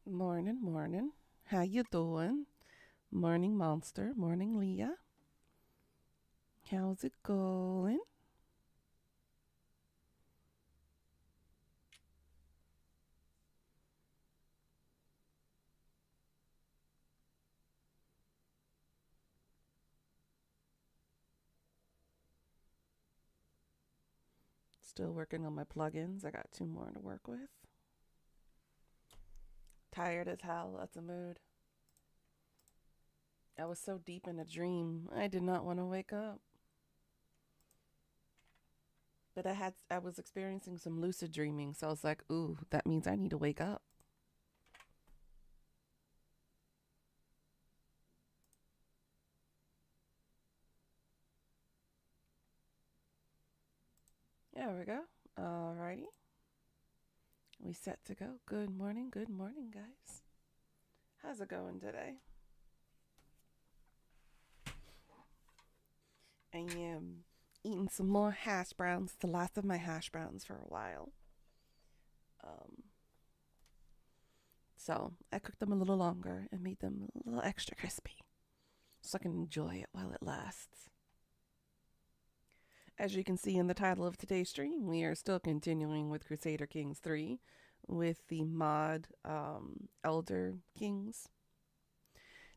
Morning, morning. How you doing? Morning, Monster. Morning, Leah. How's it going? Still working on my plugins. I got two more to work with. Tired as hell. That's a mood. I was so deep in a dream. I did not want to wake up. But I was experiencing some lucid dreaming, so I was like, ooh, that means I need to wake up. There we go. Alrighty. We set to go. Good morning, guys. How's it going today? I am eating some more hash browns. The last of my hash browns for a while. Um, so I cooked them a little longer and made them a little extra crispy so I can enjoy it while it lasts. As you can see in the title of today's stream, we are still continuing with Crusader Kings 3 with the mod Elder Kings.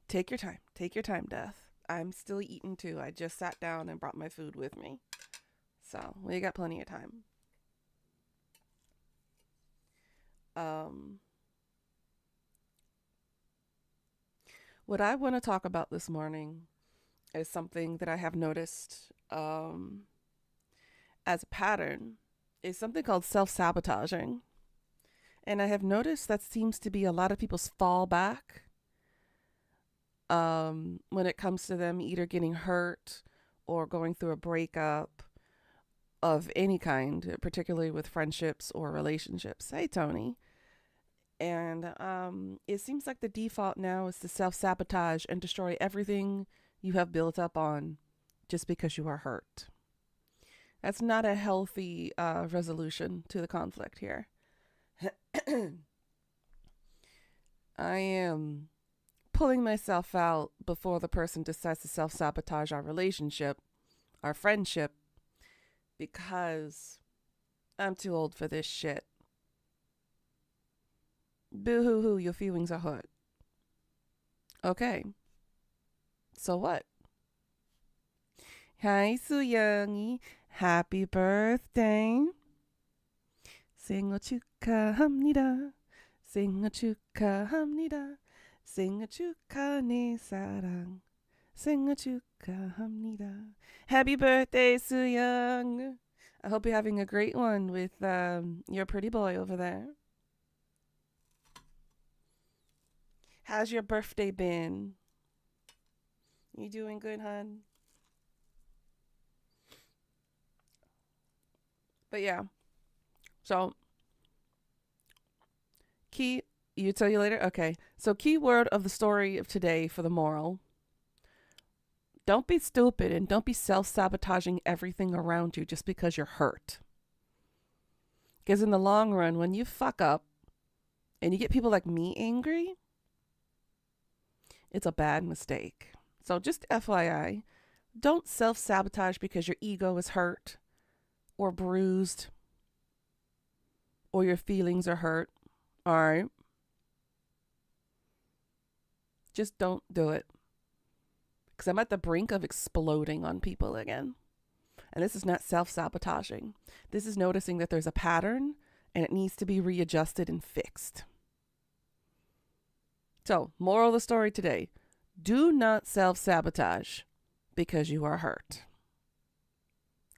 Take your time. Take your time, Death. I'm still eating too. I just sat down and brought my food with me. So we got plenty of time. Um, what I want to talk about this morning is something that I have noticed as a pattern is something called self-sabotaging. And I have noticed that seems to be a lot of people's fallback when it comes to them either getting hurt or going through a breakup of any kind, particularly with friendships or relationships. Hey, Tony. And it seems like the default now is to self sabotage and destroy everything you have built up on just because you are hurt. That's not a healthy resolution to the conflict here. I am pulling myself out before the person decides to self sabotage our relationship, our friendship, because I'm too old for this shit. Boo hoo hoo, your feelings are hurt. Okay, so what? Hi, Suyangi. Happy birthday. 생일 축하합니다. 생일 축하합니다. 생일 축하해 사랑. 생일 축하합니다. Happy birthday, Suyang. I hope you're having a great one with your pretty boy over there. How's your birthday been? You doing good, hon? But yeah. So you tell you later? Okay. So key word of the story of today for the moral. Don't be stupid and don't be self-sabotaging everything around you just because you're hurt. Because in the long run, when you fuck up and you get people like me angry, it's a bad mistake. So just FYI, don't self-sabotage because your ego is hurt or bruised or your feelings are hurt. All right? Just don't do it. Because I'm at the brink of exploding on people again. And this is not self-sabotaging. This is noticing that there's a pattern and it needs to be readjusted and fixed. So, moral of the story today. Do not self-sabotage because you are hurt.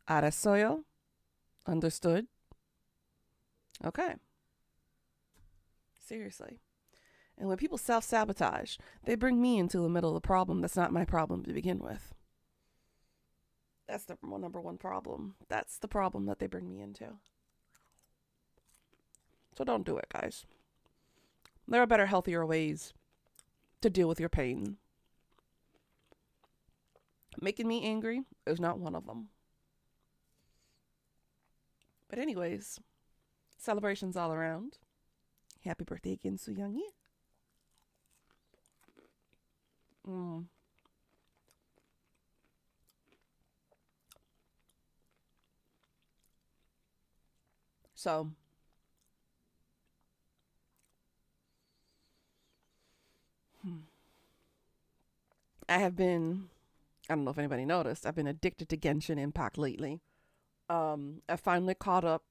Arasoyo? Understood? Okay. Seriously. And when people self-sabotage, they bring me into the middle of the problem that's not my problem to begin with. That's the number one problem. That's the problem that they bring me into. So don't do it, guys. There are better, healthier ways to deal with your pain. Making me angry is not one of them. But anyways, celebrations all around. Happy birthday again, Suyangi. Mm. So hmm, I have been, I don't know if anybody noticed, I've been addicted to Genshin Impact lately. I finally caught up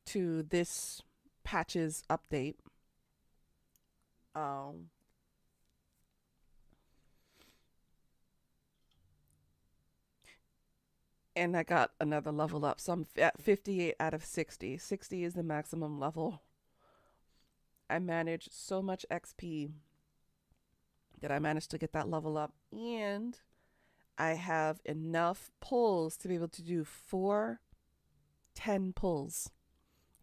to this patch's update. Um, and I got another level up. So I'm at 58 out of 60. 60 is the maximum level. I managed so much XP that I managed to get that level up. And I have enough pulls to be able to do 10 pulls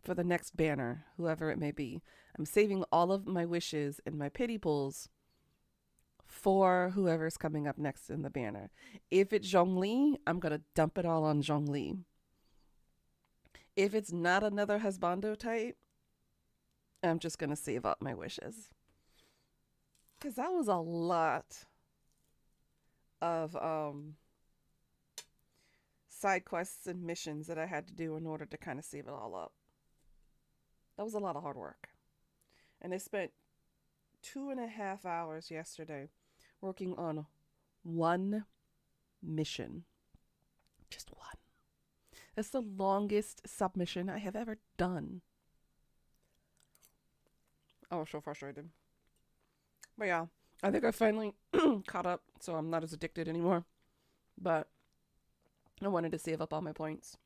for the next banner, whoever it may be. I'm saving all of my wishes and my pity pulls for whoever's coming up next in the banner. If it's Zhongli, I'm going to dump it all on Zhongli. If it's not another husbando type, I'm just going to save up my wishes. Because that was a lot of side quests and missions that I had to do in order to kind of save it all up. That was a lot of hard work. And I spent 2.5 hours yesterday working on one mission. Just one. That's the longest submission I have ever done. I was so frustrated. But yeah, I think I finally caught up, so I'm not as addicted anymore. But I wanted to save up all my points.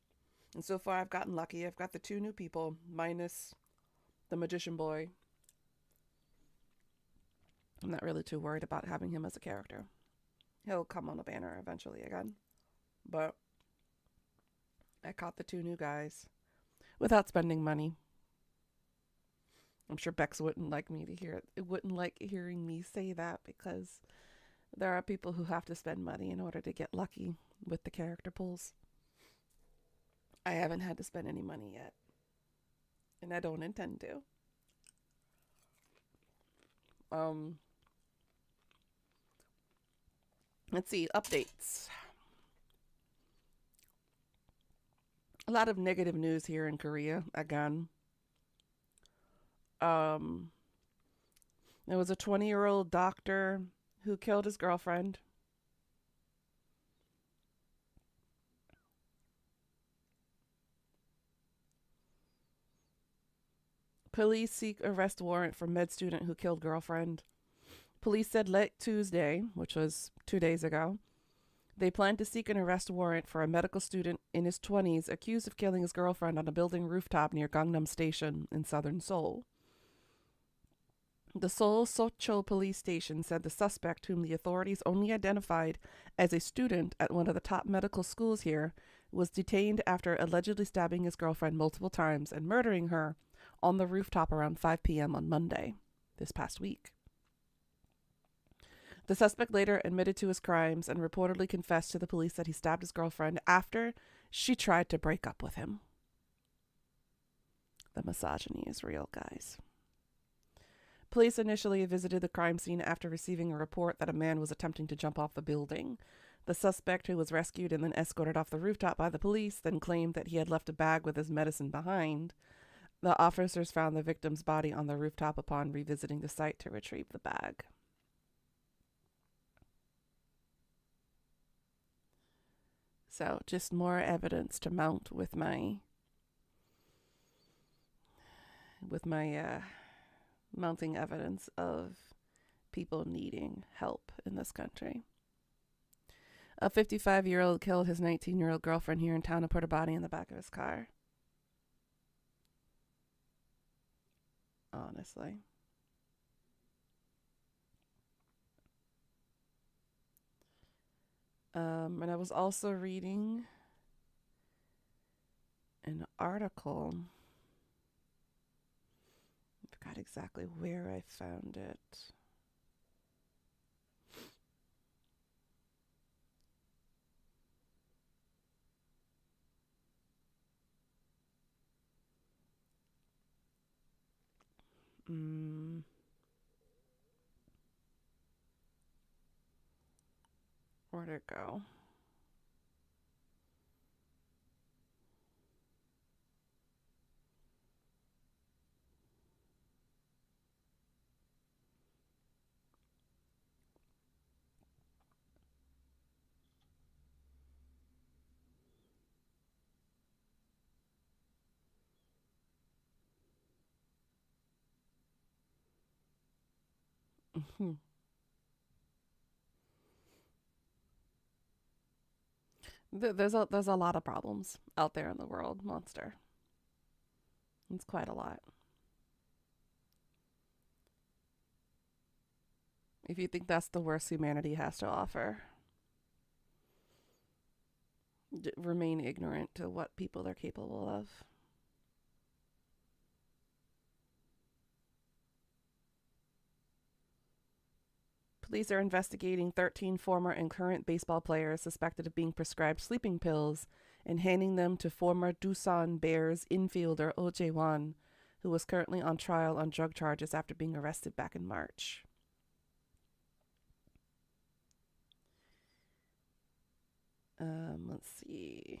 And so far, I've gotten lucky. I've got the 2 new people, minus the magician boy. I'm not really too worried about having him as a character. He'll come on a banner eventually again. But I caught the 2 new guys without spending money. I'm sure Bex wouldn't like me to hear it. Wouldn't like hearing me say that because there are people who have to spend money in order to get lucky with the character pulls. I haven't had to spend any money yet. And I don't intend to. Let's see, updates. A lot of negative news here in Korea again. There was a 20-year-old doctor who killed his girlfriend. Police seek arrest warrant for med student who killed girlfriend. Police said late Tuesday, which was 2 days ago, they plan to seek an arrest warrant for a medical student in his 20s accused of killing his girlfriend on a building rooftop near Gangnam Station in southern Seoul. The Seoul Socho police station said the suspect, whom the authorities only identified as a student at one of the top medical schools here, was detained after allegedly stabbing his girlfriend multiple times and murdering her on the rooftop around 5 p.m. on Monday, this past week. The suspect later admitted to his crimes and reportedly confessed to the police that he stabbed his girlfriend after she tried to break up with him. The misogyny is real, guys. Police initially visited the crime scene after receiving a report that a man was attempting to jump off the building. The suspect, who was rescued and then escorted off the rooftop by the police, then claimed that he had left a bag with his medicine behind. The officers found the victim's body on the rooftop upon revisiting the site to retrieve the bag. So, just more evidence to mount with my mounting evidence of people needing help in this country. A 55-year-old killed his 19-year-old girlfriend here in town and put her body in the back of his car. Honestly. And I was also reading an article. I forgot exactly where I found it. Where'd it go? There's a lot of problems out there in the world, monster. It's quite a lot. If you think that's the worst humanity has to offer, remain ignorant to what people are capable of. Police are investigating 13 former and current baseball players suspected of being prescribed sleeping pills and handing them to former Doosan Bears infielder Oh Jae-won, who was currently on trial on drug charges after being arrested back in March. Let's see.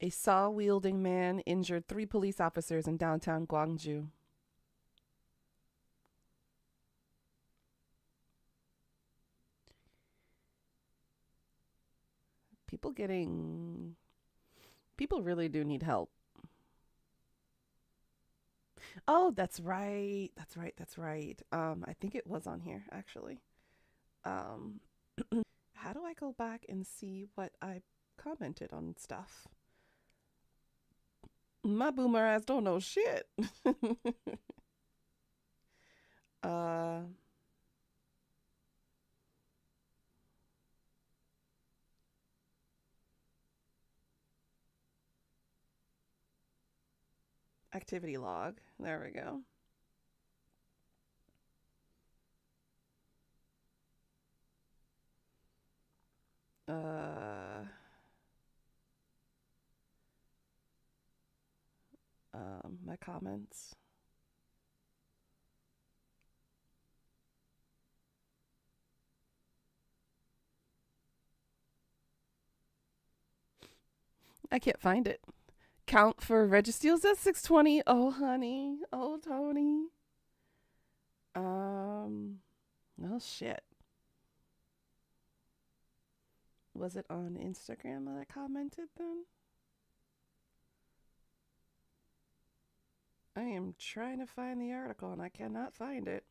A saw-wielding man injured 3 police officers in downtown Gwangju. People getting... People really do need help. Oh, that's right. That's right. That's right. I think it was on here, actually. Um, how do I go back and see what I commented on stuff? My boomer ass don't know shit. uh, activity log. There we go. Uh, my comments. I can't find it. Count for Registeals at 620. Oh, honey. Oh, Tony. Oh, shit. Was it on Instagram that I commented then? I am trying to find the article and I cannot find it.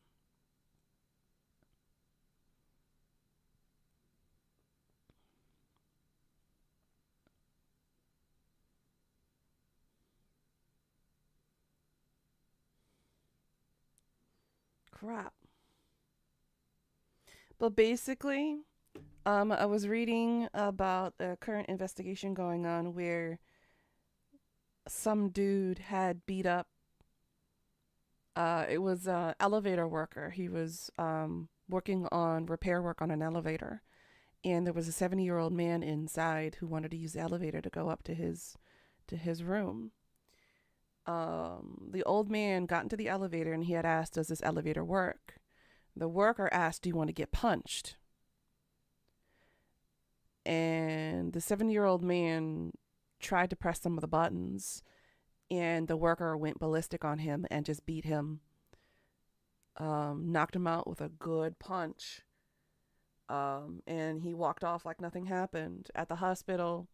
Crap. But basically, I was reading about a current investigation going on where some dude had beat up. It was a elevator worker. He was working on repair work on an elevator, and there was a 70-year-old man inside who wanted to use the elevator to go up to his room. The old man got into the elevator and he had asked, "Does this elevator work?" The worker asked, "Do you want to get punched?" And the 70-year-old man tried to press some of the buttons, and the worker went ballistic on him and just beat him, knocked him out with a good punch. And he walked off like nothing happened. At the hospital,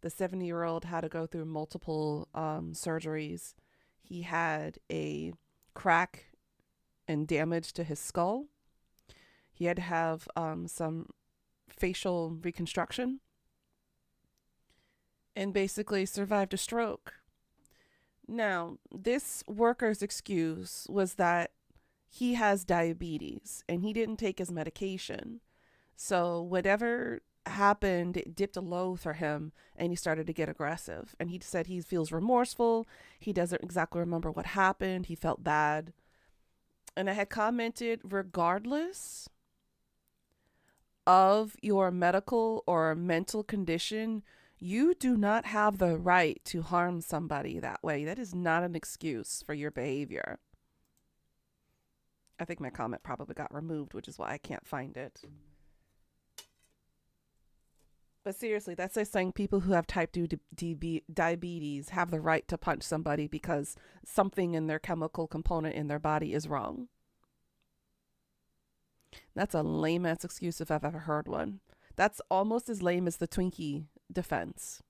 the 70-year-old had to go through multiple surgeries. He had a crack and damage to his skull. He had to have some facial reconstruction and basically survived a stroke. Now, this worker's excuse was that he has diabetes and he didn't take his medication. So whatever happened, it dipped a low for him and he started to get aggressive. And he said he feels remorseful. He doesn't exactly remember what happened. He felt bad. And I had commented, regardless of your medical or mental condition, You do not have the right to harm somebody that way. That is not an excuse for your behavior. I think my comment probably got removed, which is why I can't find it. But seriously, that's like saying people who have type 2 diabetes have the right to punch somebody because something in their chemical component in their body is wrong. That's a lame ass excuse if I've ever heard one. That's almost as lame as the Twinkie defense.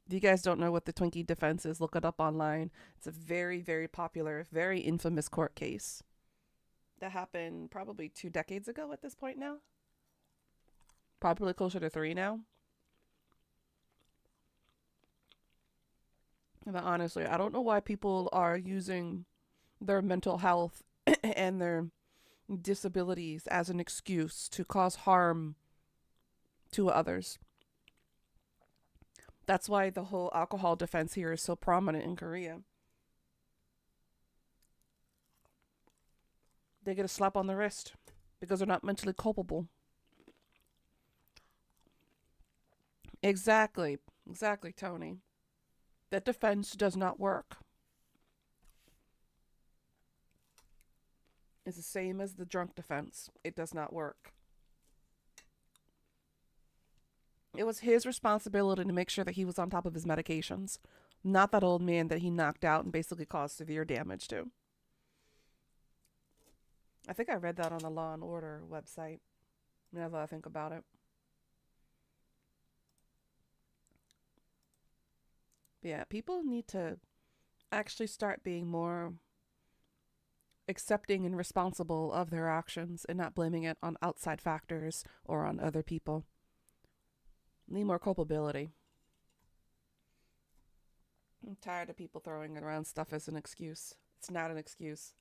If you guys don't know what the Twinkie defense is, look it up online. It's a very, very popular, very infamous court case that happened probably 2 decades ago at this point now. Probably closer to 3 now. And honestly, I don't know why people are using their mental health and their disabilities as an excuse to cause harm to others. That's why the whole alcohol defense here is so prominent in Korea. They get a slap on the wrist because they're not mentally culpable. Exactly, Tony. That defense does not work. It's the same as the drunk defense. It does not work. It was his responsibility to make sure that he was on top of his medications, not that old man that he knocked out and basically caused severe damage to. I think I read that on the Law and Order website. Now that I think about it. But yeah, people need to actually start being more accepting and responsible of their actions and not blaming it on outside factors or on other people. Need more culpability. I'm tired of people throwing around stuff as an excuse. It's not an excuse.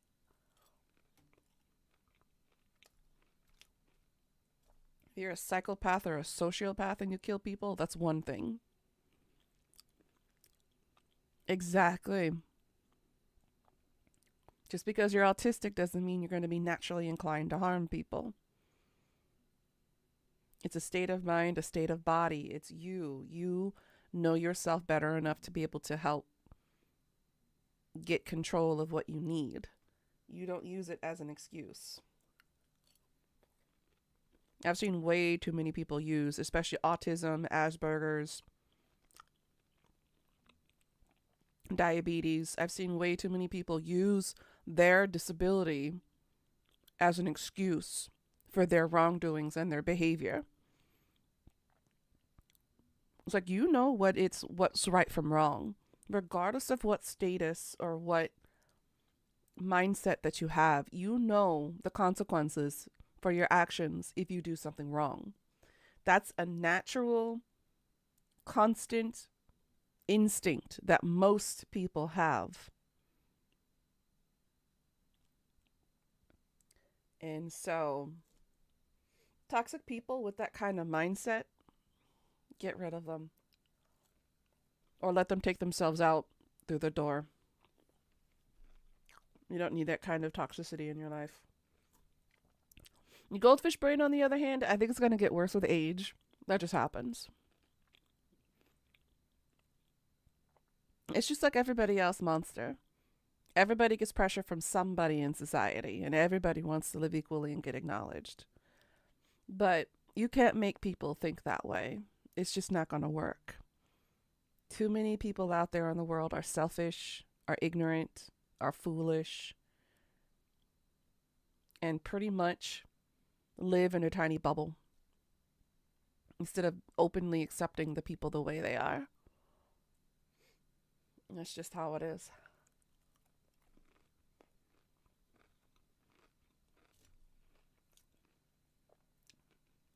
If you're a psychopath or a sociopath and you kill people, that's one thing. Exactly. Just because you're autistic doesn't mean you're going to be naturally inclined to harm people. It's a state of mind, a state of body. It's you. You know yourself better enough to be able to help get control of what you need. You don't use it as an excuse. I've seen way too many people use, especially autism, Asperger's, diabetes. I've seen way too many people use their disability as an excuse for their wrongdoings and their behavior. It's like, you know what's right from wrong, regardless of what status or what mindset that you have. You know the consequences for your actions if you do something wrong. That's a natural, constant instinct that most people have. And so, toxic people with that kind of mindset, get rid of them. Or let them take themselves out through the door. You don't need that kind of toxicity in your life. Your goldfish brain, on the other hand, I think it's going to get worse with age. That just happens. It's just like everybody else, monster. Everybody gets pressure from somebody in society, and everybody wants to live equally and get acknowledged. But you can't make people think that way. It's just not going to work. Too many people out there in the world are selfish, are ignorant, are foolish, and pretty much live in a tiny bubble instead of openly accepting the people the way they are. That's just how it is.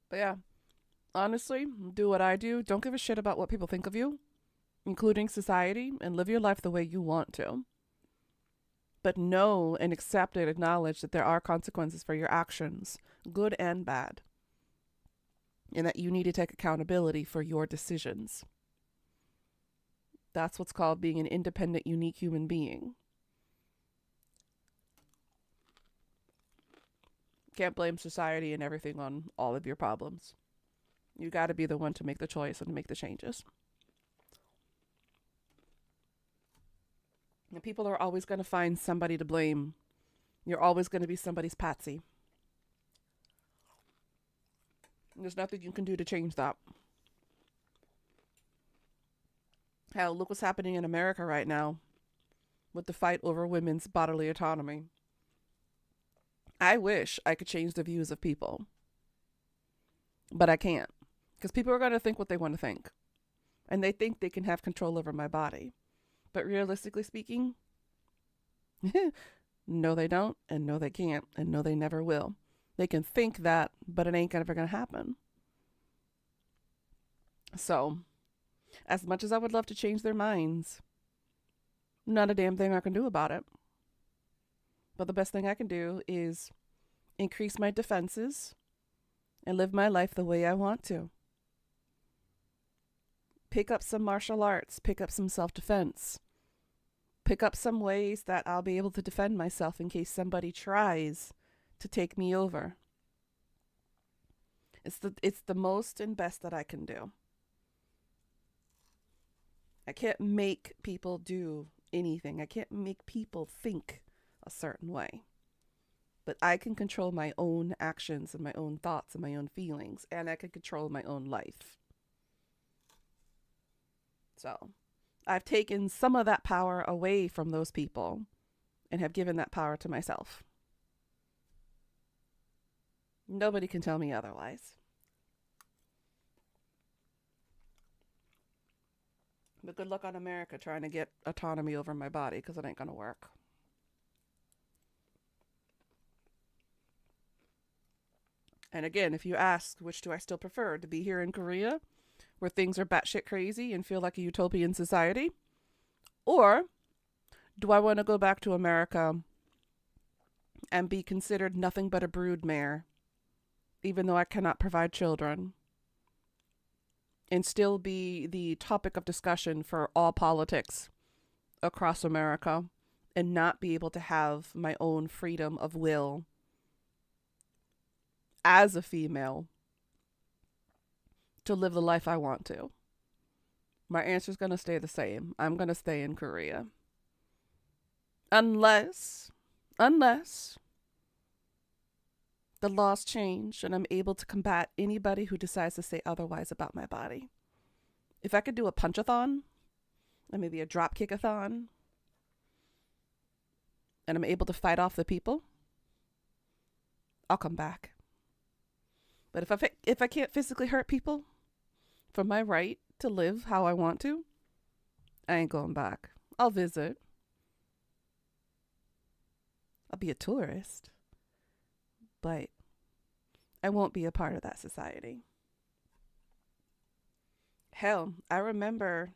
But yeah, honestly, do what I do. Don't give a shit about what people think of you, including society, and live your life the way you want to. But know and accept and acknowledge that there are consequences for your actions, good and bad, and that you need to take accountability for your decisions. That's what's called being an independent, unique human being. Can't blame society and everything on all of your problems. You got to be the one to make the choice and to make the changes. And people are always going to find somebody to blame. You're always going to be somebody's patsy. There's nothing you can do to change that. Hell, look what's happening in America right now with the fight over women's bodily autonomy. I wish I could change the views of people, but I can't, because people are going to think what they want to think, and they think they can have control over my body. But realistically speaking, no, they don't, and no, they can't, and no, they never will. They can think that, but it ain't ever going to happen. So, as much as I would love to change their minds, not a damn thing I can do about it. But the best thing I can do is increase my defenses and live my life the way I want to. Pick up some martial arts, pick up some self-defense, pick up some ways that I'll be able to defend myself in case somebody tries to take me over. It's the most and best that I can do. I can't make people do anything. I can't make people think a certain way. But I can control my own actions and my own thoughts and my own feelings, and I can control my own life. So, I've taken some of that power away from those people and have given that power to myself. Nobody can tell me otherwise. But good luck on America trying to get autonomy over my body, because it ain't going to work. And again, if you ask, which do I still prefer, to be here in Korea, where things are batshit crazy and feel like a utopian society? Or do I want to go back to America and be considered nothing but a broodmare, even though I cannot provide children, and still be the topic of discussion for all politics across America, and not be able to have my own freedom of will as a female to live the life I want to? My answer is going to stay the same. I'm going to stay in Korea. Unless the laws change and I'm able to combat anybody who decides to say otherwise about my body. If I could do a punch-a-thon, and maybe a drop-kick-a-thon, and I'm able to fight off the people, I'll come back. But if I can't physically hurt people for my right to live how I want to, I ain't going back. I'll visit. I'll be a tourist. But I won't be a part of that society. Hell, I remember,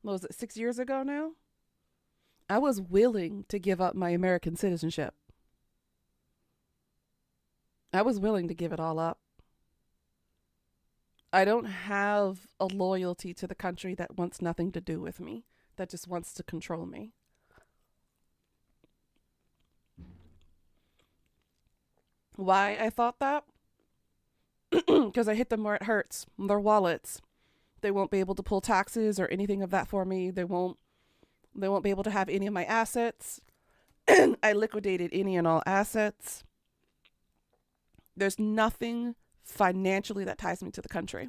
what was it, 6 years ago now? I was willing to give up my American citizenship. I was willing to give it all up. I don't have a loyalty to the country that wants nothing to do with me, that just wants to control me. Why I thought that? Because I hit them where it hurts. Their wallets. They won't be able to pull taxes or anything of that for me. They won't be able to have any of my assets. I liquidated any and all assets. There's nothing financially that ties me to the country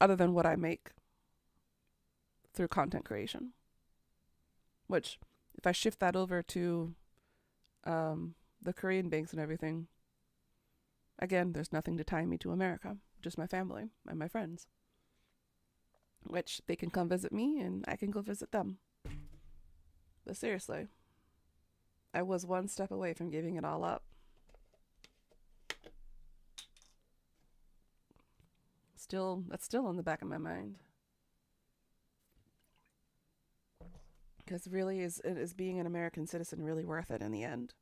other than what I make through content creation. Which, if I shift that over to the Korean banks and everything, again, there's nothing to tie me to America, just my family and my friends, which they can come visit me and I can go visit them. But seriously, I was one step away from giving it all up. That's still in the back of my mind. Because really, is being an American citizen really worth it in the end?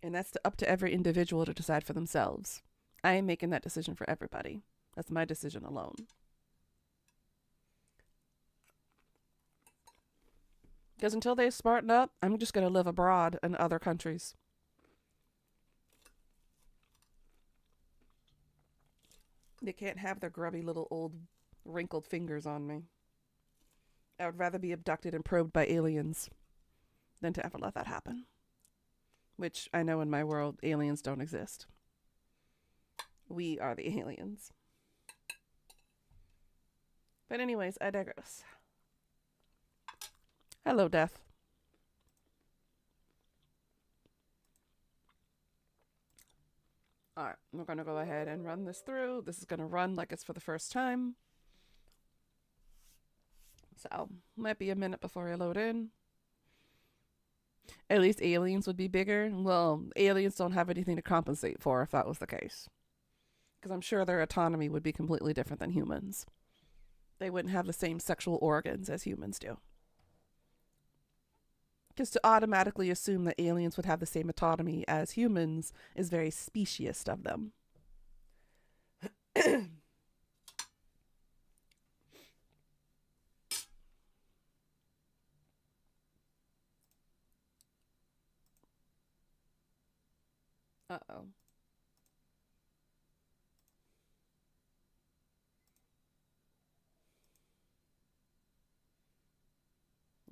And that's up to every individual to decide for themselves. I am making that decision for everybody. That's my decision alone. Because until they smarten up, I'm just going to live abroad in other countries. They can't have their grubby little old wrinkled fingers on me. I would rather be abducted and probed by aliens than to ever let that happen. Which I know in my world, aliens don't exist. We are the aliens. But anyways, I digress. Hello, Death. Alright, we're going to go ahead and run this through. This is going to run like it's for the first time. So, might be a minute before I load in. At least aliens would be bigger. Well, aliens don't have anything to compensate for if that was the case. Because I'm sure their autonomy would be completely different than humans. They wouldn't have the same sexual organs as humans do. Because to automatically assume that aliens would have the same autonomy as humans is very speciest of them. Uh-oh.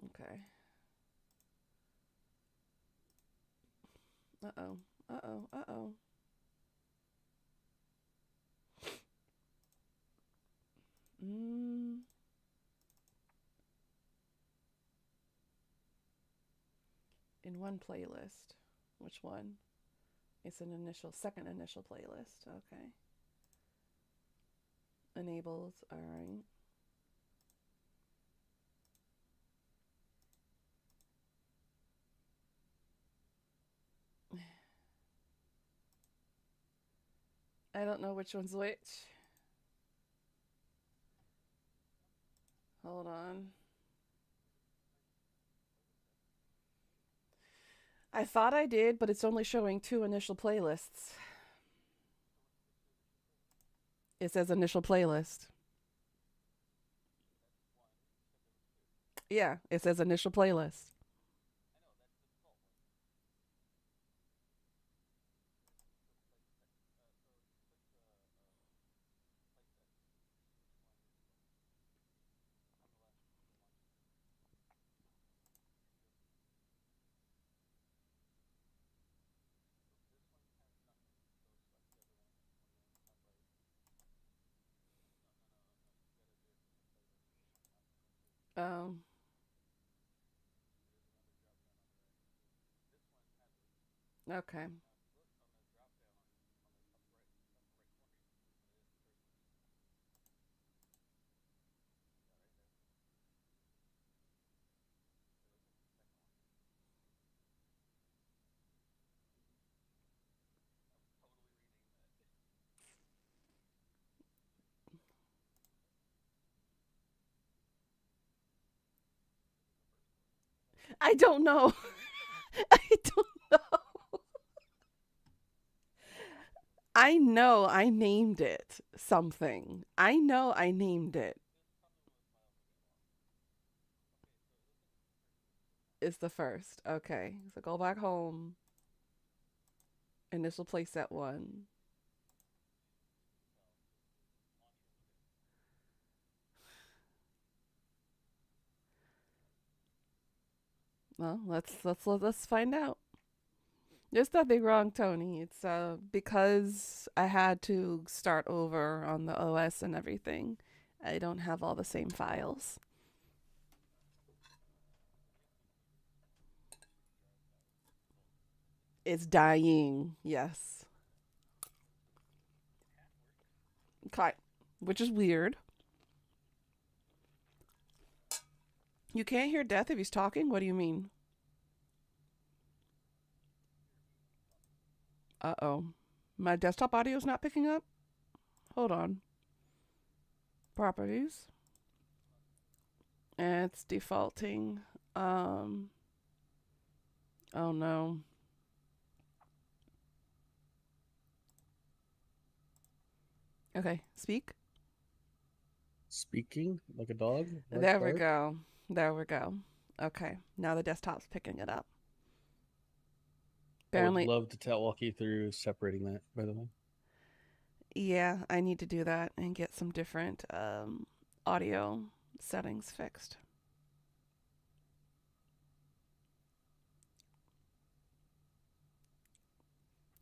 Okay. Uh-oh. Uh-oh. Uh-oh. Mm. In one playlist. Which one? It's an second initial playlist. Okay. Enabled. All right. I don't know which one's which. Hold on. I thought I did, but it's only showing 2 initial playlists. It says initial playlist. Yeah, it says initial playlist. Um, okay. I don't know. I don't know. I know I named it something. I know I named it. It's the first. Okay. So go back home. Initial playset 1. Well, let's find out. There's nothing wrong, Tony. It's because I had to start over on the OS and everything. I don't have all the same files. It's dying. Yes. Okay. Which is weird. You can't hear Death if he's talking? What do you mean? Uh-oh. My desktop audio's not picking up? Hold on. Properties. And it's defaulting. Um oh no. Okay, speak. Speaking like a dog? Bark, There we bark. go. There we go. Okay. Now the desktop's picking it up. I would Apparently, love to walk you through separating that, by the way. Yeah, I need to do that and get some different audio settings fixed.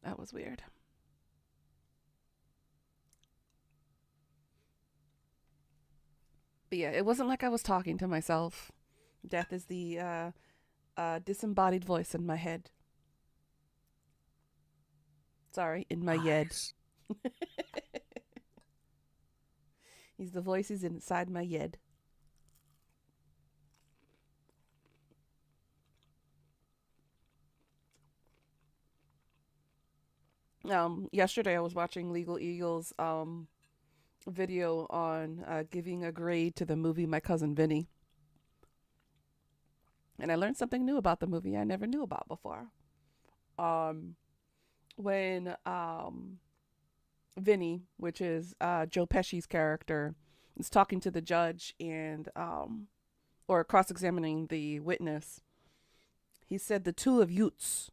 That was weird. But yeah, it wasn't like I was talking to myself. Death is the disembodied voice in my head. Sorry, in my yed. Nice. He's the voices inside my yed. Yesterday I was watching Legal Eagle's video on giving a grade to the movie My Cousin Vinny, and I learned something new about the movie I never knew about before. Um, when Vinny, which is Joe Pesci's character, is talking to the judge and or cross-examining the witness, he said the two of Utes,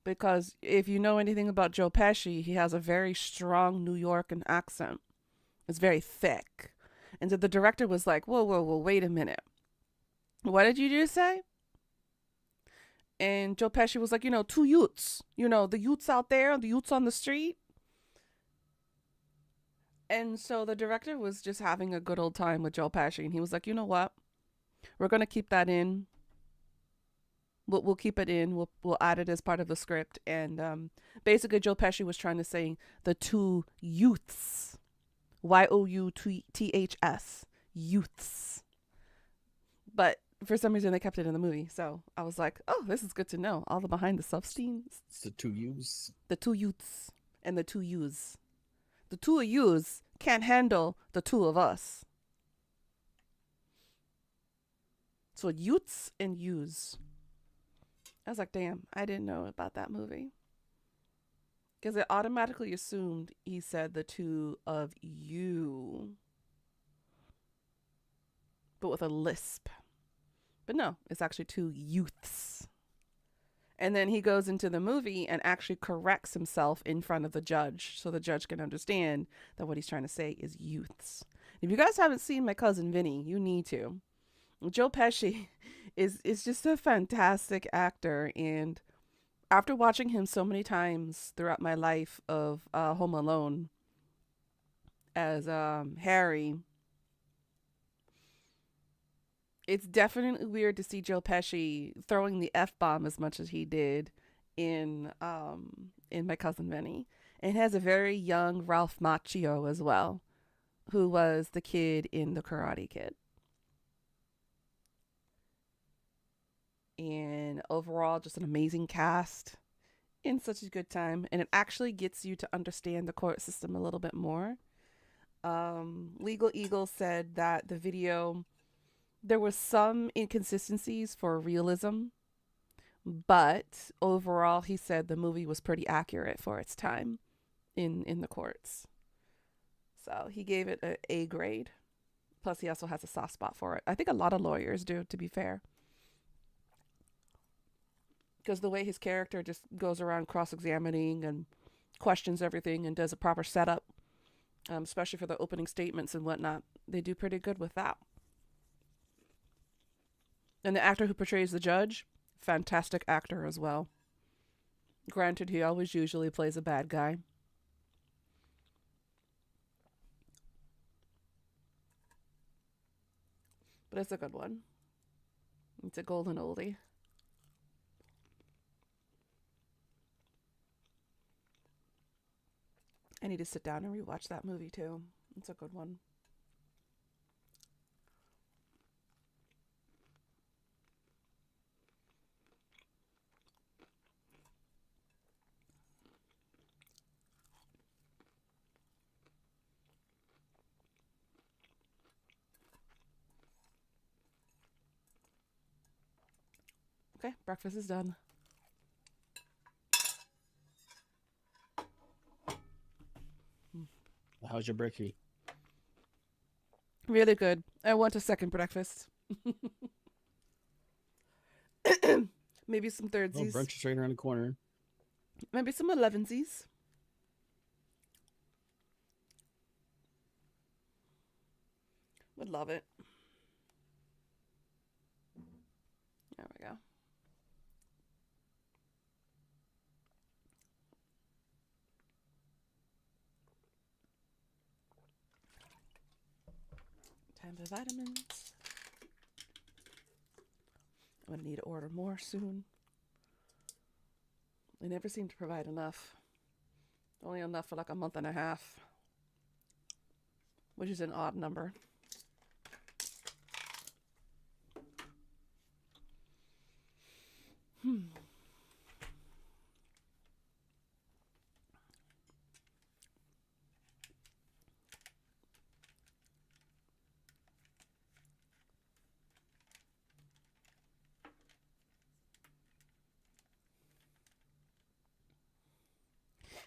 because if you know anything about Joe Pesci, he has a very strong New Yorker accent. It's very thick. And so the director was like, whoa, whoa, whoa, wait a minute. What did you just say? And Joe Pesci was like, two Utes. The Utes out there, the Utes on the street. And so the director was just having a good old time with Joe Pesci. And he was like, you know what? We're going to keep that in. We'll keep it in. We'll add it as part of the script. And basically, Joe Pesci was trying to say the two youths, Youths, youths. But for some reason, they kept it in the movie. So I was like, oh, this is good to know. All the behind the stuff scenes. It's the two U's. The two youths and the two yous. The two of yous can't handle the two of us. So youths and yous. I was like, damn, I didn't know about that movie. Because it automatically assumed he said the two of you, but with a lisp. But no, it's actually two youths. And then he goes into the movie and actually corrects himself in front of the judge so the judge can understand that what he's trying to say is youths. If you guys haven't seen My Cousin Vinny, you need to. Joe Pesci is just a fantastic actor, and after watching him so many times throughout my life of Home Alone as Harry, it's definitely weird to see Joe Pesci throwing the F bomb as much as he did in My Cousin Vinny. And it has a very young Ralph Macchio as well, who was the kid in The Karate Kid. And overall, just an amazing cast in such a good time. And it actually gets you to understand the court system a little bit more. Legal Eagle said that the video, there were some inconsistencies for realism, but overall, he said the movie was pretty accurate for its time in the courts. So he gave it an A grade. Plus, he also has a soft spot for it. I think a lot of lawyers do, to be fair. Because the way his character just goes around cross-examining and questions everything and does a proper setup, especially for the opening statements and whatnot, they do pretty good with that. And the actor who portrays the judge, fantastic actor as well. Granted, he always usually plays a bad guy. But it's a good one. It's a golden oldie. I need to sit down and rewatch that movie too. It's a good one. Okay, breakfast is done. How's your brekkie? Really good. I want a second breakfast. Maybe some Oh, thirdsies. brunch is right around the corner. Maybe some elevensies. would love it. There we go. Time for vitamins. I'm going to need to order more soon. They never seem to provide enough. Only enough for like a month and a half, which is an odd number.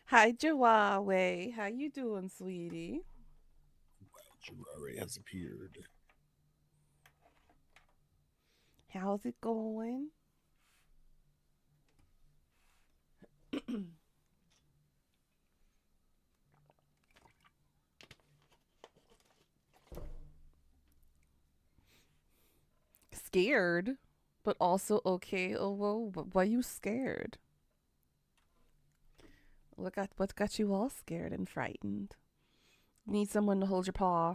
Hi, Joawe. How you doing, sweetie? Gerari has appeared. How's it going? Scared, but also okay. Oh, whoa, why you scared? What got you all scared and frightened? Need someone to hold your paw.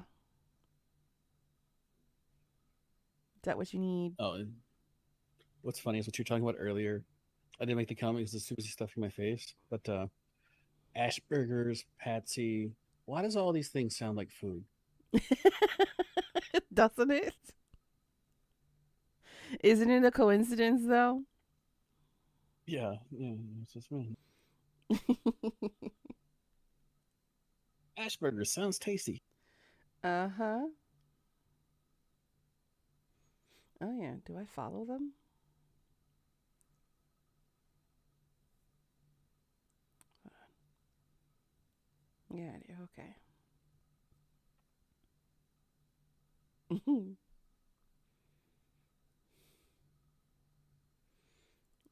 Is that what you need? Oh, and what's funny is what you were talking about earlier. I didn't make the comment because as soon as stuffing my face. But Ashburgers, Patsy. Why does all these things sound like food? Doesn't it? Isn't it a coincidence, though? Yeah, it's just me. Ashburgers sounds tasty. Uh-huh. Oh, yeah. Do I follow them? Yeah, I do. Okay.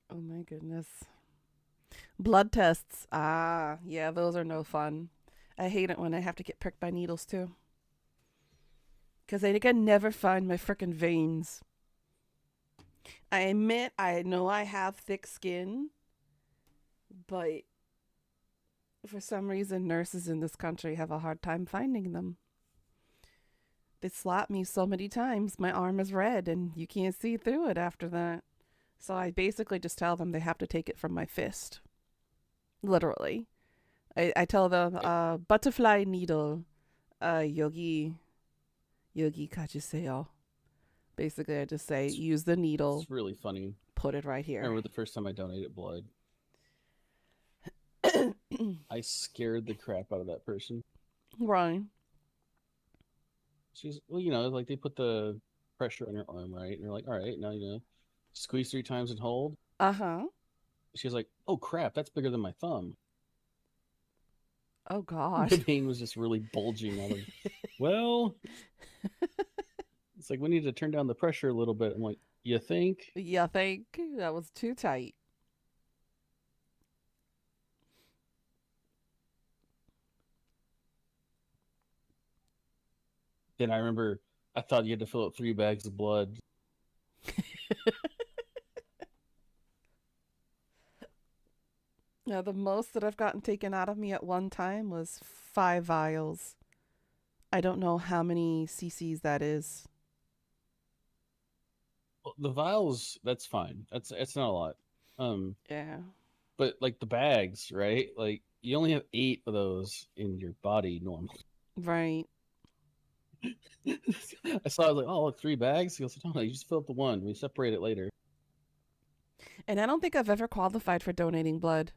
Oh my goodness. Blood tests. Ah, yeah, those are no fun. I hate it when I have to get pricked by needles too. Because I can never find my frickin' veins. I admit, I know I have thick skin, but for some reason, nurses in this country have a hard time finding them. They slap me so many times, my arm is red and you can't see through it after that. So I basically just tell them they have to take it from my fist. Literally. I tell them, butterfly needle, yogi kachiseo. Basically, I just say, use the needle. It's really funny. Put it right here. I remember the first time I donated blood. I scared the crap out of that person. Right. She's, well, like they put the pressure on her arm, right? And they're like, all right, now, squeeze 3 times and hold. Uh-huh. She's like, oh crap, that's bigger than my thumb. Oh gosh. The vein was just really bulging out of well, it's like we need to turn down the pressure a little bit. I'm like, you think? Yeah, think that was too tight. Then I remember I thought you had to fill up 3 bags of blood. Now, the most that I've gotten taken out of me at one time was 5 vials. I don't know how many cc's that is. Well, the vials, that's fine. It's not a lot. Yeah. But like the bags, right? Like you only have 8 of those in your body normally. Right. I saw. I was like, oh, look, 3 bags. He goes, no, you just fill up the one. We separate it later. And I don't think I've ever qualified for donating blood.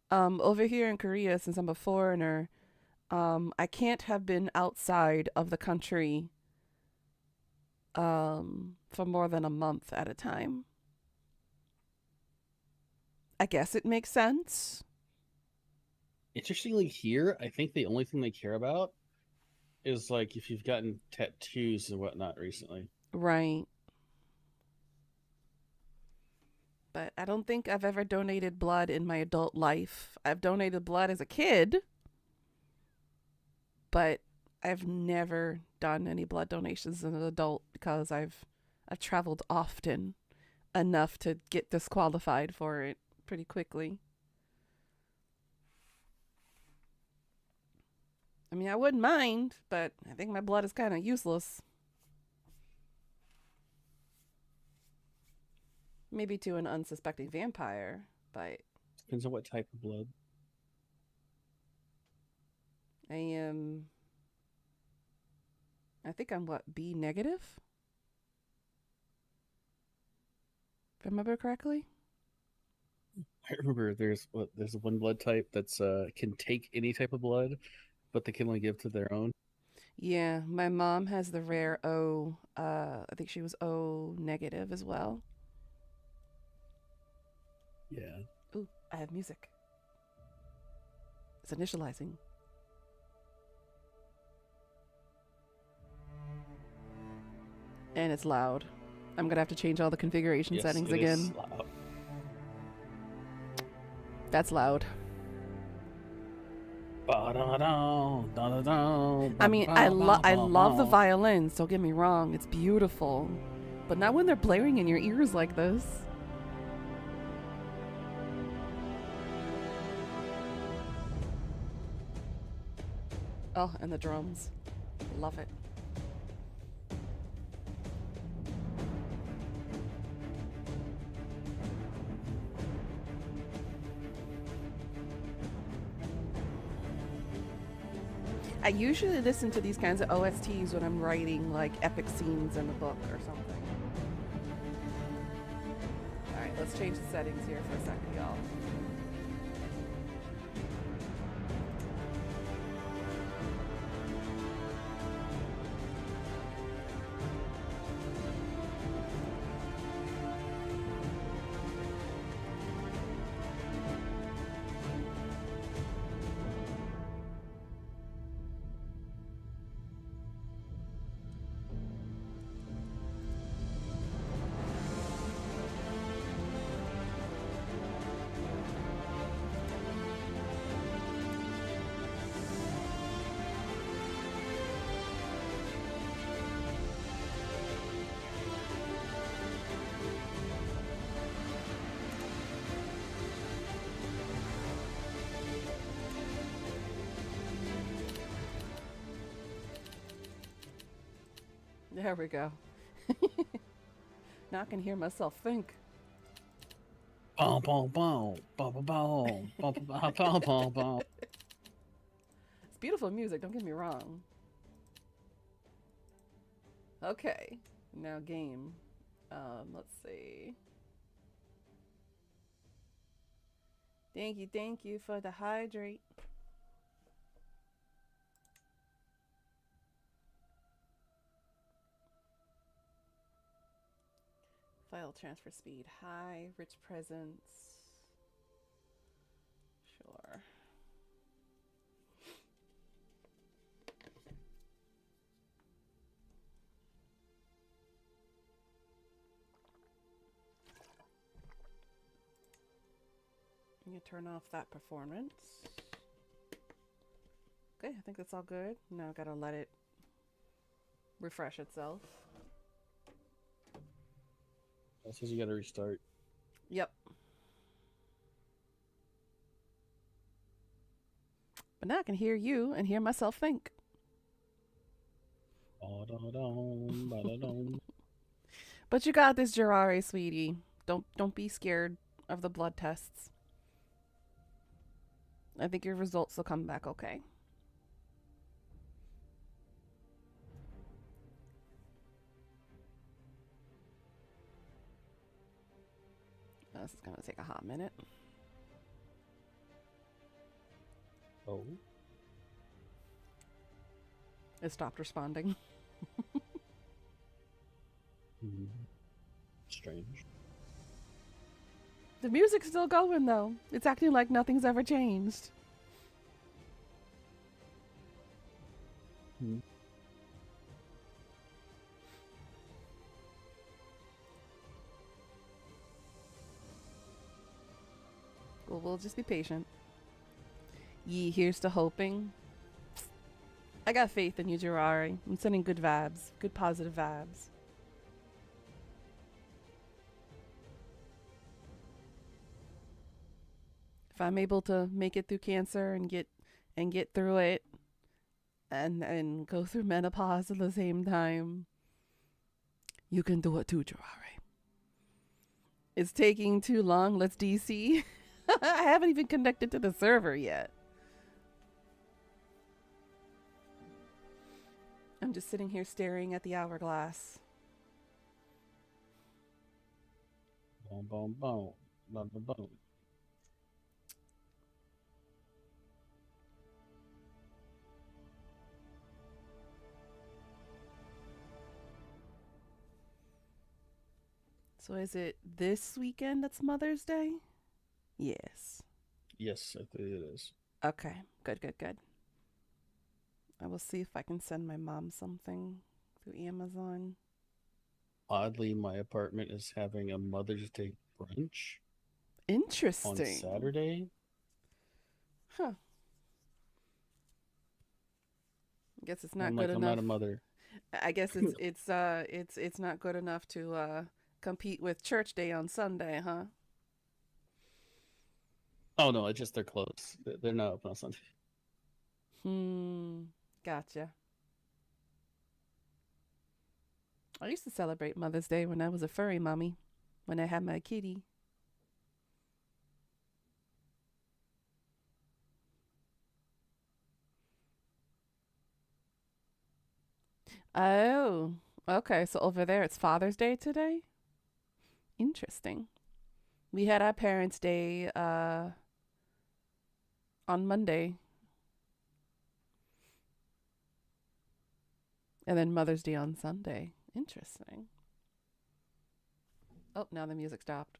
Over here in Korea, since I'm a foreigner, I can't have been outside of the country for more than a month at a time. I guess it makes sense. Interestingly, here, I think the only thing they care about is like if you've gotten tattoos and whatnot recently. Right. But I don't think I've ever donated blood in my adult life. I've donated blood as a kid, but I've never done any blood donations as an adult because I've traveled often enough to get disqualified for it pretty quickly. I mean, I wouldn't mind, but I think my blood is kind of useless. Maybe to an unsuspecting vampire, but Depends on what type of blood. I am. I think I'm what, B negative? If I remember correctly? I remember there's one blood type that's can take any type of blood, but they can only give to their own. Yeah, my mom has the rare O. I think she was O negative as well. Yeah. Ooh, I have music. It's initializing. And it's loud. I'm gonna have to change all the configuration Yes, settings it is again. loud. That's loud. I mean, I love the violins. Don't get me wrong; it's beautiful, but not when they're blaring in your ears like this. Oh, and the drums, love it. I usually listen to these kinds of OSTs when I'm writing like epic scenes in a book or something. Alright, let's change the settings here for a second, y'all. There we go. Now I can hear myself think. Boom, boom, boom, boom, boom, boom, boom, boom, boom, boom, boom. It's beautiful music, don't get me wrong. Okay, now game. Let's see. Thank you for the hydrate. File transfer speed high, rich presence. Sure. You turn off that performance. Okay, I think that's all good. Now I gotta let it refresh itself. That says you gotta restart. Yep. But now I can hear you and hear myself think. But you got this, Jirare, sweetie. Don't be scared of the blood tests. I think your results will come back okay. This is gonna take a hot minute. Oh. It stopped responding. Strange. The music's still going though. It's acting like nothing's ever changed. Well, we'll just be patient. Ye, here's to hoping I got faith in you, Jirari. I'm sending good vibes, good positive vibes. If I'm able to make it through cancer and get through it and go through menopause at the same time, you can do it too, Jirari. It's taking too long. Let's DC. I haven't even connected to the server yet. I'm just sitting here staring at the hourglass. Boom, boom, boom. Boom, boom, boom. So is it this weekend that's Mother's Day? Yes. Yes, I think it is. Okay. Good, good, good. I will see if I can send my mom something through Amazon. Oddly, my apartment is having a Mother's Day brunch on Interesting. Saturday. Huh. I guess it's not I'm good like, I'm enough. not a mother. I guess it's not good enough to compete with Church Day on Sunday, huh? Oh no, it's just they're closed. They're not open on Sunday. Gotcha. I used to celebrate Mother's Day when I was a furry mommy, when I had my kitty. Oh, okay. So over there, it's Father's Day today? Interesting. We had our Parents' Day on Monday, and then Mother's Day on Sunday. Interesting. Oh, now the music stopped.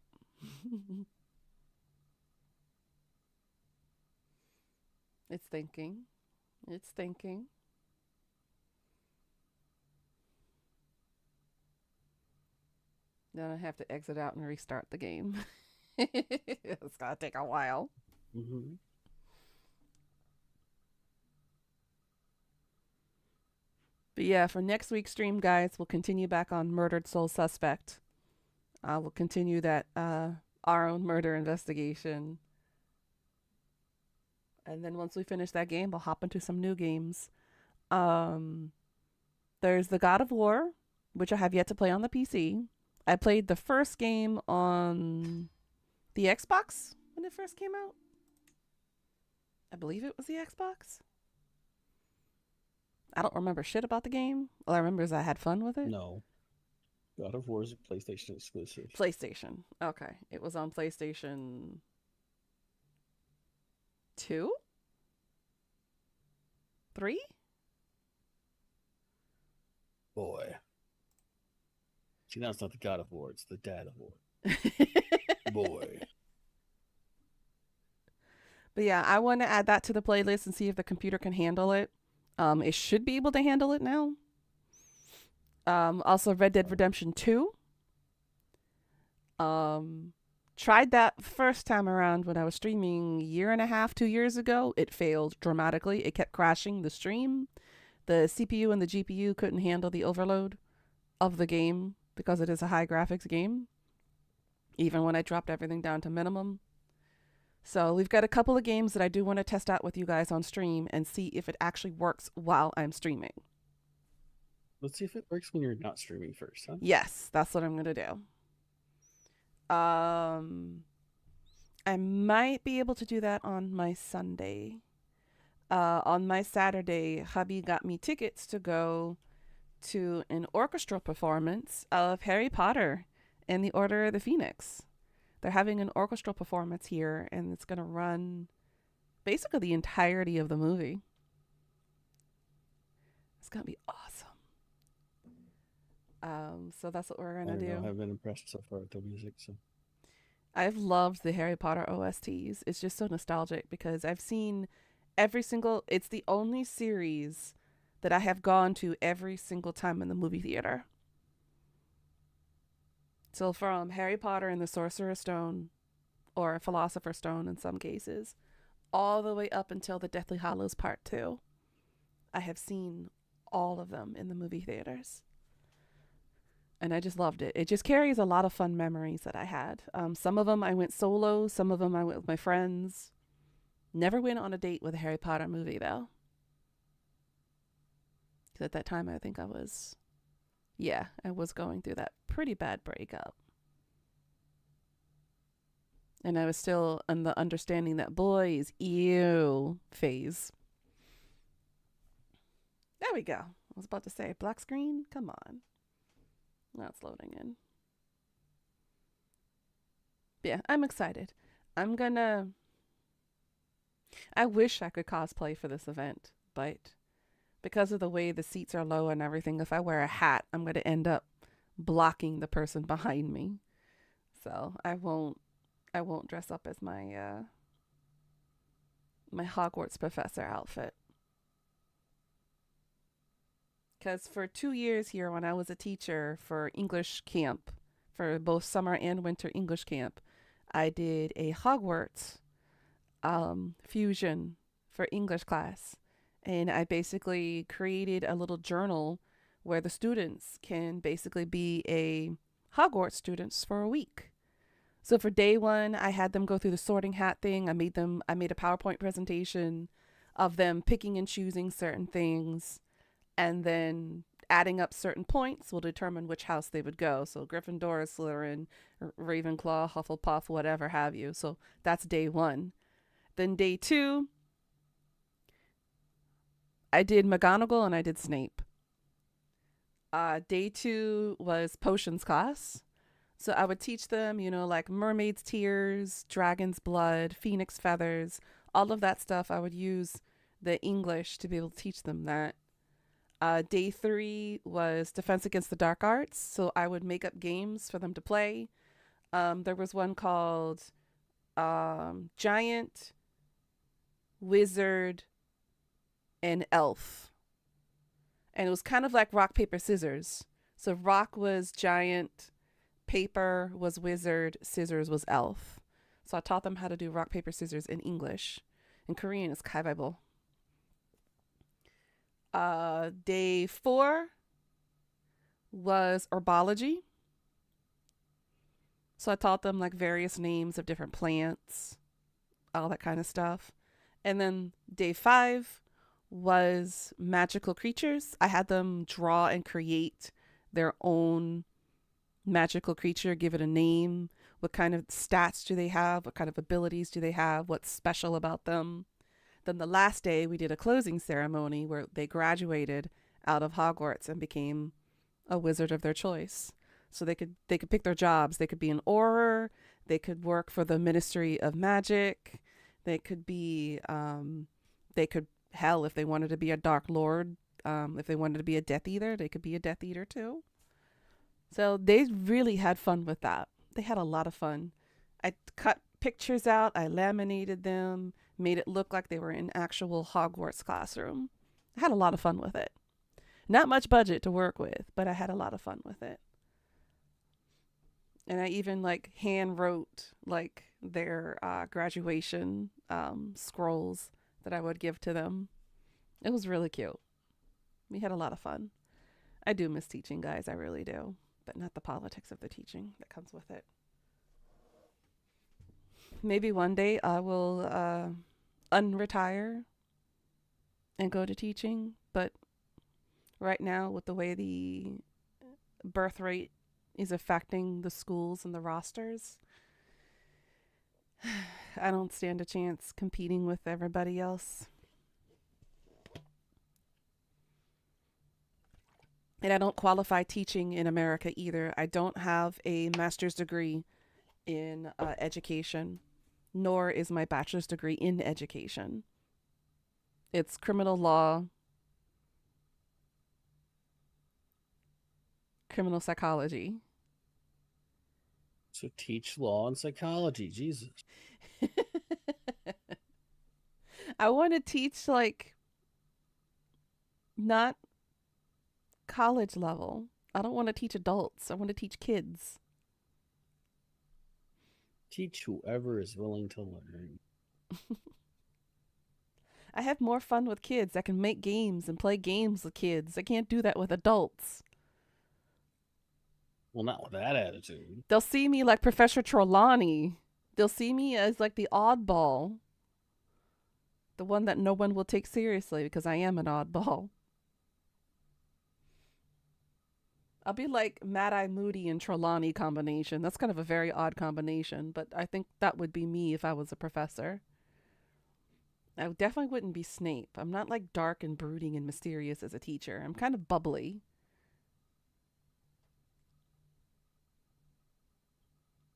It's thinking. It's thinking. Then I have to exit out and restart the game. It's gonna take a while. Mm-hmm. But yeah, for next week's stream, guys, we'll continue back on Murdered Soul Suspect. We'll continue that our own murder investigation. And then once we finish that game, we'll hop into some new games. Um, there's the God of War, which I have yet to play on the PC. I played the first game on the Xbox when it first came out. I believe it was the Xbox. I don't remember shit about the game. All I remember is I had fun with it. No, God of War is a PlayStation exclusive. PlayStation. Okay. It was on PlayStation 2? 3? Boy. See, now it's not the God of War, it's the Dad of War. Boy. But yeah, I want to add that to the playlist and see if the computer can handle it. It should be able to handle it now. Also Red Dead Redemption 2. Tried that first time around when I was streaming a year and a half, 2 years ago. It failed dramatically. It kept crashing the stream. The CPU and the GPU couldn't handle the overload of the game because it is a high graphics game, even when I dropped everything down to minimum. So we've got a couple of games that I do want to test out with you guys on stream and see if it actually works while I'm streaming. Let's see if it works when you're not streaming first, huh? Yes, that's what I'm going to do. I might be able to do that on my Sunday. On my Saturday, hubby got me tickets to go to an orchestral performance of Harry Potter and the Order of the Phoenix. They're having an orchestral performance here, and it's going to run basically the entirety of the movie. It's going to be awesome. So that's what we're going to do. I've been impressed so far with the music. So I've loved the Harry Potter OSTs. It's just so nostalgic because I've seen it's the only series that I have gone to every single time in the movie theater. So from Harry Potter and the Sorcerer's Stone, or Philosopher's Stone in some cases, all the way up until the Deathly Hallows Part 2. I have seen all of them in the movie theaters. And I just loved it. It just carries a lot of fun memories that I had. Some of them I went solo, some of them I went with my friends. Never went on a date with a Harry Potter movie, though. Because at that time, I think I was going through that pretty bad breakup. And I was still in the understanding that boys, ew phase. There we go. I was about to say, black screen? Come on. Now it's loading in. But yeah, I'm excited. I wish I could cosplay for this event, but because of the way the seats are low and everything, if I wear a hat, I'm going to end up blocking the person behind me. So I won't dress up as my Hogwarts professor outfit. Because for 2 years here, when I was a teacher for English camp, for both summer and winter English camp, I did a Hogwarts fusion for English class. And I basically created a little journal where the students can basically be a Hogwarts students for a week. So for day one, I had them go through the sorting hat thing. I made a PowerPoint presentation of them picking and choosing certain things, and then adding up certain points will determine which house they would go. So Gryffindor, Slytherin, Ravenclaw, Hufflepuff, whatever have you. So that's day one. Then day two, I did McGonagall and I did Snape. Day two was potions class. So I would teach them, like mermaid's tears, dragon's blood, phoenix feathers, all of that stuff. I would use the English to be able to teach them that. Day three was defense against the dark arts. So I would make up games for them to play. There was one called Giant, Wizard, and Elf. And it was kind of like rock, paper, scissors. So rock was giant, paper was wizard, scissors was elf. So I taught them how to do rock, paper, scissors in English. In Korean, it's 가위바위보. Day four was herbology. So I taught them like various names of different plants, all that kind of stuff. And then day five was magical creatures. I had them draw and create their own magical creature, give it a name. What kind of stats do they have? What kind of abilities do they have? What's special about them? Then the last day, we did a closing ceremony where they graduated out of Hogwarts and became a wizard of their choice. So they could pick their jobs. They could be an Auror. They could work for the Ministry of Magic. They could be, hell, if they wanted to be a Dark Lord, if they wanted to be a Death Eater, they could be a Death Eater too. So they really had fun with that. They had a lot of fun. I cut pictures out. I laminated them, made it look like they were in actual Hogwarts classroom. I had a lot of fun with it. Not much budget to work with, but I had a lot of fun with it. And I even hand wrote their graduation scrolls that I would give to them. It was really cute. We had a lot of fun. I do miss teaching, guys. I really do. But not the politics of the teaching that comes with it. Maybe one day I will unretire and go to teaching. But right now, with the way the birth rate is affecting the schools and the rosters, I don't stand a chance competing with everybody else. And I don't qualify teaching in America either. I don't have a master's degree in education, nor is my bachelor's degree in education. It's criminal law, criminal psychology. So teach law and psychology, Jesus. I want to teach not college level. I don't want to teach adults. I want to teach kids. Teach whoever is willing to learn. I have more fun with kids. I can make games and play games with kids. I can't do that with adults. Well, not with that attitude. They'll see me like Professor Trelawney. They'll see me as like the oddball. The one that no one will take seriously because I am an oddball. I'll be like Mad Eye Moody and Trelawney combination. That's kind of a very odd combination, but I think that would be me if I was a professor. I definitely wouldn't be Snape. I'm not like dark and brooding and mysterious as a teacher. I'm kind of bubbly.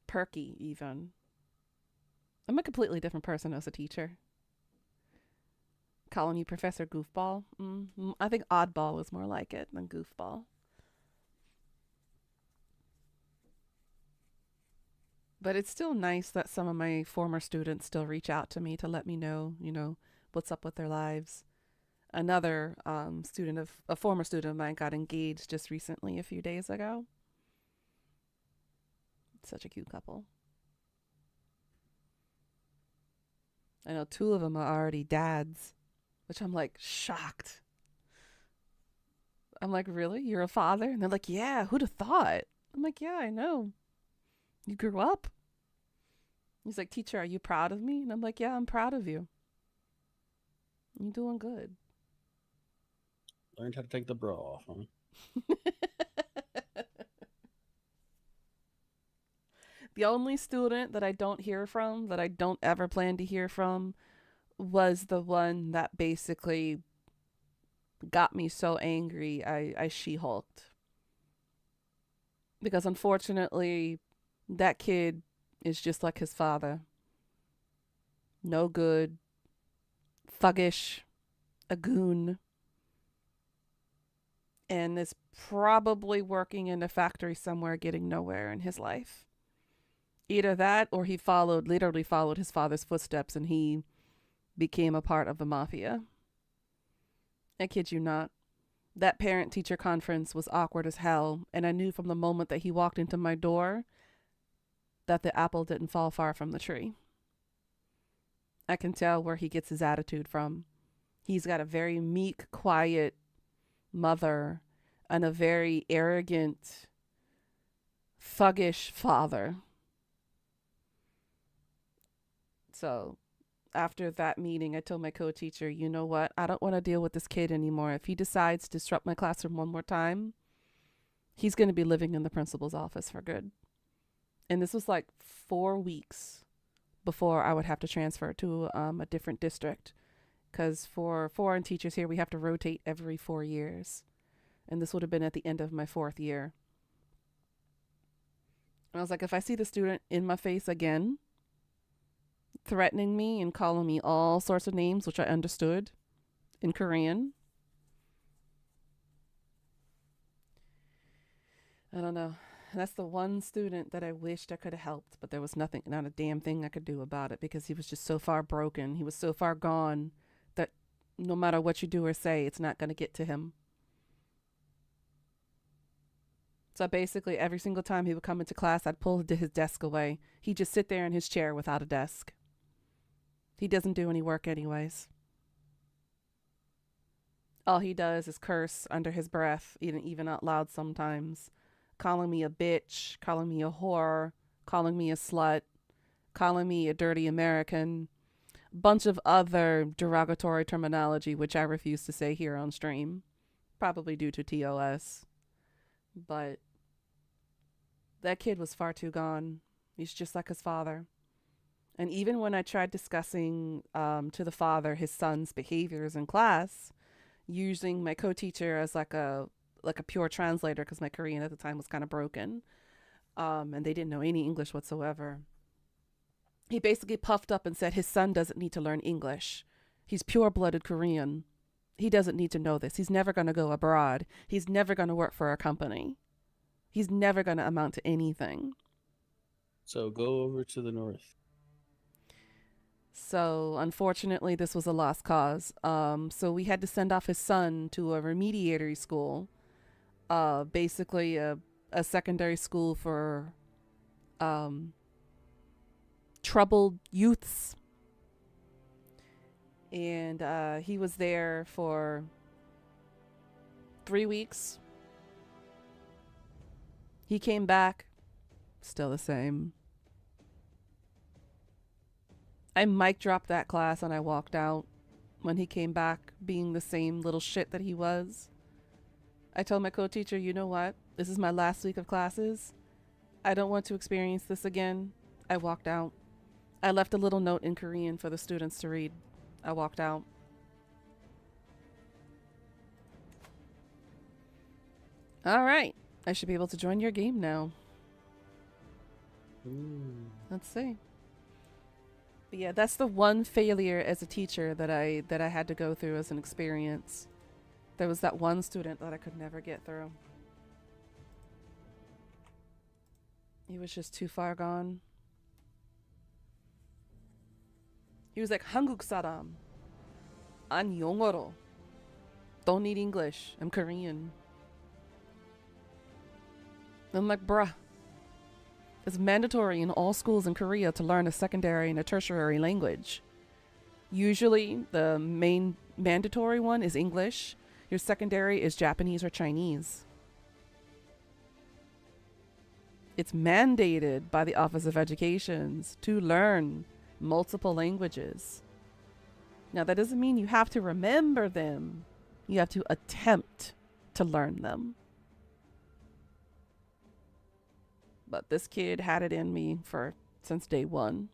Perky, even. I'm a completely different person as a teacher. Calling you Professor Goofball? I think Oddball is more like it than Goofball. But it's still nice that some of my former students still reach out to me to let me know, what's up with their lives. Another a former student of mine got engaged just recently, a few days ago. Such a cute couple. I know 2 of them are already dads, which I'm like shocked. I'm like, really? You're a father? And they're like, yeah, who'd have thought? I'm like, yeah, I know. You grew up? He's like, teacher, are you proud of me? And I'm like, yeah, I'm proud of you. You're doing good. Learned how to take the bra off, huh? The only student that I don't hear from, that I don't ever plan to hear from, was the one that basically got me so angry I she-hulked. Because unfortunately, that kid is just like his father. No good, thuggish, a goon, and is probably working in a factory somewhere getting nowhere in his life. Either that or he literally followed his father's footsteps and he became a part of the mafia. I kid you not. That parent-teacher conference was awkward as hell, and I knew from the moment that he walked into my door that the apple didn't fall far from the tree. I can tell where he gets his attitude from. He's got a very meek, quiet mother and a very arrogant, thuggish father. So after that meeting, I told my co-teacher, you know what? I don't want to deal with this kid anymore. If he decides to disrupt my classroom one more time, he's going to be living in the principal's office for good. And this was like 4 weeks before I would have to transfer to a different district. Because for foreign teachers here, we have to rotate every 4 years. And this would have been at the end of my 4th year. And I was like, if I see the student in my face again, threatening me and calling me all sorts of names, which I understood in Korean, I don't know. That's the one student that I wished I could have helped, but there was not a damn thing I could do about it because he was just so far broken. He was so far gone that no matter what you do or say, it's not going to get to him. So basically, every single time he would come into class, I'd pull his desk away. He'd just sit there in his chair without a desk. He doesn't do any work anyways. All he does is curse under his breath, even out loud sometimes. Calling me a bitch, calling me a whore, calling me a slut, calling me a dirty American. Bunch of other derogatory terminology, which I refuse to say here on stream. Probably due to TOS. But that kid was far too gone. He's just like his father. And even when I tried discussing to the father his son's behaviors in class, using my co-teacher as like a pure translator because my Korean at the time was kind of broken, and they didn't know any English whatsoever, he basically puffed up and said his son doesn't need to learn English. He's pure-blooded Korean. He doesn't need to know this. He's never going to go abroad. He's never going to work for a company. He's never going to amount to anything. So go over to the north. So unfortunately, this was a lost cause. So we had to send off his son to a remediatory school, basically a secondary school for troubled youths. And he was there for 3 weeks. He came back, still the same. I mic dropped that class and I walked out when he came back being the same little shit that he was. I told my co-teacher, you know what? This is my last week of classes. I don't want to experience this again. I walked out. I left a little note in Korean for the students to read. I walked out. All right. I should be able to join your game now. Ooh. Let's see. But yeah, that's the one failure as a teacher that I had to go through as an experience. There was that one student that I could never get through. He was just too far gone. He was like, 한국 사람. 안 영어로. Don't need English. I'm Korean. I'm like, bruh. It's mandatory in all schools in Korea to learn a secondary and a tertiary language. Usually, the main mandatory one is English. Your secondary is Japanese or Chinese. It's mandated by the Office of Educations to learn multiple languages. Now, that doesn't mean you have to remember them. You have to attempt to learn them. But this kid had it in me since day one.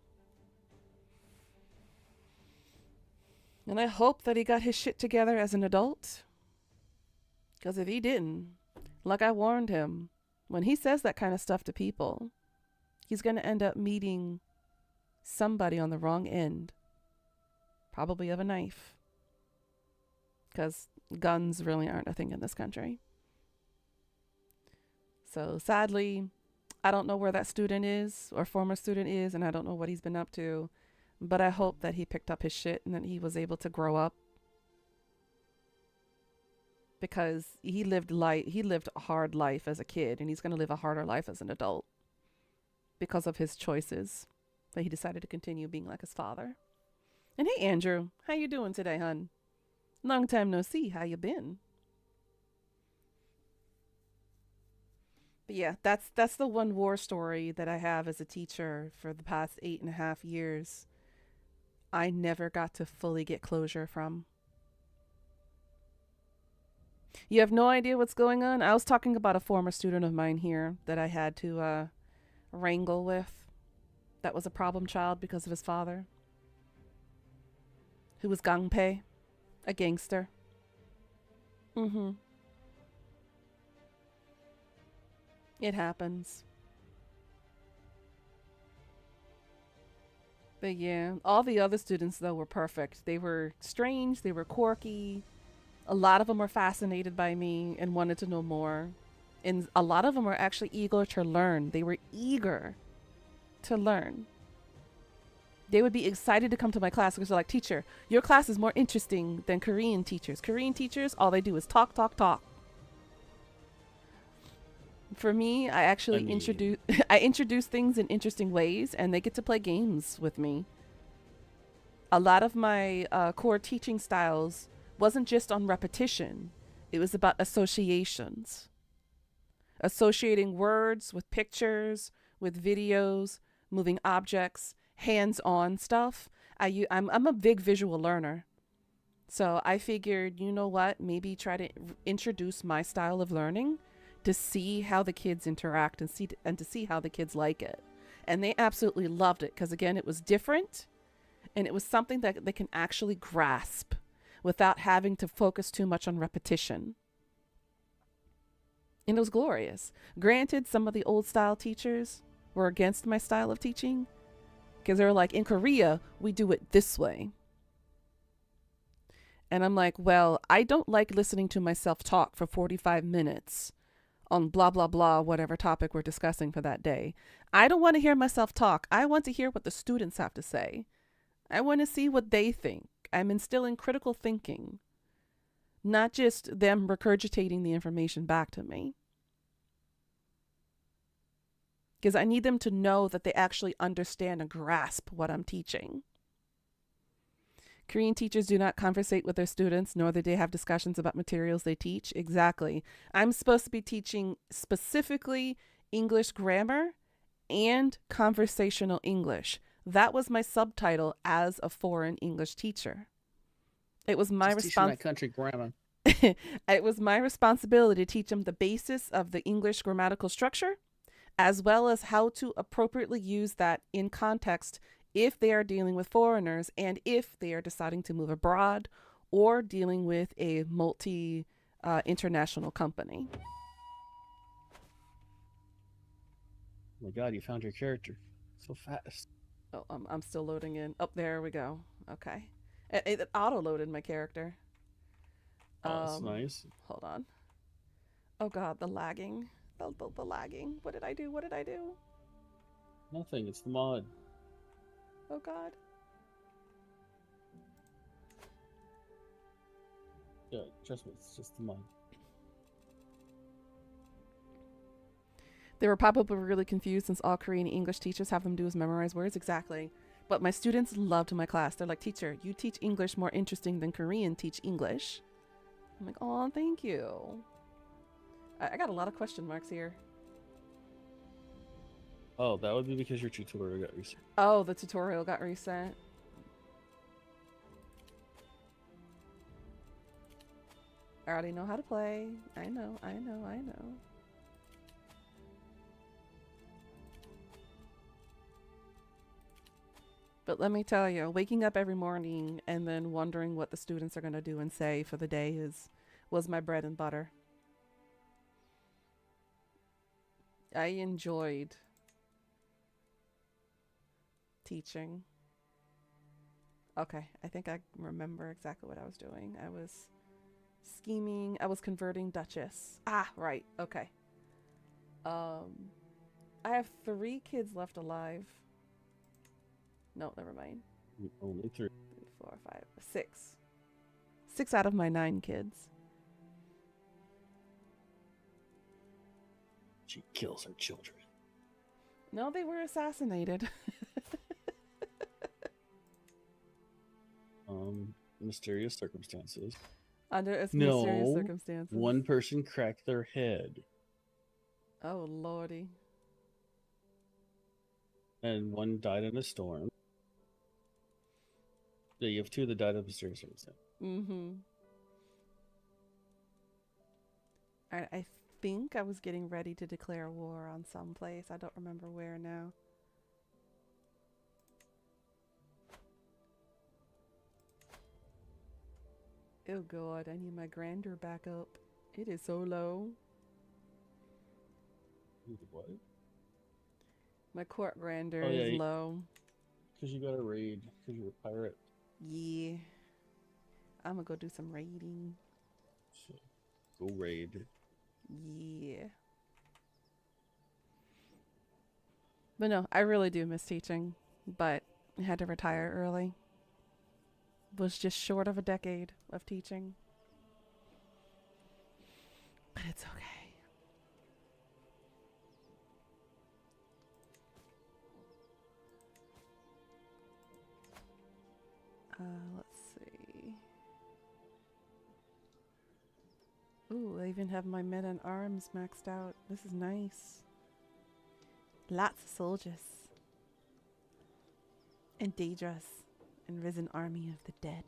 And I hope that he got his shit together as an adult. Because if he didn't, like I warned him, when he says that kind of stuff to people, he's going to end up meeting somebody on the wrong end. Probably of a knife. Because guns really aren't a thing in this country. So sadly, I don't know where that student is or former student is, and I don't know what he's been up to, but I hope that he picked up his shit and that he was able to grow up, because he lived a hard life as a kid, and he's going to live a harder life as an adult because of his choices. But he decided to continue being like his father. And hey, Andrew, how you doing today, hun? Long time no see. How you been? But yeah, that's the one war story that I have as a teacher for the past 8.5 years. I never got to fully get closure from. You have no idea what's going on? I was talking about a former student of mine here that I had to wrangle with. That was a problem child because of his father, who was gangpei, a gangster. It happens. But yeah, all the other students, though, were perfect. They were strange. They were quirky. A lot of them were fascinated by me and wanted to know more. And a lot of them were actually eager to learn. They were eager to learn. They would be excited to come to my class because they're like, teacher, your class is more interesting than Korean teachers. Korean teachers, all they do is talk, talk, talk. For me, I actually introduce things in interesting ways, and they get to play games with me. A lot of my core teaching styles wasn't just on repetition. It was about associations. Associating words with pictures, with videos, moving objects, hands-on stuff. I'm a big visual learner. So I figured, you know what, maybe try to introduce my style of learning to see how the kids interact and to see how the kids like it. And they absolutely loved it because, again, it was different and it was something that they can actually grasp without having to focus too much on repetition. And it was glorious. Granted, some of the old style teachers were against my style of teaching because they were like, in Korea, we do it this way. And I'm like, well, I don't like listening to myself talk for 45 minutes on blah, blah, blah, whatever topic we're discussing for that day. I don't want to hear myself talk. I want to hear what the students have to say. I want to see what they think. I'm instilling critical thinking, not just them regurgitating the information back to me. Because I need them to know that they actually understand and grasp what I'm teaching. Korean teachers do not conversate with their students, nor do they have discussions about materials they teach. Exactly. I'm supposed to be teaching specifically English grammar and conversational English. That was my subtitle as a foreign English teacher. It was my Just teaching that country grammar. It was my responsibility to teach them the basis of the English grammatical structure, as well as how to appropriately use that in context if they are dealing with foreigners and if they are deciding to move abroad or dealing with a multi international company. Oh my God, you found your character so fast. Oh, I'm still loading in. Oh, there we go. Okay. It auto loaded my character. Oh, that's nice. Hold on. Oh God, the lagging. The lagging. What did I do? What did I do? Nothing. It's the mod. Oh God. Yeah, trust me, it's just the mod. They were probably really confused since all Korean English teachers have them do is memorize words. Exactly. But my students loved my class. They're like, teacher, you teach English more interesting than Korean teach English. I'm like, oh, thank you. I got a lot of question marks here. Oh, that would be because your tutorial got reset. Oh, the tutorial got reset. I already know how to play. I know. But let me tell you, waking up every morning and then wondering what the students are going to do and say for the day was my bread and butter. I enjoyed teaching. Okay, I think I remember exactly what I was doing. I was scheming. I was converting Duchess. Ah, right. Okay. I have 3 kids left alive. No, never mind. Only 3. 3, 4, 5, 6. 6 out of my 9 kids. She kills her children. No, they were assassinated. Mysterious circumstances. Under mysterious circumstances. One person cracked their head. Oh, lordy. And one died in a storm. Yeah, you have 2 that died of mysterious circumstances. Mm-hmm. I think I was getting ready to declare war on some place. I don't remember where now. Oh God, I need my grandeur back up. It is so low. What? My court grandeur is low. Because you got a raid. Because you're a pirate. Yeah. I'm gonna go do some raiding. So, go raid. Yeah. But no, I really do miss teaching. But I had to retire early. Was just short of a decade of teaching. But it's okay. Let's see. Ooh, I even have my men and arms maxed out. This is nice. Lots of soldiers. And Daedras. And risen army of the dead.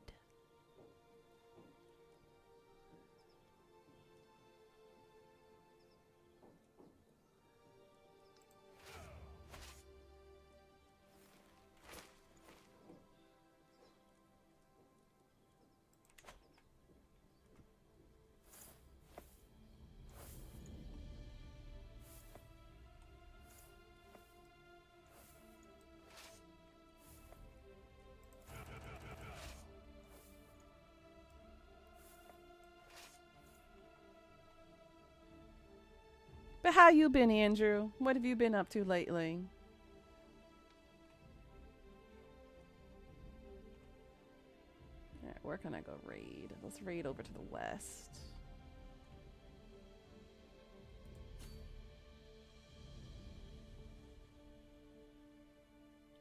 But how you been, Andrew? What have you been up to lately? Alright, where can I go raid? Let's raid over to the west.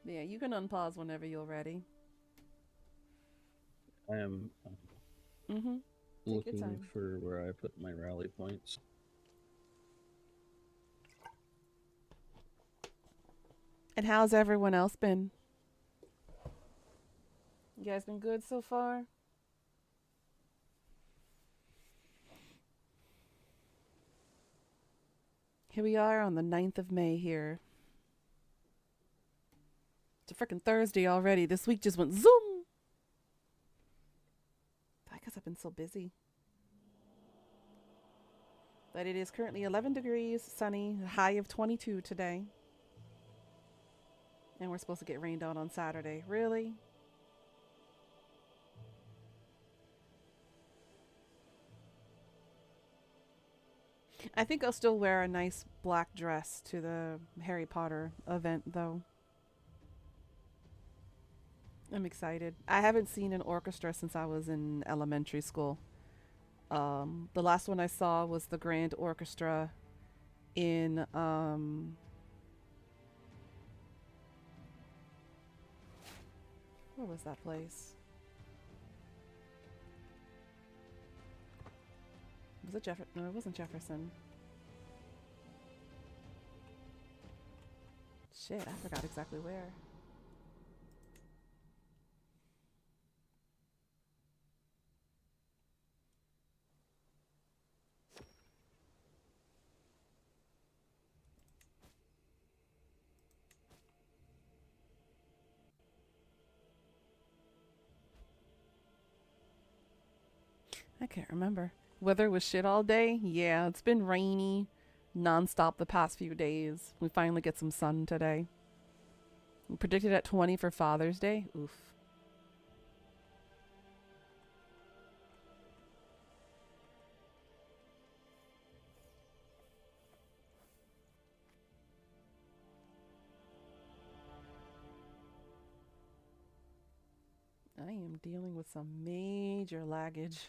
Yeah, you can unpause whenever you're ready. I am Mm-hmm. Take your looking time. for where I put my rally points. And how's everyone else been? You guys been good so far? Here we are on the 9th of May here. It's a freaking Thursday already. This week just went zoom. I guess I've been so busy. But it is currently 11 degrees, sunny, a high of 22 today. And we're supposed to get rained out on Saturday. Really? I think I'll still wear a nice black dress to the Harry Potter event, though. I'm excited. I haven't seen an orchestra since I was in elementary school. The last one I saw was the Grand Orchestra in where was that place? Was it Jefferson? No, it wasn't Jefferson. Shit, I forgot exactly where. I can't remember. Weather was shit all day. Yeah, it's been rainy nonstop the past few days. We finally get some sun today. We predicted at 20 for Father's Day. Oof. I am dealing with some major laggage.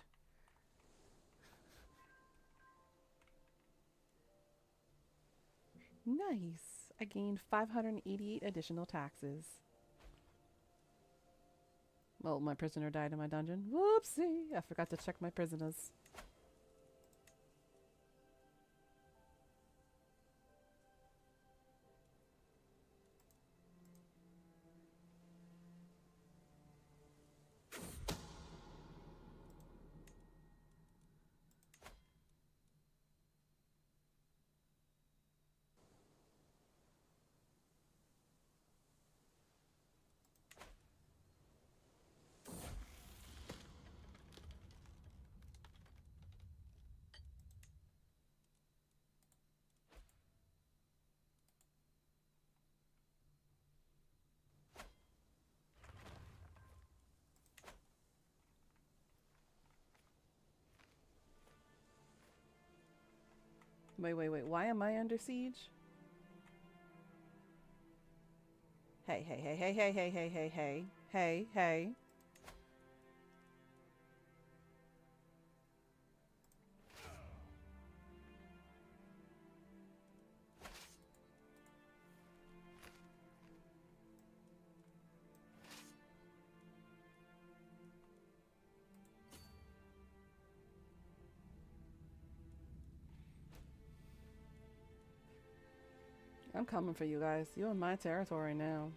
Nice. I gained 588 additional taxes. Well, my prisoner died in my dungeon. Whoopsie. I forgot to check my prisoners. Wait. Why am I under siege? Hey. I'm coming for you guys. You're in my territory now.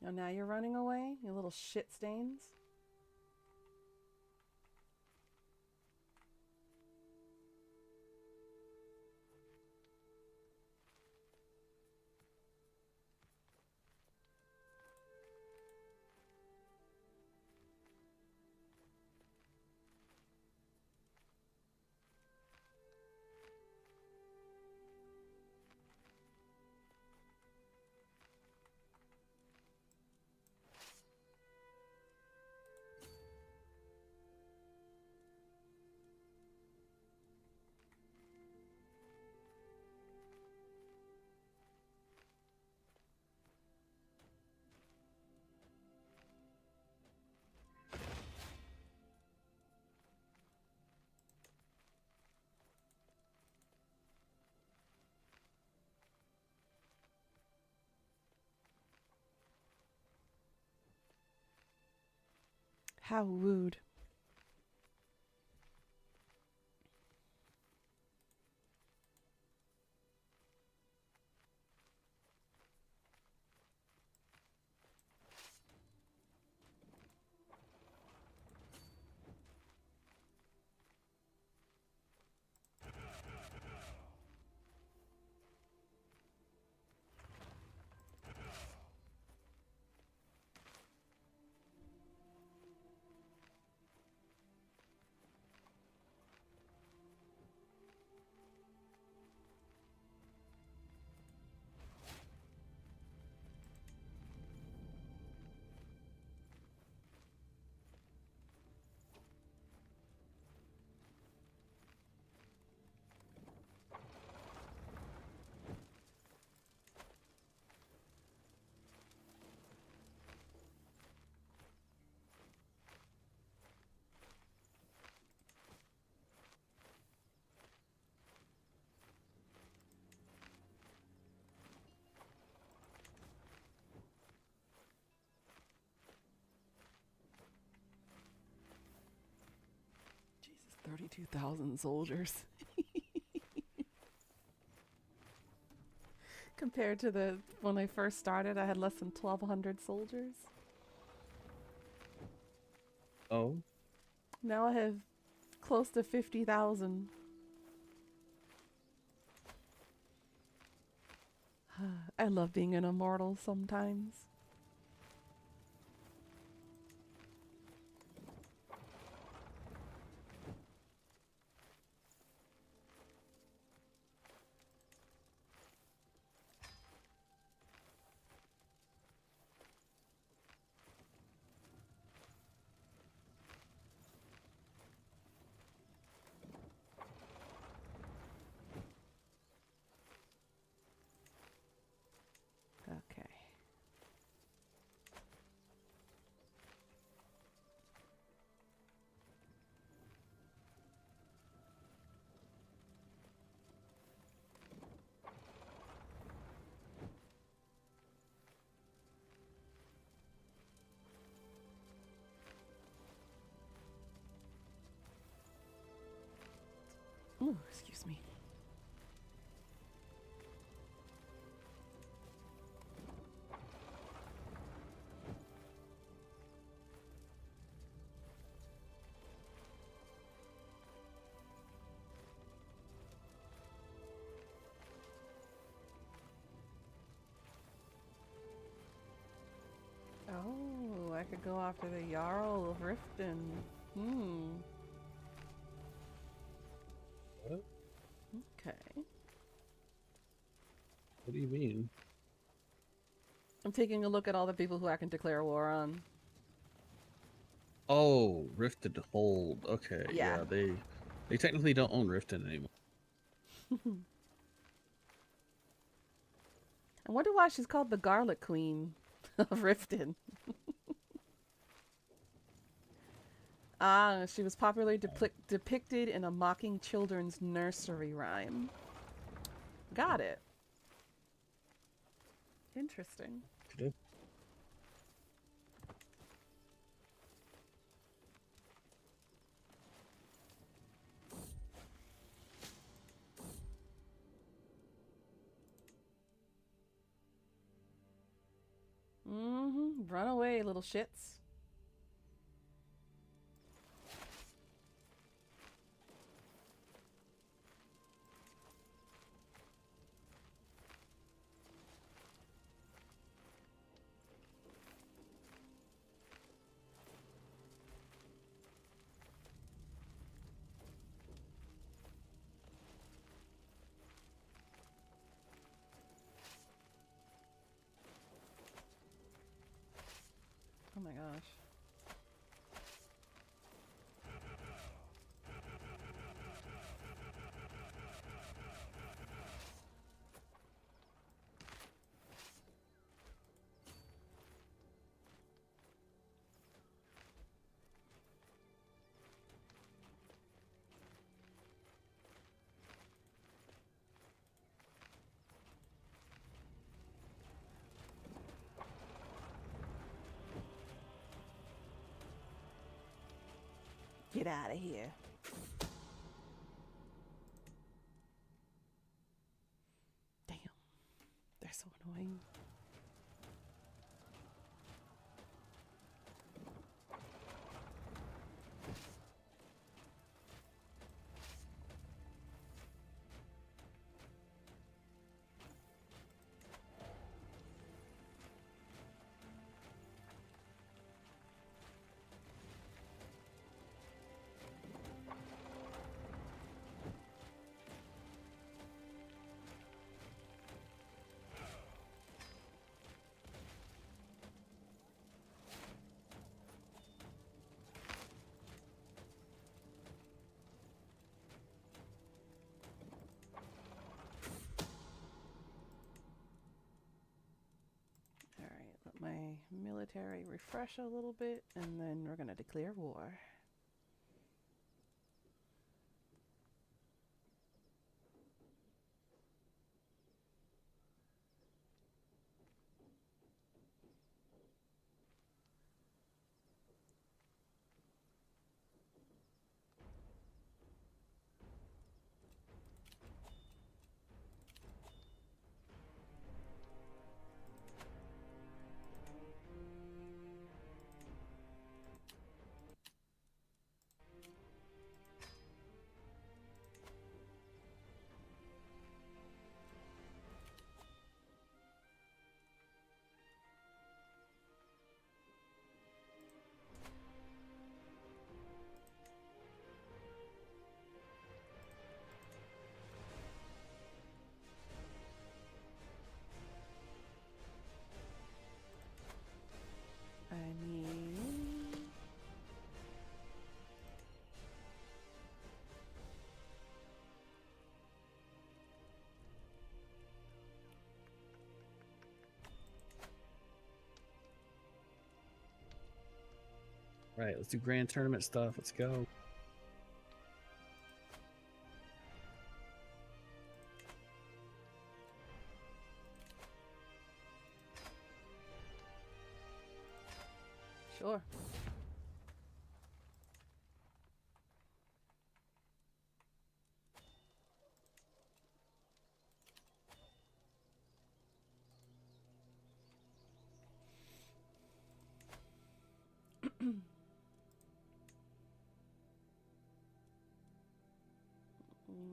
Oh, now you're running away? You little shit stains? How rude. Jesus, 32,000 soldiers. Compared to the when I first started, I had less than 1,200 soldiers. Oh, Now I have close to 50,000. I love being an immortal sometimes. Okay. Ooh, excuse me. Oh, I could go after the Jarl of Riften. what? Okay. What do you mean? I'm taking a look at all the people who I can declare war on. Oh, Rifted Hold. Okay, Yeah. yeah, they technically don't own Riften anymore. I wonder why she's called the Garlic Queen of Riften. Ah, she was popularly depicted in a mocking children's nursery rhyme. Got it. Interesting. Good. Run away, little shits. Oh my gosh. Get out of here. Damn. They're so annoying. Let my military refresh a little bit, and then we're gonna declare war. I mean, Right, let's do grand tournament stuff. Let's go. sure.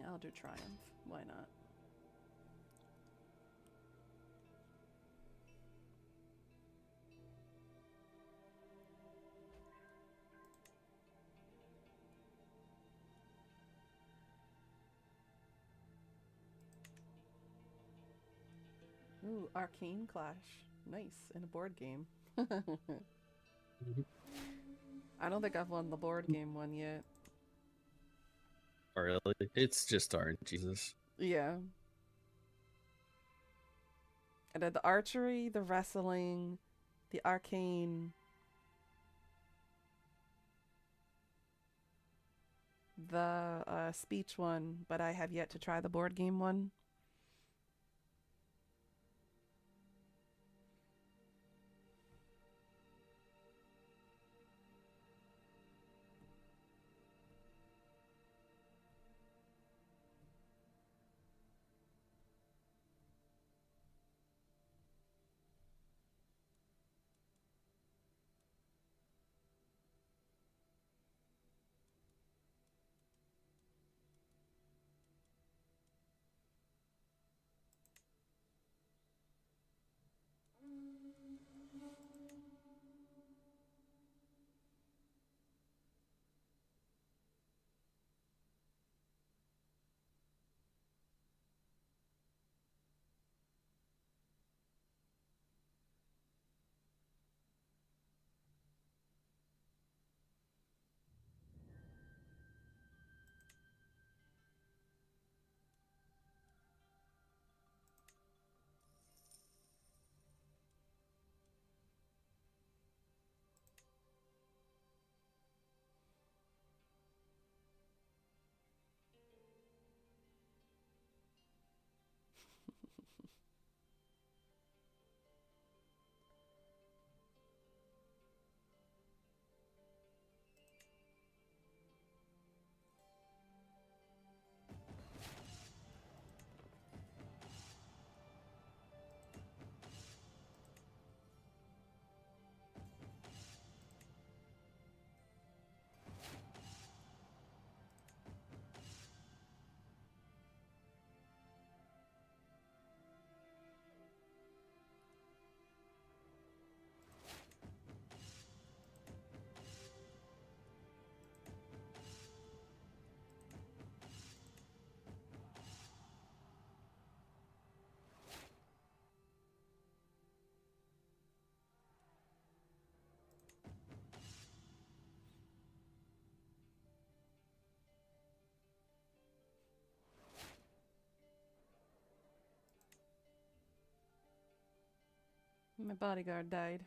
I'll do Triumph. Why not? Ooh, Arcane Clash. Nice. In a board game. I don't think I've won the board game one yet. Oh, really? It's just RNGesus. Yeah. I did the archery, the wrestling, the arcane, the speech one, but I have yet to try the board game one. My bodyguard died.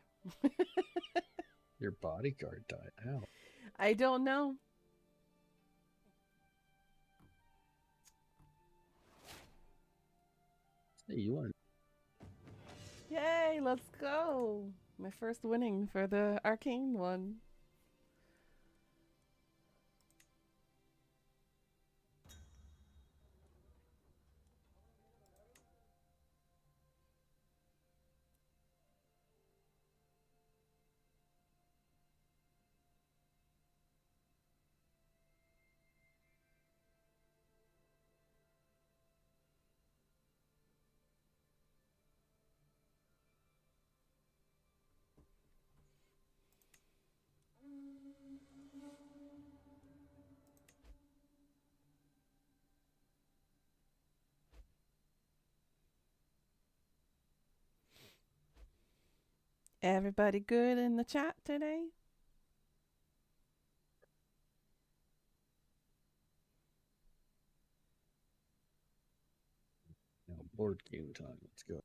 Your bodyguard died. How? I don't know. Hey, you want? Yay, let's go. My first winning for the arcane one. Everybody good in the chat today? No, board game time. Let's go.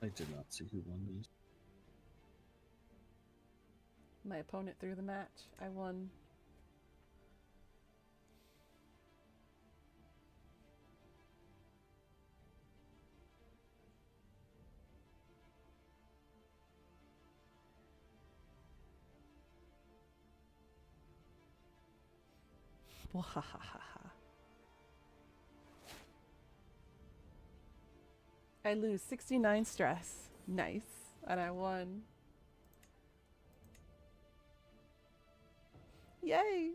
I did not see who won these. My opponent threw the match. I won. I lose 69 stress. Nice. And I won. Yay!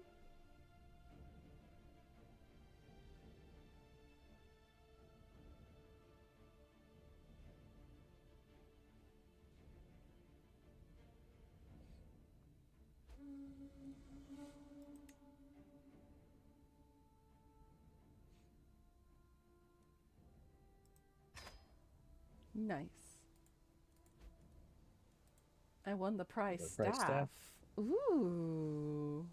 Nice. I won the prize staff. Ooh.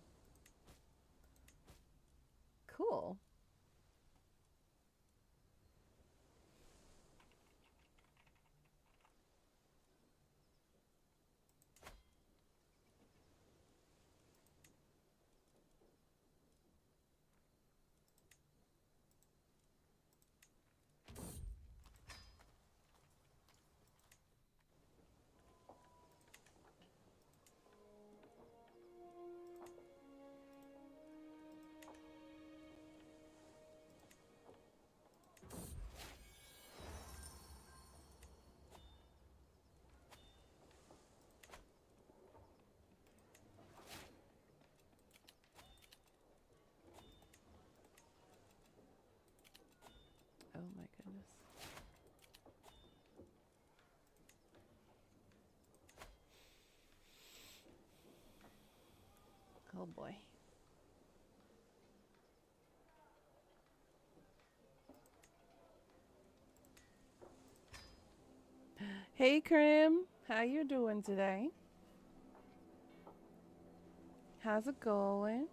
Cool. Oh my goodness. Oh boy. Hey Krim, how you doing today? How's it going?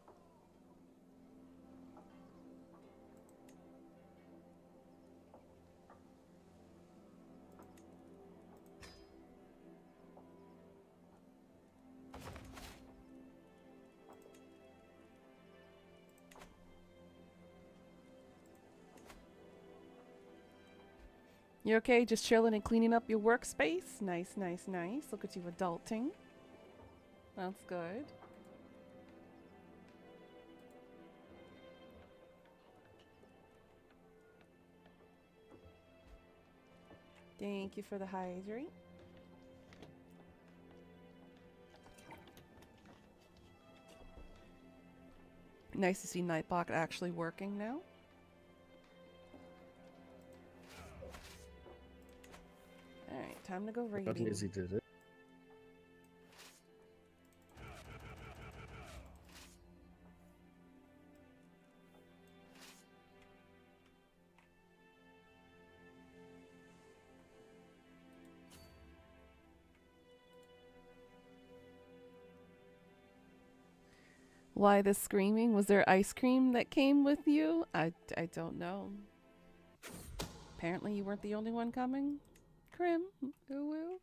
You okay? Just chilling and cleaning up your workspace? Nice, nice, nice. Look at you adulting. That's good. Thank you for the hydrate. Nice to see Nightbot actually working now. time to go But raiding. Izzy did it. Why the screaming? Was there ice cream that came with you? I don't know. Apparently you weren't the only one coming. Crim. Oh well.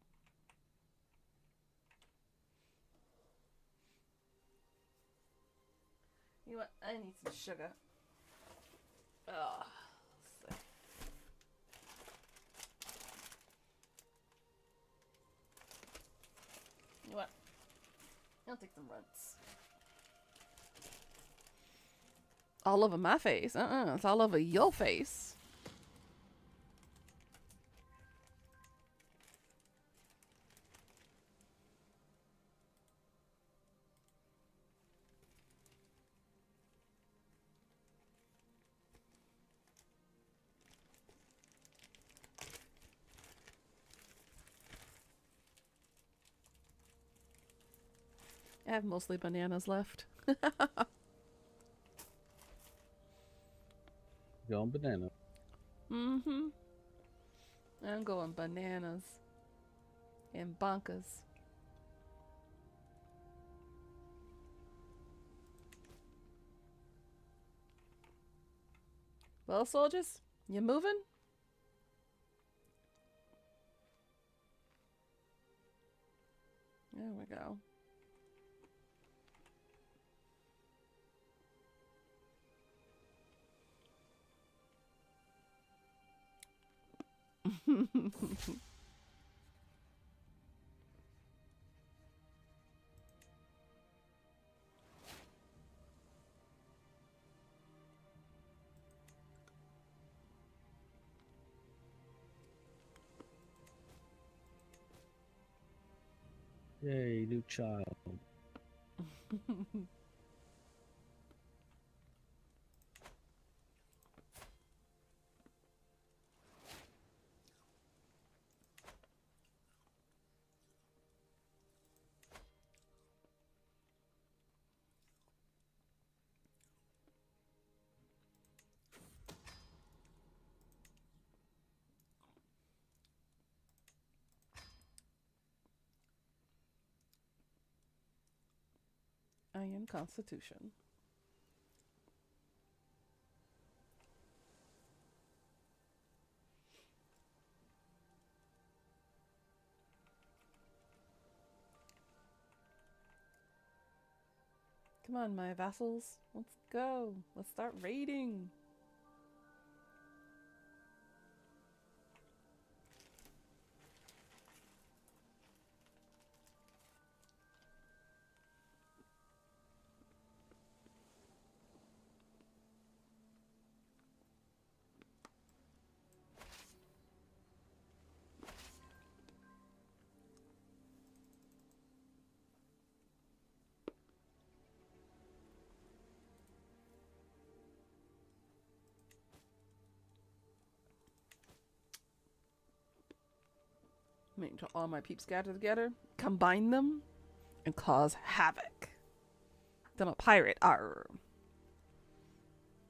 You know what? I need some sugar. Ugh. You know what? I'll take some runts. All over my face. It's all over your face. I have mostly bananas left. Going banana. Mm-hmm. I'm going bananas and bonkers. Well, soldiers, you moving? There we go. Yay, new child. Iron Constitution. Come on, my vassals. Let's go. Let's start raiding. Make all my peeps gather together, combine them, and cause havoc. Then I'm a pirate. Arr.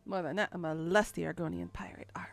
More than that, I'm a lusty Argonian pirate. Arr.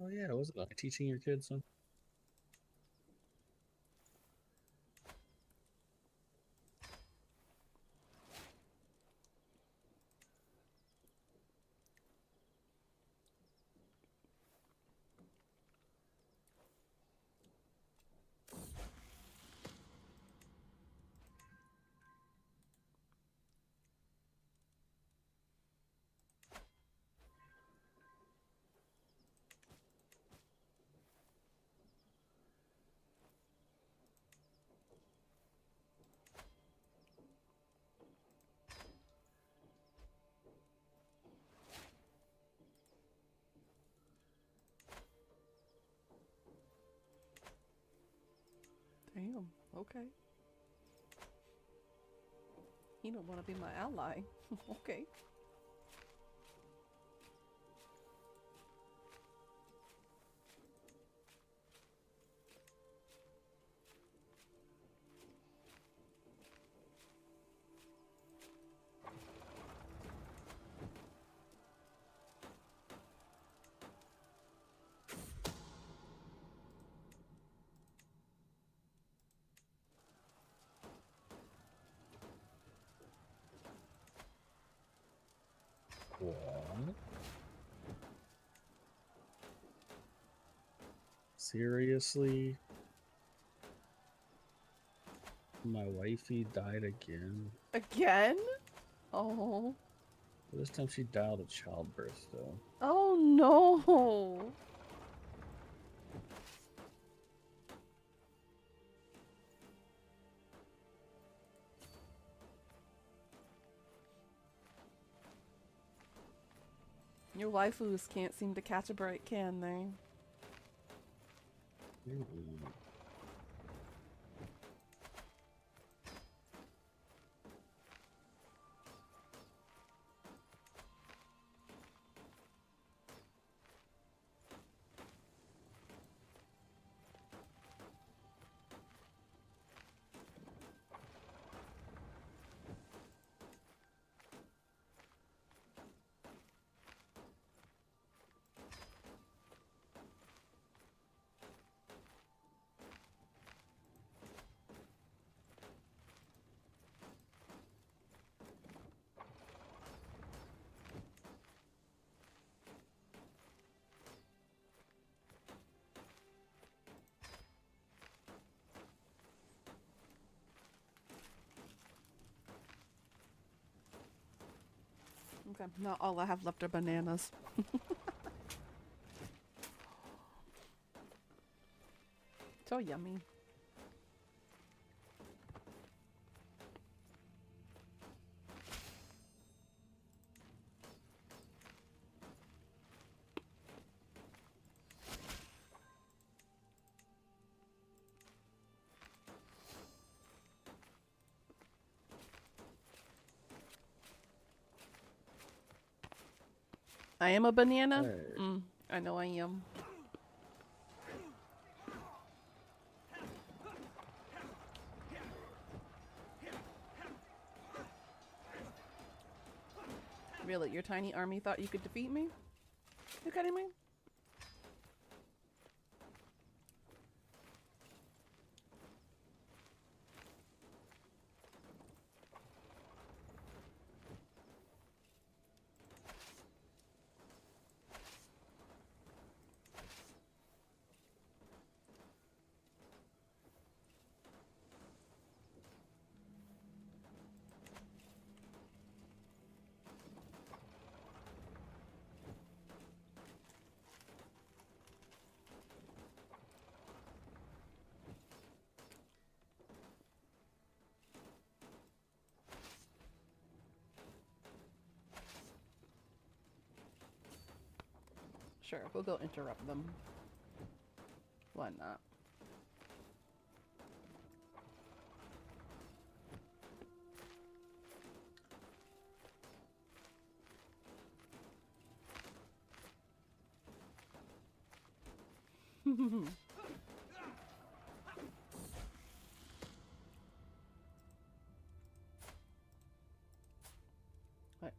Oh yeah, was it like teaching your kids something? Damn. Okay. You don't want to be my ally. Okay. What? Seriously? My wifey died again. Again? Oh. This time she died of childbirth, though. Oh no. Your waifus can't seem to catch a break, can they? Mm-mm. Okay, not all I have left are bananas. So yummy. I am a banana? Hey. I know I am. Really, your tiny army thought you could defeat me? You kidding me? Sure, we'll go interrupt them. Why not? What?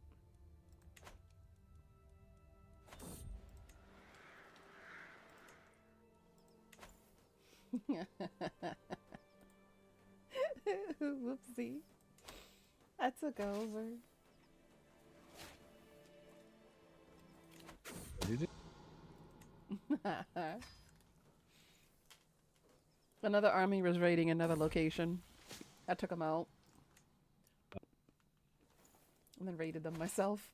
Whoopsie. I took over. What did you do? Another army was raiding another location. I took them out. And then raided them myself.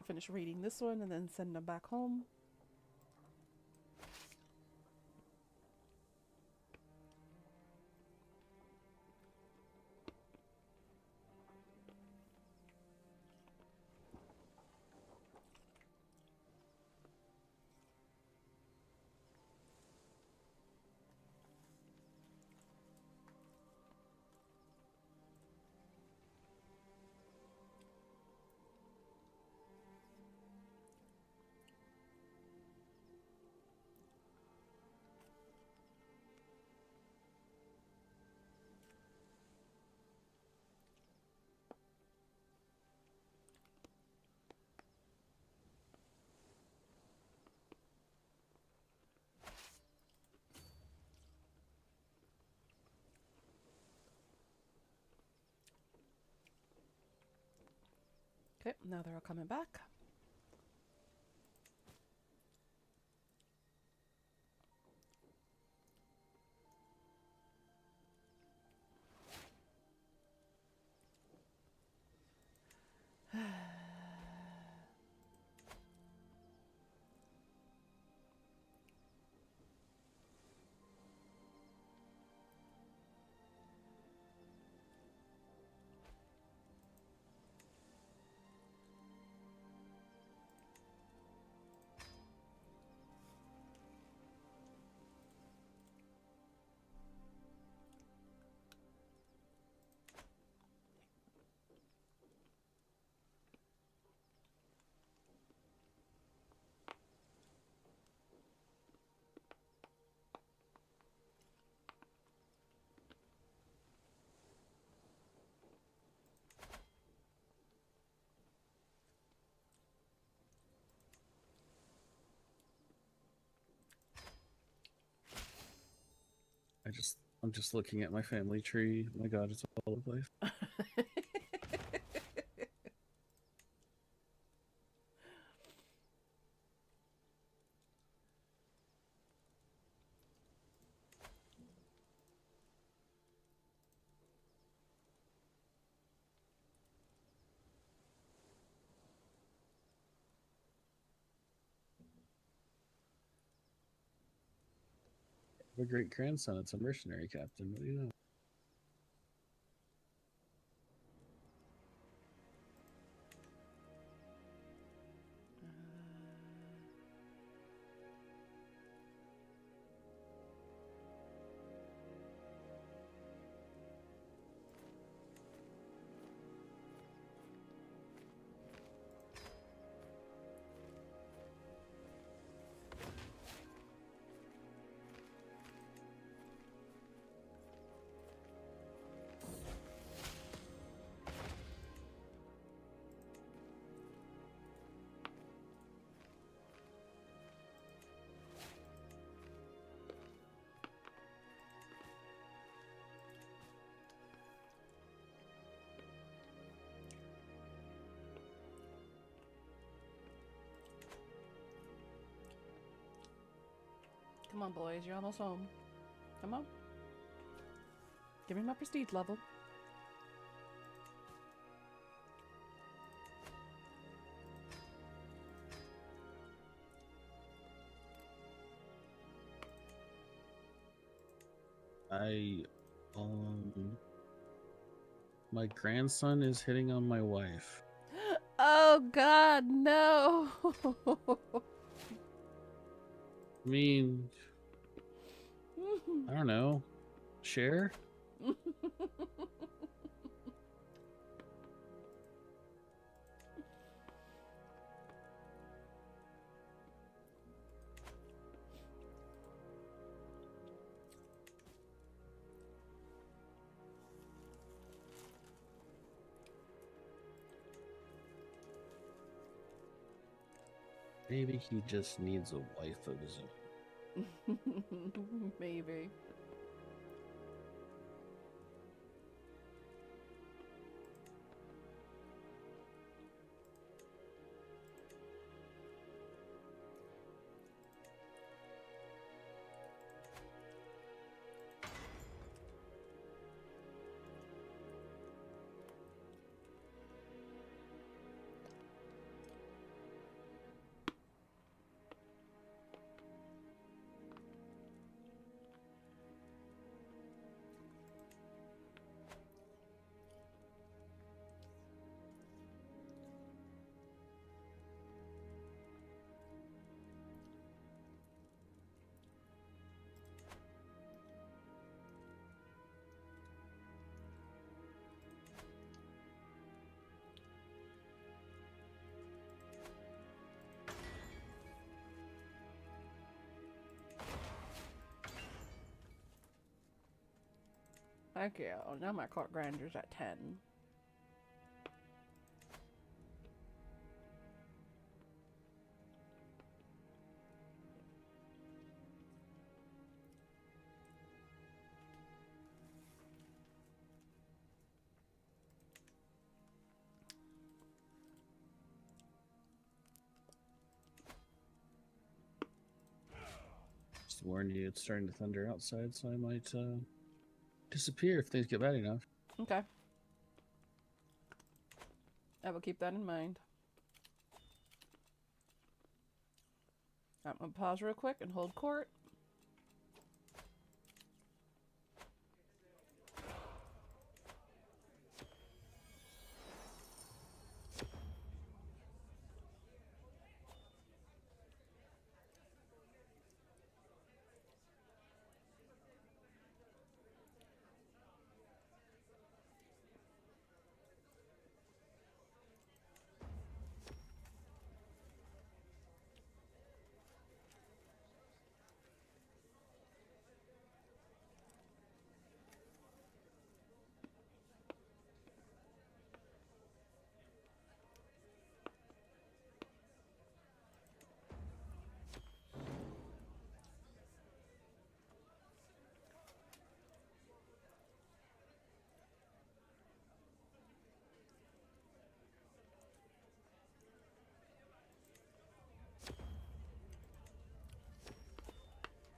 Finish reading this one and then send them back home. Okay, now they're all coming back. I'm just looking at my family tree. Oh my God, it's all over the place. I have a great grandson. It's a mercenary captain. What do you know? Come on, boys. You're almost home. Come on. Give me my prestige level. My grandson is hitting on my wife. Oh, God, no. I mean, I don't know. Share? Maybe he just needs a wife of his own. Maybe. Okay, oh, now my court grander's at 10. Just to warn you, it's starting to thunder outside, so I might disappear if things get bad enough. Okay. I will keep that in mind. I'm gonna pause real quick and hold court.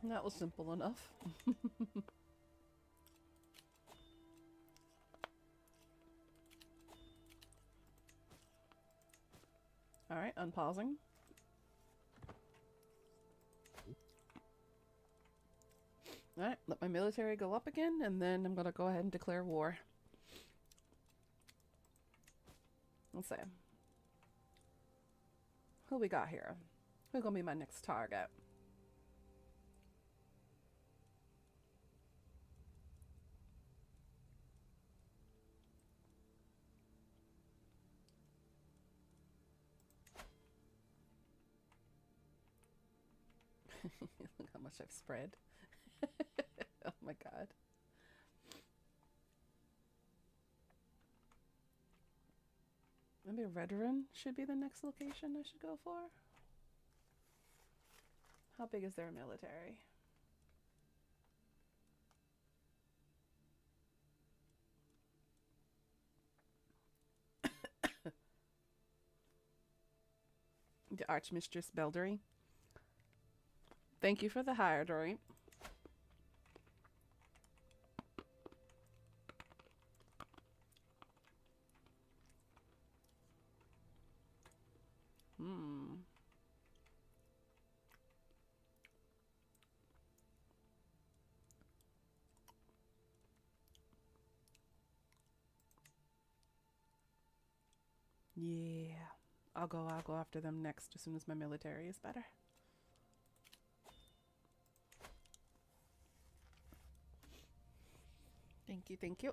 That was simple enough. Alright, unpausing. Alright, let my military go up again, and then I'm gonna go ahead and declare war. Let's see. Who we got here? Who's gonna be my next target? Look how much I've spread. Oh my god. Maybe a veteran should be the next location I should go for. How big is their military? The Archmistress Beldery. Thank you for the hydrate. Hmm. Yeah. I'll go after them next as soon as my military is better. Thank you, thank you.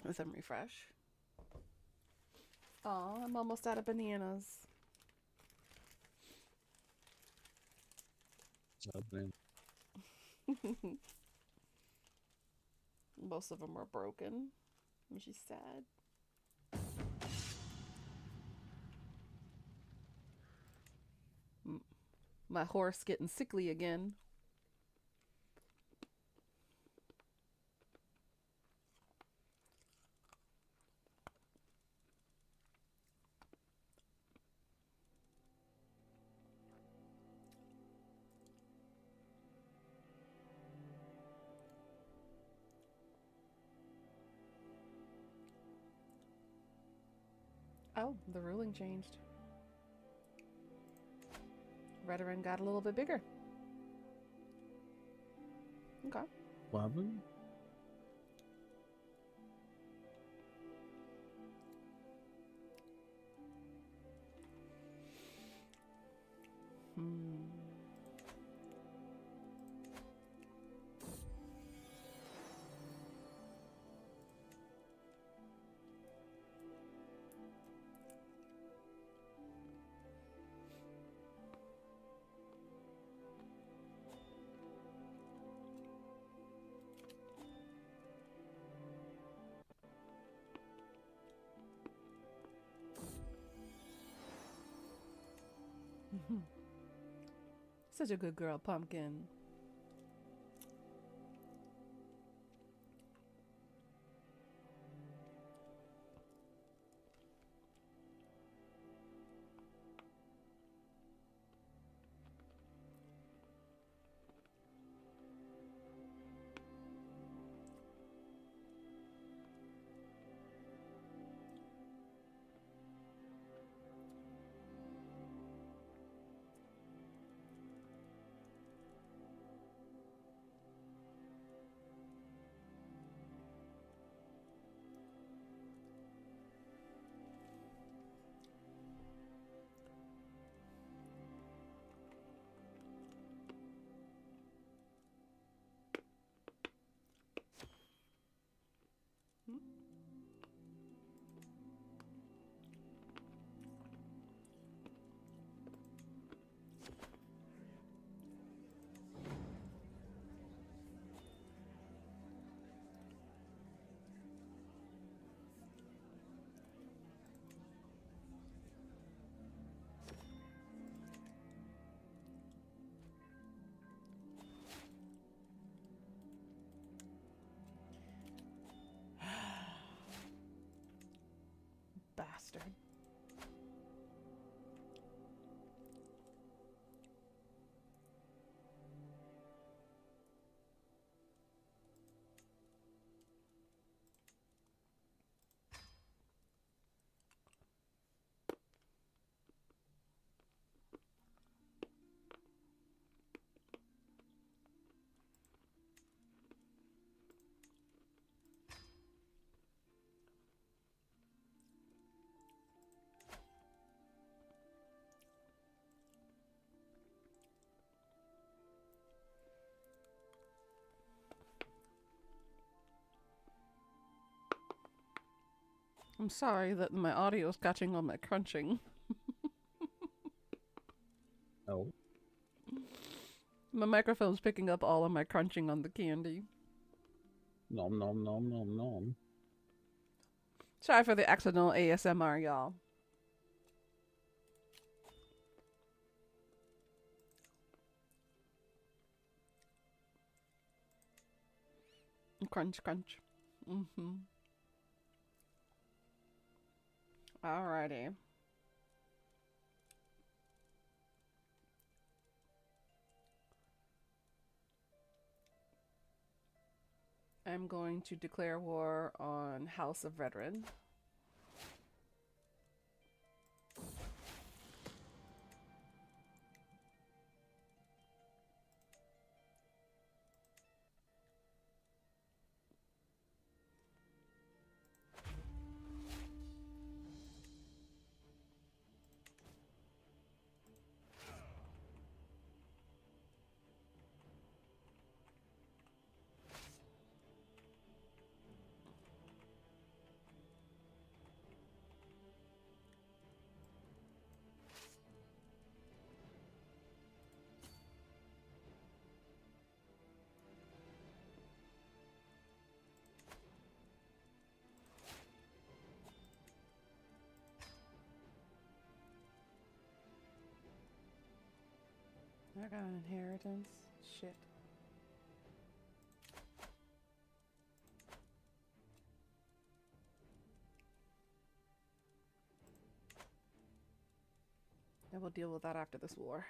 With some refresh. Oh, I'm almost out of bananas. Most of them are broken, which is sad. My horse getting sickly again. Oh, the ruling changed. Veteran got a little bit bigger. Okay. What happened? Hmm. Such a good girl, Pumpkin. Bastard. I'm sorry that my audio is catching on my crunching. Oh. My microphone's picking up all of my crunching on the candy. Nom nom nom nom nom. Sorry for the accidental ASMR, y'all. Crunch, crunch. Alrighty. I'm going to declare war on House of Veteran. I got an inheritance. Shit. And we'll deal with that after this war.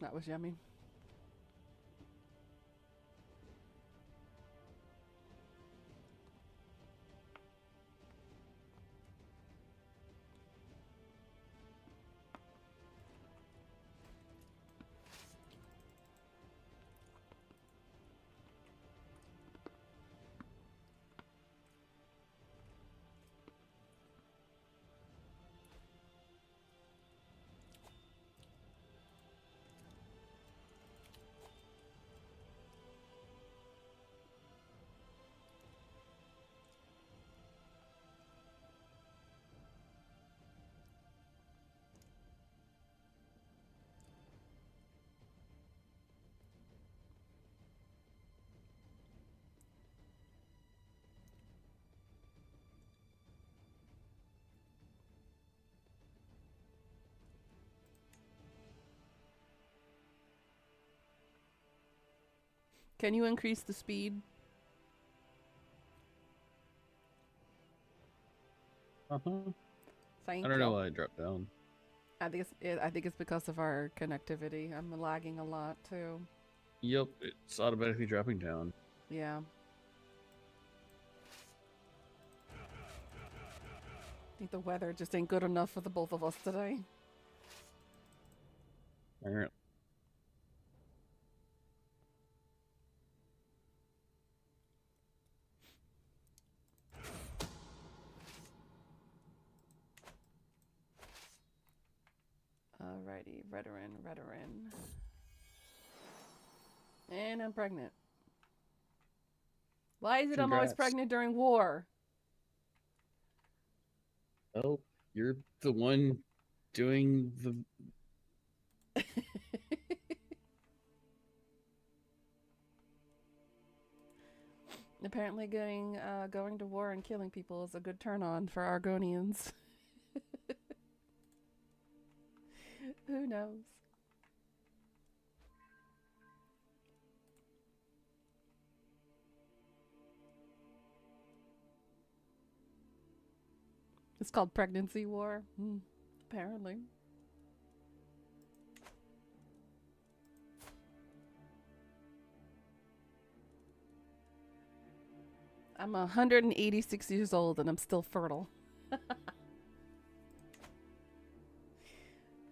That was yummy. Can you increase the speed? Uh-huh. Thank I don't you. know why I dropped down. I think it's because of our connectivity. I'm lagging a lot too. Yep, it's automatically dropping down. Yeah. I think the weather just ain't good enough for the both of us today. Alright. Alrighty, veteran. And I'm pregnant. Why is it I'm always Congrats. pregnant during war? Oh, you're the one doing the. Apparently going to war and killing people is a good turn on for Argonians. Who knows? It's called pregnancy war. Apparently. I'm 186 years old and I'm still fertile.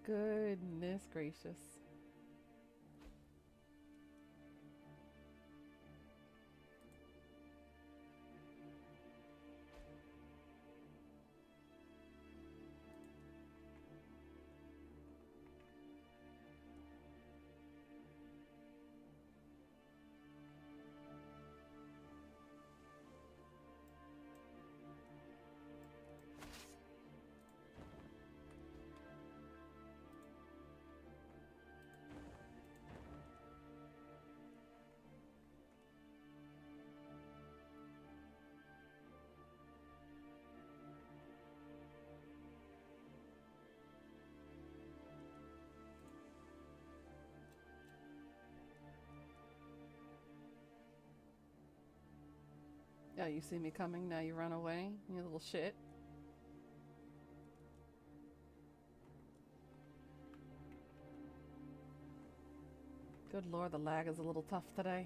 Goodness gracious. Oh, you see me coming, now you run away, you little shit. Good lord, the lag is a little tough today.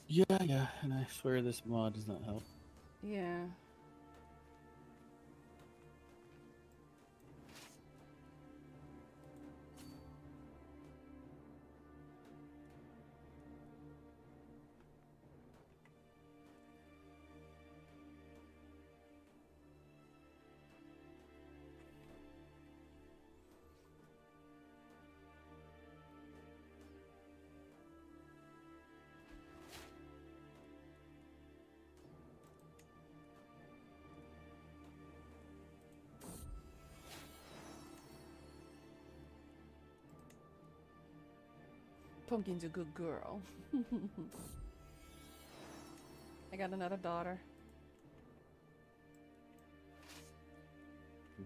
Yeah, and I swear this mod does not help. Yeah. Pumpkin's a good girl. I got another daughter.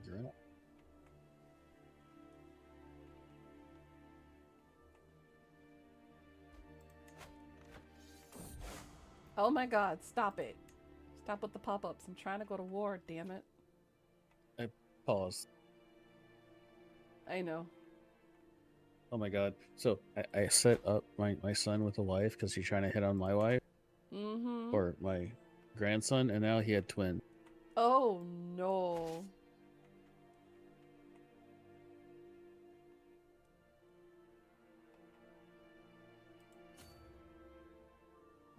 Girl. Oh my god, stop it. Stop with the pop-ups. I'm trying to go to war, damn it. I paused. I know. Oh my god. So I set up my son with a wife because he's trying to hit on my wife Mm-hmm. or my grandson, and now he had twins. Oh no.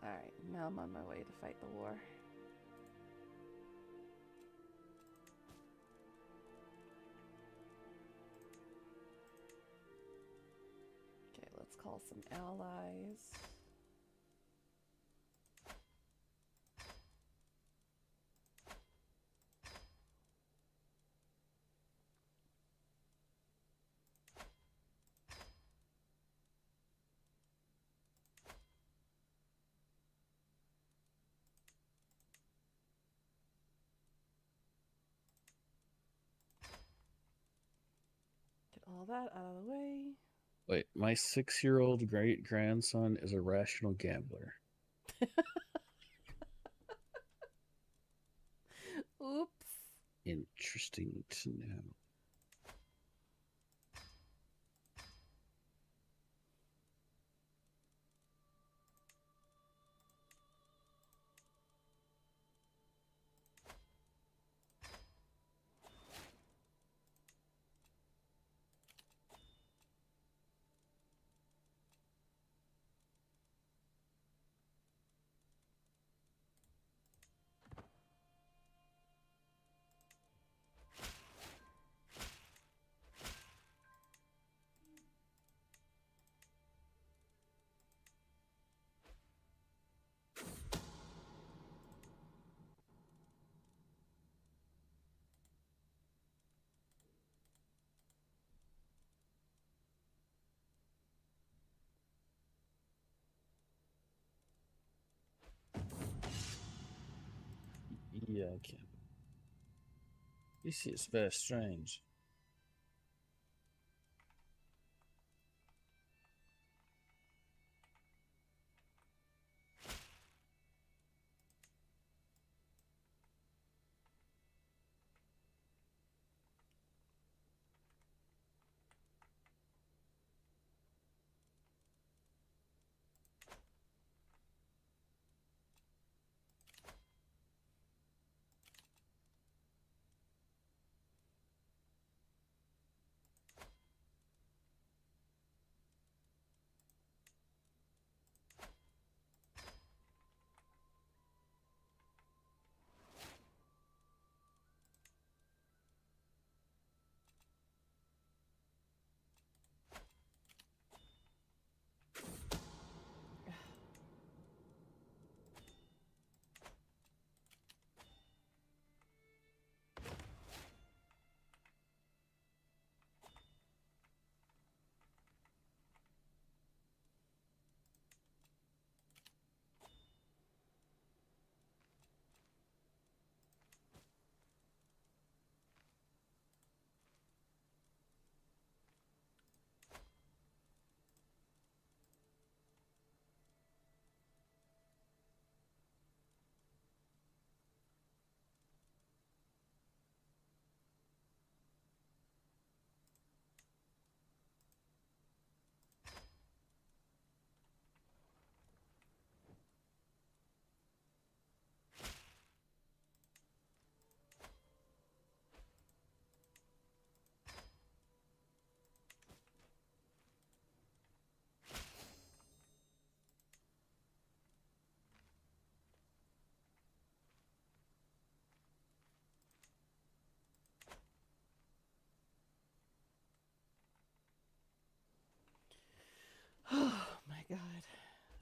Alright, now I'm on my way to fight the war. Okay, let's call some allies. Get all that out of the way. Wait, my 6-year-old great grandson is a rational gambler. Oops. Interesting to know. Yeah, I can. This is very strange.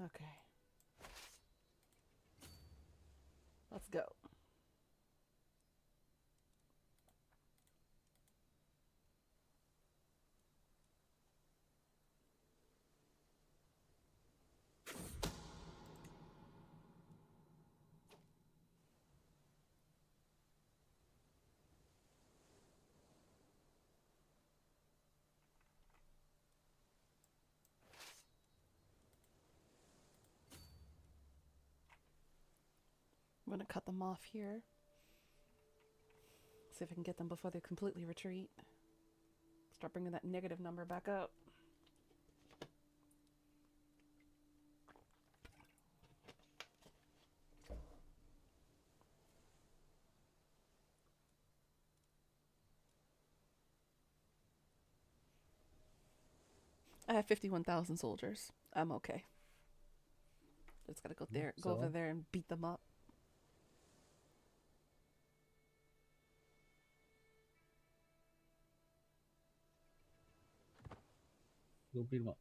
Okay. Let's go. I'm going to cut them off here. See if I can get them before they completely retreat. Start bringing that negative number back up. I have 51,000 soldiers. I'm okay. Just gotta go over there and beat them up. Go beat them up.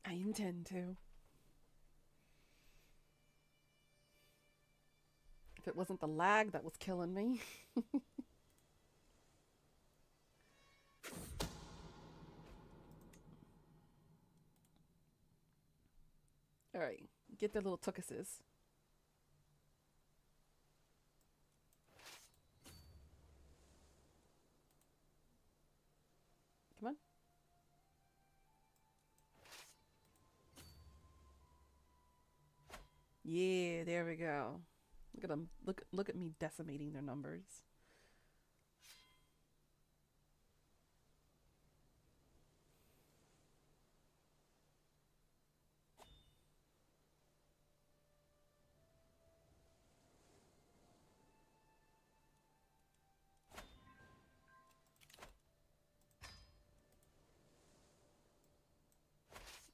I intend to. If it wasn't the lag that was killing me. Alright, get their little tookuses. Come on. Yeah, there we go. Look at them. Look at me decimating their numbers.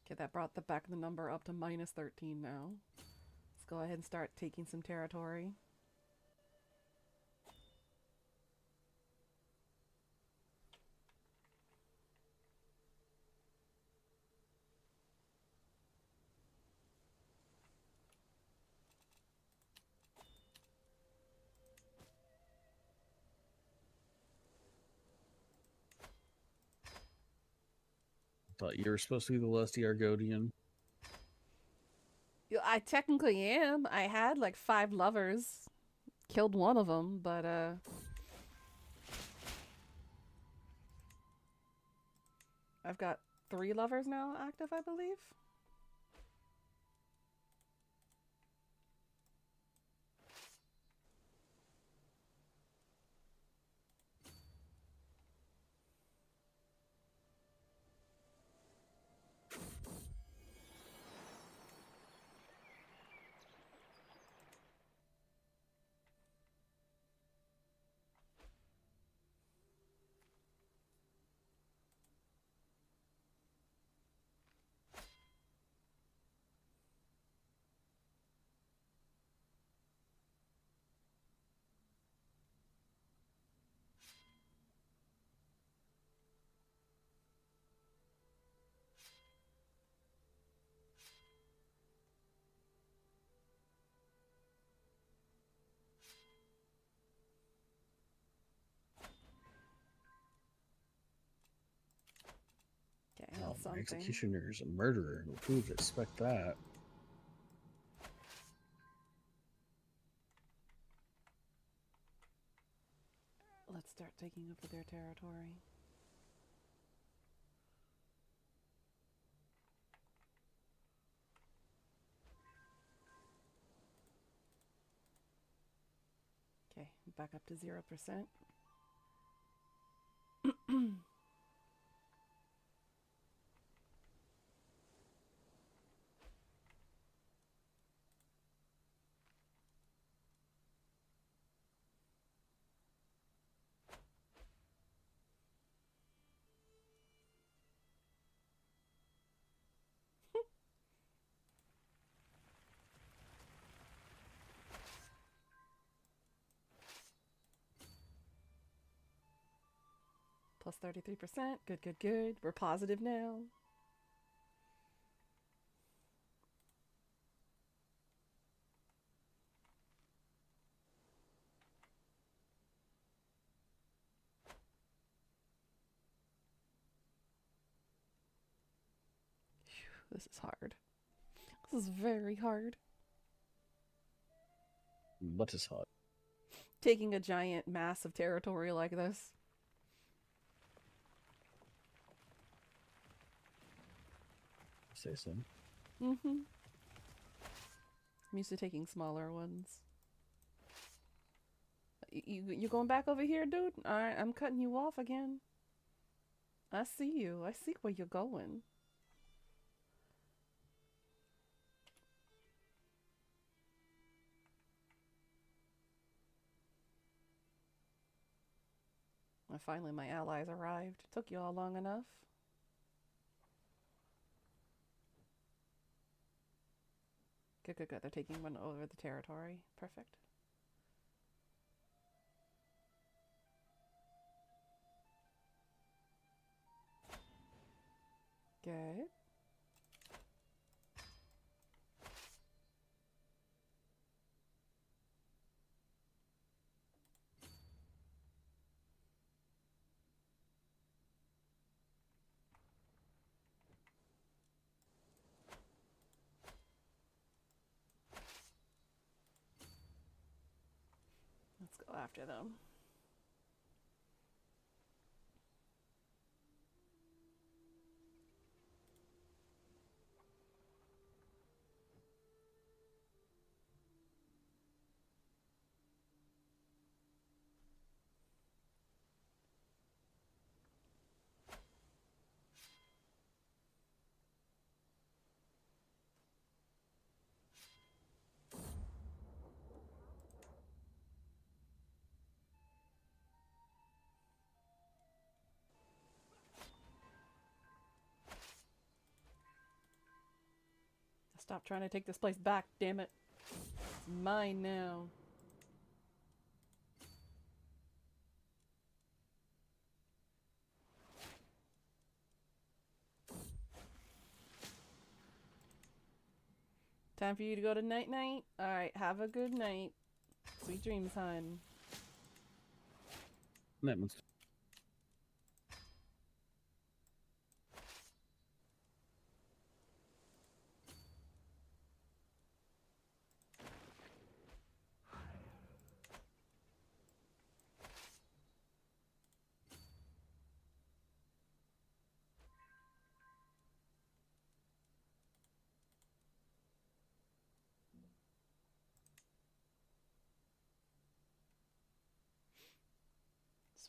Okay, that brought the back of the number up to minus 13 now. Let's go ahead and start taking some territory. Thought you were supposed to be the Lusty Argonian. I technically am. I had like 5 lovers. Killed one of them, but I've got 3 lovers now active, I believe. Okay, Oh, that's something. executioner is a murderer. Who would expect that? Let's start taking over their territory. Okay, back up to 0%. Plus 33%. Good, good, good. We're positive now. This is hard. This is very hard. What is hard? Taking a giant mass of territory like this. Say so. Mm-hmm. I'm used to taking smaller ones. You going back over here, dude? Alright, I'm cutting you off again. I see you. I see where you're going. Finally, my allies arrived. Took you all long enough. Good, good, good. They're taking one over the territory. Perfect. Good. Let's go after them. Stop trying to take this place back, damn it. It's mine now. Time for you to go to night-night? Alright, have a good night. Sweet dreams, hon. That one's.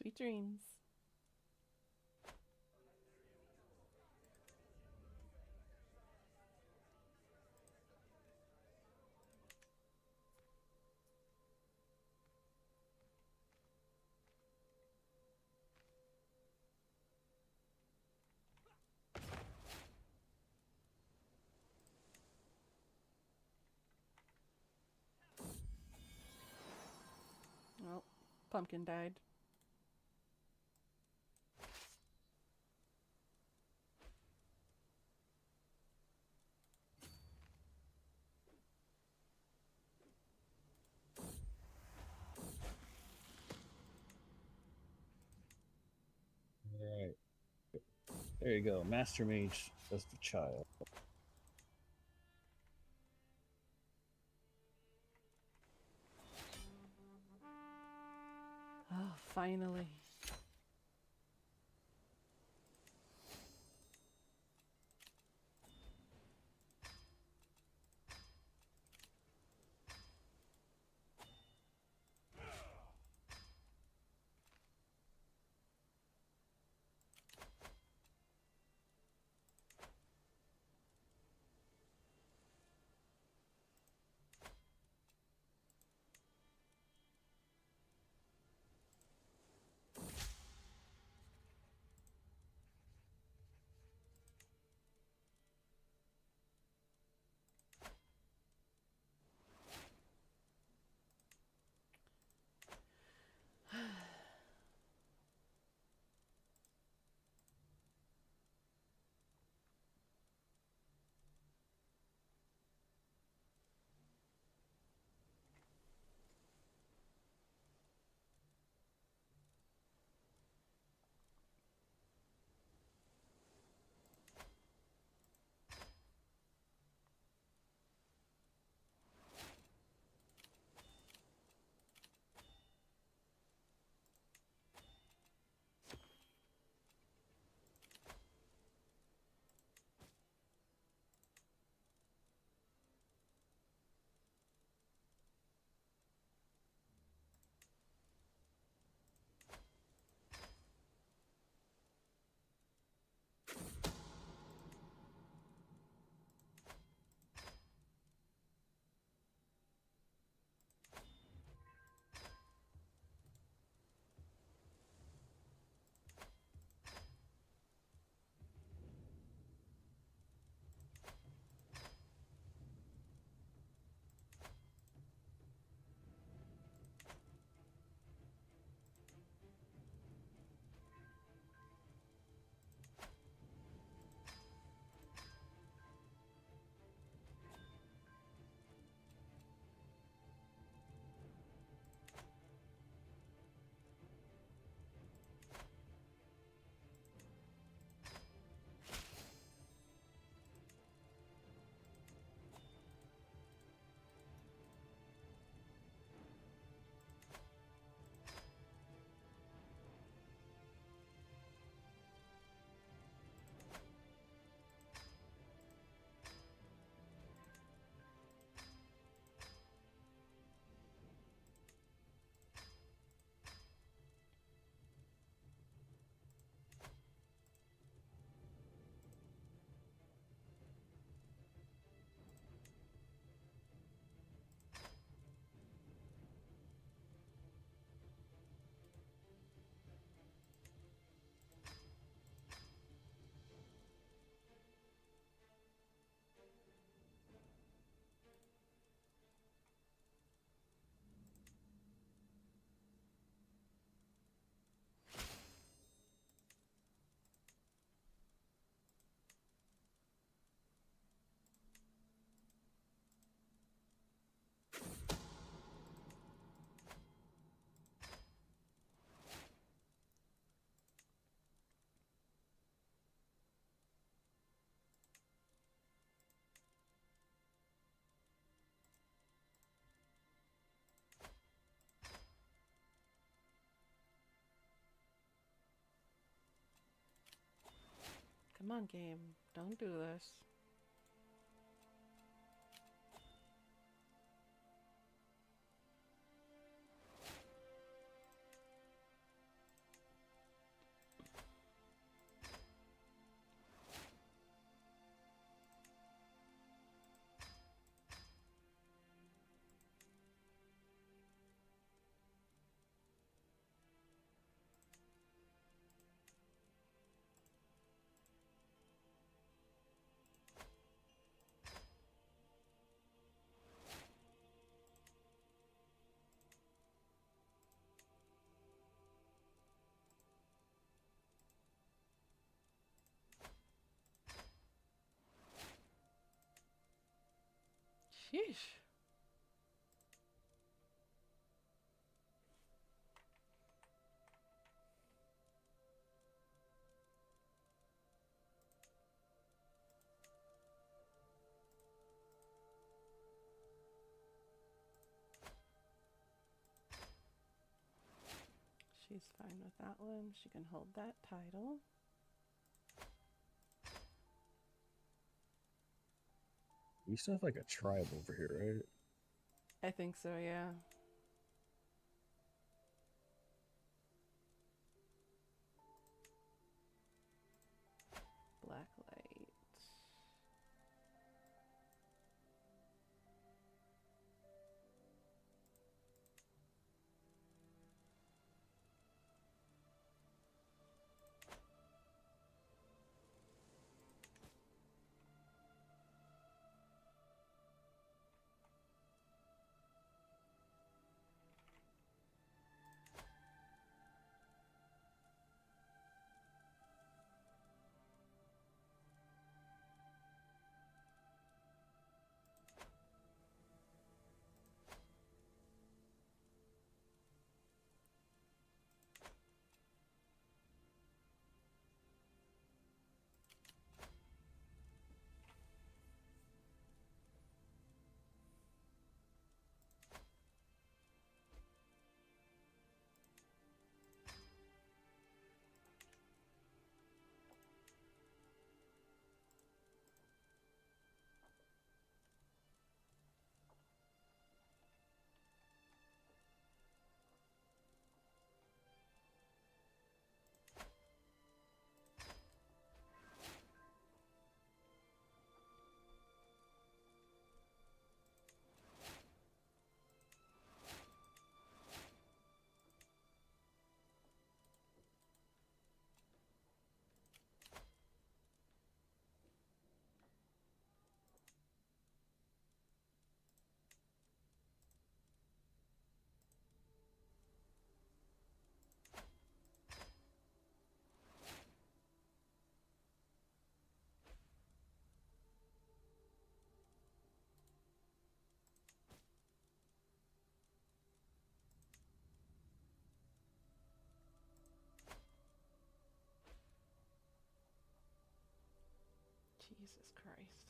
Sweet dreams. Well, Pumpkin died. Alright. There you go. Master Mage as the child. Oh, finally. Come on, game. Don't do this. Sheesh. She's fine with that one. She can hold that title. We still have like a tribe over here, right? I think so, yeah. Black light. Jesus Christ.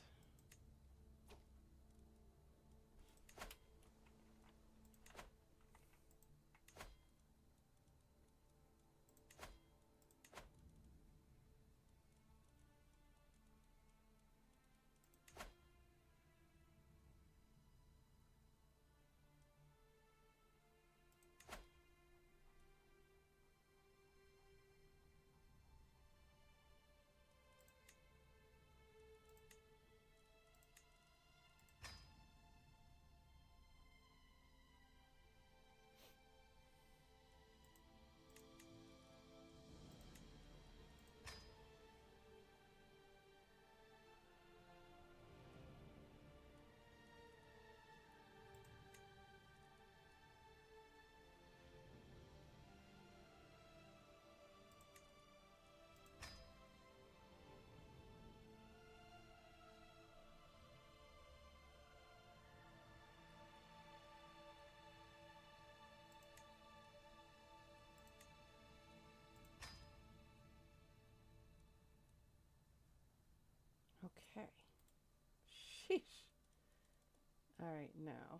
Okay. Sheesh. All right, now.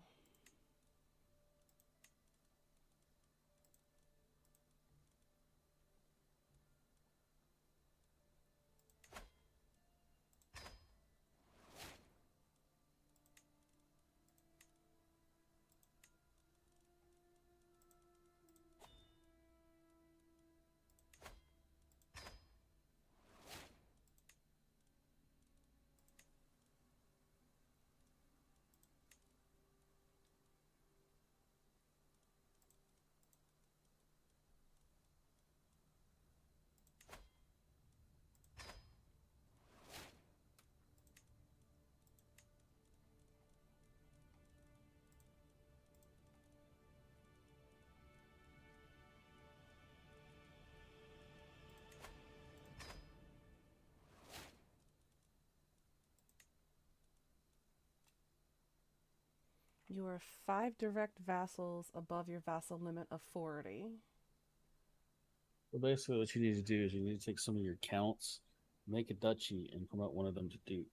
You are 5 direct vassals above your vassal limit of 40. So basically, what you need to do is you need to take some of your counts, make a duchy, and promote one of them to duke.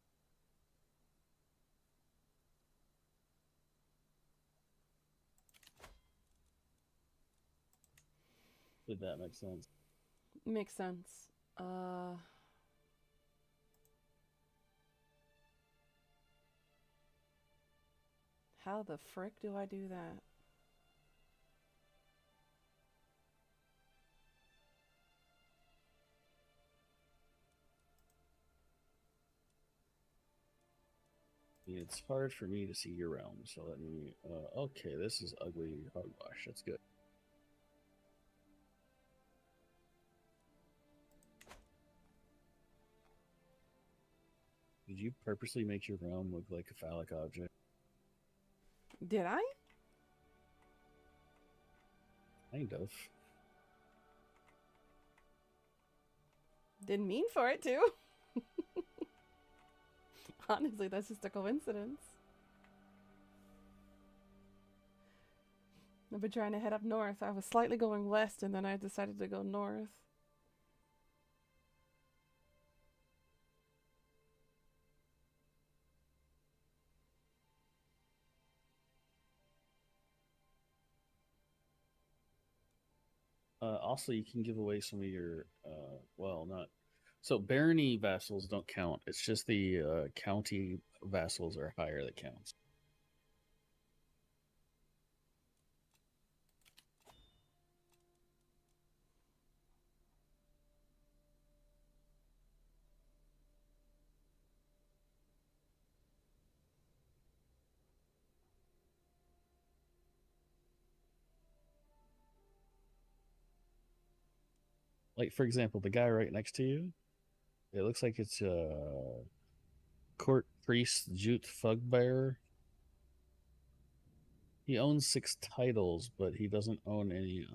Did that make sense? Makes sense. How the frick do I do that? It's hard for me to see your realm, so let me. Okay, this is ugly hogwash. That's good. Did you purposely make your realm look like a phallic object? Did I? Kind of. Didn't mean for it to. Honestly, that's just a coincidence. I've been trying to head up north. I was slightly going west and then I decided to go north. Also, you can give away some of your. Well, not. So, barony vassals don't count. It's just the county vassals are higher that counts. Like, for example, the guy right next to you, it looks like it's court priest Jute Fugbearer. He owns 6 titles, but he doesn't own any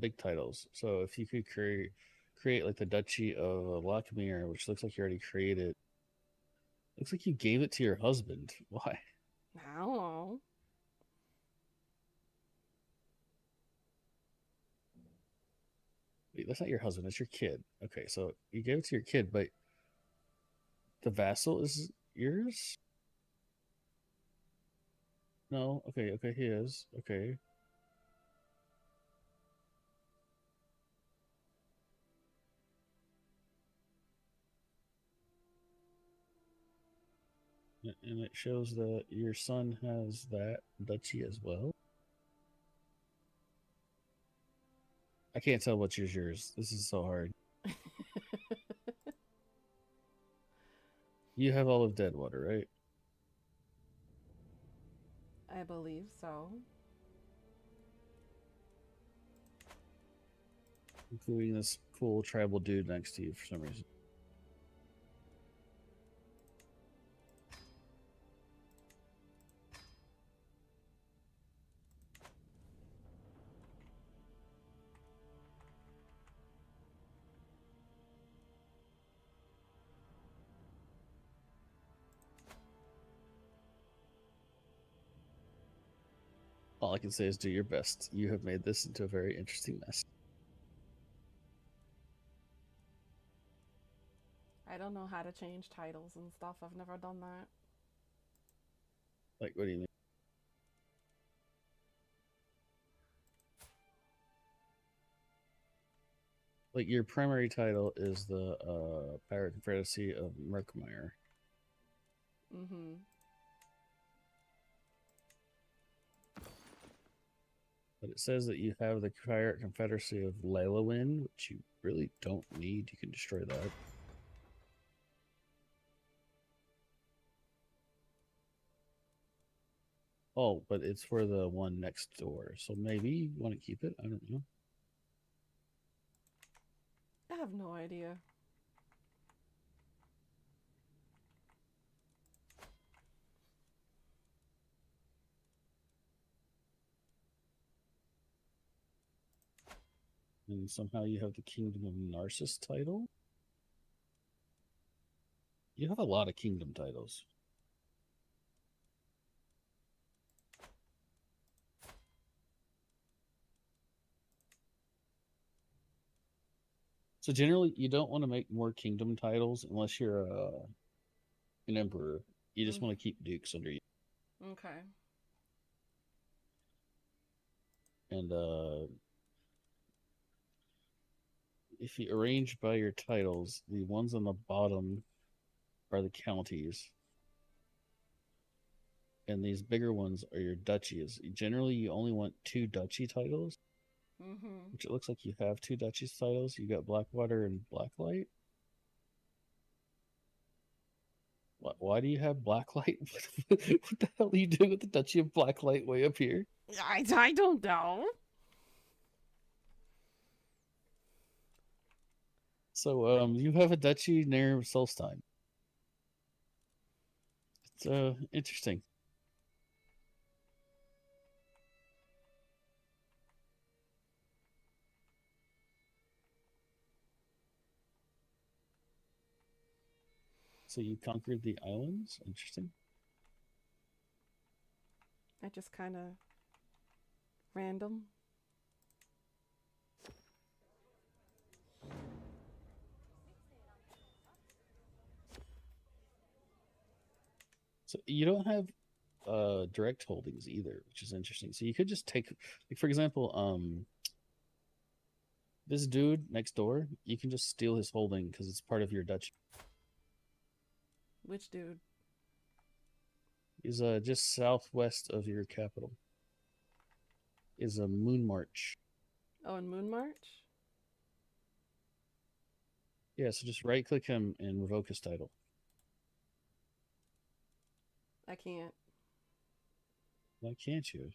big titles. So if you could create like the Duchy of Lockmere, which looks like you already created, looks like you gave it to your husband. Why? I don't know. Wait, that's not your husband. That's your kid. Okay, so you gave it to your kid, but the vassal is yours. No. Okay. Okay. He is. Okay. And it shows that your son has that duchy as well. I can't tell which is yours. This is so hard. You have all of Deadwater, right? I believe so. Including this cool tribal dude next to you for some reason. All I can say is do your best. You have made this into a very interesting mess. I don't know how to change titles and stuff. I've never done that. Like, what do you mean? Like, your primary title is the Pirate Confederacy of Merkmire. Mm-hmm. But it says that you have the Pirate Confederacy of Lalawin, which you really don't need. You can destroy that. Oh, but it's for the one next door. So maybe you want to keep it. I don't know. I have no idea. And somehow you have the Kingdom of Narcissus title. You have a lot of kingdom titles. So generally, you don't want to make more kingdom titles unless you're an emperor. You just Mm, want to keep dukes under you. okay. And if you arrange by your titles, the ones on the bottom are the counties, and these bigger ones are your duchies. Generally, you only want two duchy titles, Mm-hmm. which it looks like you have two duchy titles. You got Blackwater and Blacklight. Why do you have Blacklight? What the hell are you doing with the Duchy of Blacklight way up here? I don't know. So, you have a duchy near Solstein. It's interesting. So you conquered the islands. Interesting. I just kind of random. So you don't have direct holdings either, which is interesting. So you could just take, like, for example, this dude next door. You can just steal his holding because it's part of your duchy. Which dude? He's just southwest of your capital. Is a Moon March. Oh, in Moon March? Yeah, so just right click him and revoke his title. I can't. Why can't you?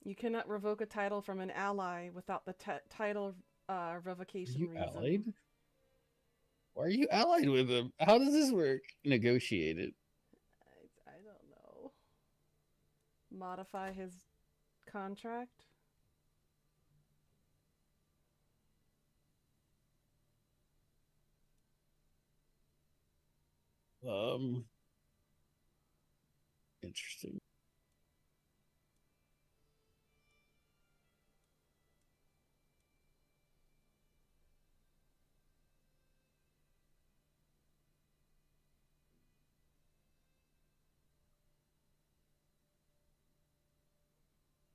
You cannot revoke a title from an ally without the title Are revocation you reason. allied? Why are you allied with him? How does this work? Negotiate it. I don't know. Modify his contract? Um, Interesting.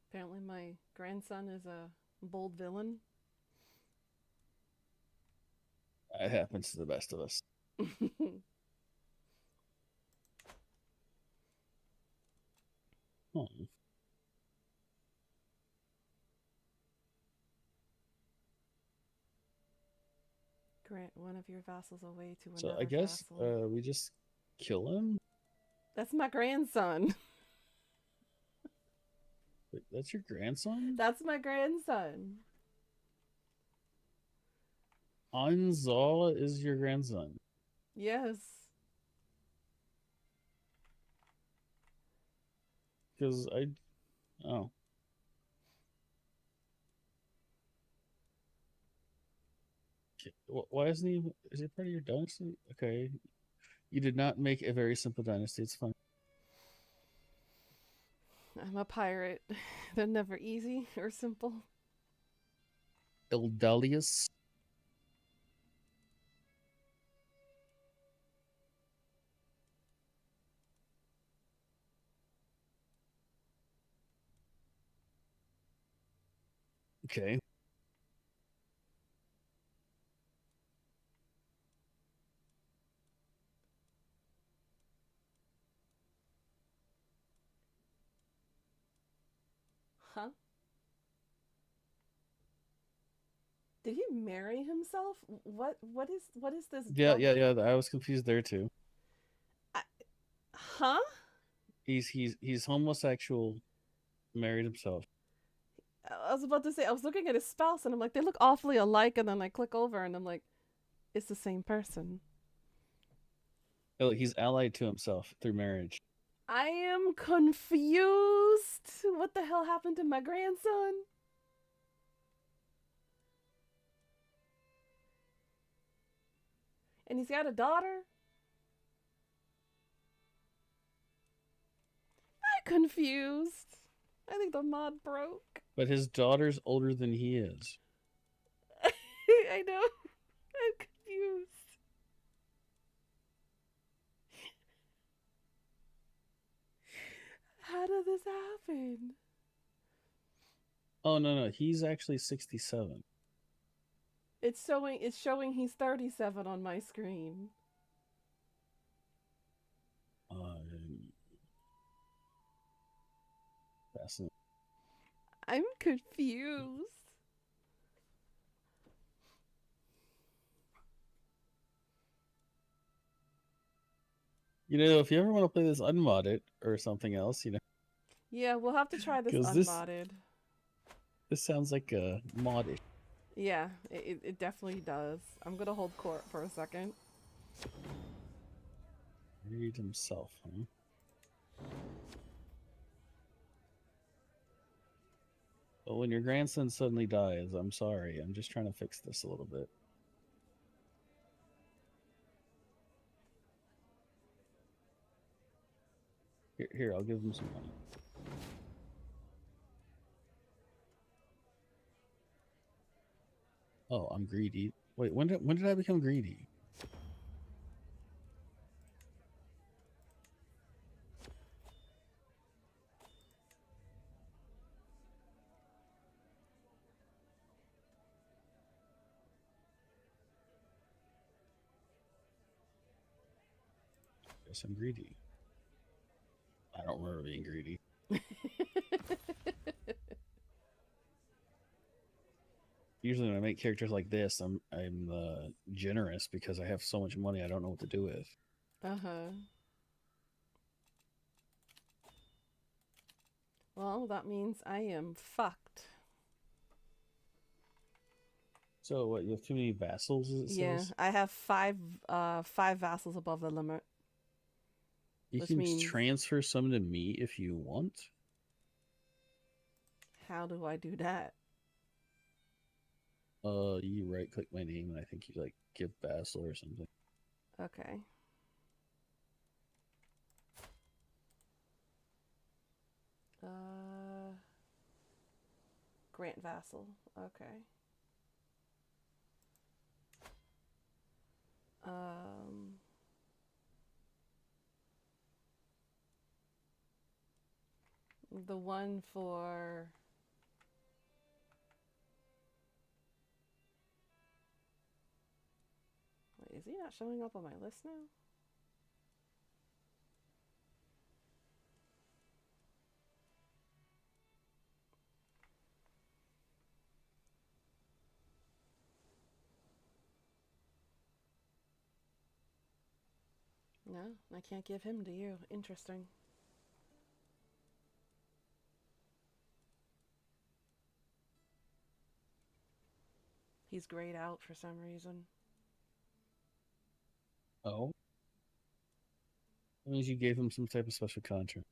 Apparently, my grandson is a bold villain. It happens to the best of us. Hmm. Grant one of your vassals away to So I another guess vassal. we just kill him. That's my grandson. Wait, that's your grandson? That's my grandson. Anzala is your grandson. Yes. Because I. Oh. Why isn't he? Is he part of your dynasty? Okay. You did not make a very simple dynasty. It's fine. I'm a pirate. They're never easy or simple. Eldalius. Okay. Huh? Did he marry himself? What is this Yeah, double? yeah, yeah. I was confused there too. I, huh? He's homosexual, married himself. I was about to say I was looking at his spouse and I'm like they look awfully alike and then I click over and I'm like it's the same person. Oh, he's allied to himself through marriage. I am confused. What the hell happened to my grandson? And he's got a daughter? I'm confused. I think the mod broke. But his daughter's older than he is. I know. I'm confused. How did this happen? Oh no, he's actually 67. It's showing he's 37 on my screen. Uh, Fascinating. I'm confused. If you ever want to play this unmodded or something else, Yeah, we'll have to try this because unmodded. this sounds like a modish. Yeah, it definitely does. I'm gonna hold court for a second. Read himself, huh? But when your grandson suddenly dies, I'm sorry. I'm just trying to fix this a little bit. Here, I'll give him some money. Oh, I'm greedy. Wait, when did I become greedy? Yes, I'm greedy. I don't remember being greedy. Usually, when I make characters like this, I'm generous because I have so much money I don't know what to do with. Uh-huh. Well, that means I am fucked. So what? You have too many vassals, as it Yeah, says. I have five vassals above the limit, You which can means transfer some to me if you want. how do I do that? You right click my name and I think you like give vassal or something. Okay. Uh, Grant vassal. Okay. Um, the one for wait, is he not showing up on my list now? No, I can't give him to you. Interesting. He's grayed out for some reason. Oh, that means you gave him some type of special contract.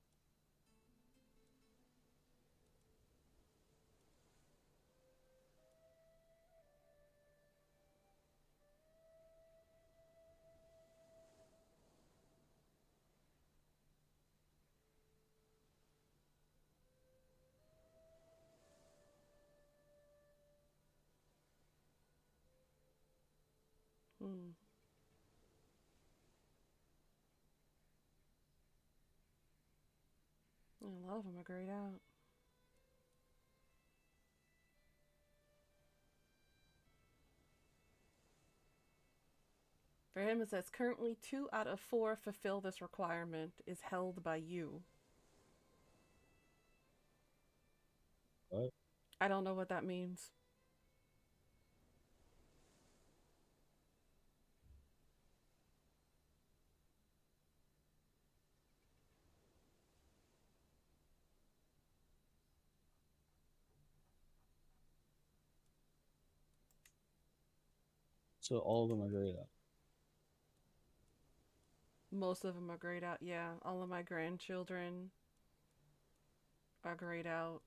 Hmm. Yeah, a lot of them are grayed out. For him, it says currently 2 out of 4 fulfill this requirement is held by you. What? I don't know what that means. So all of them are grayed out. Most of them are grayed out. Yeah, all of my grandchildren are grayed out,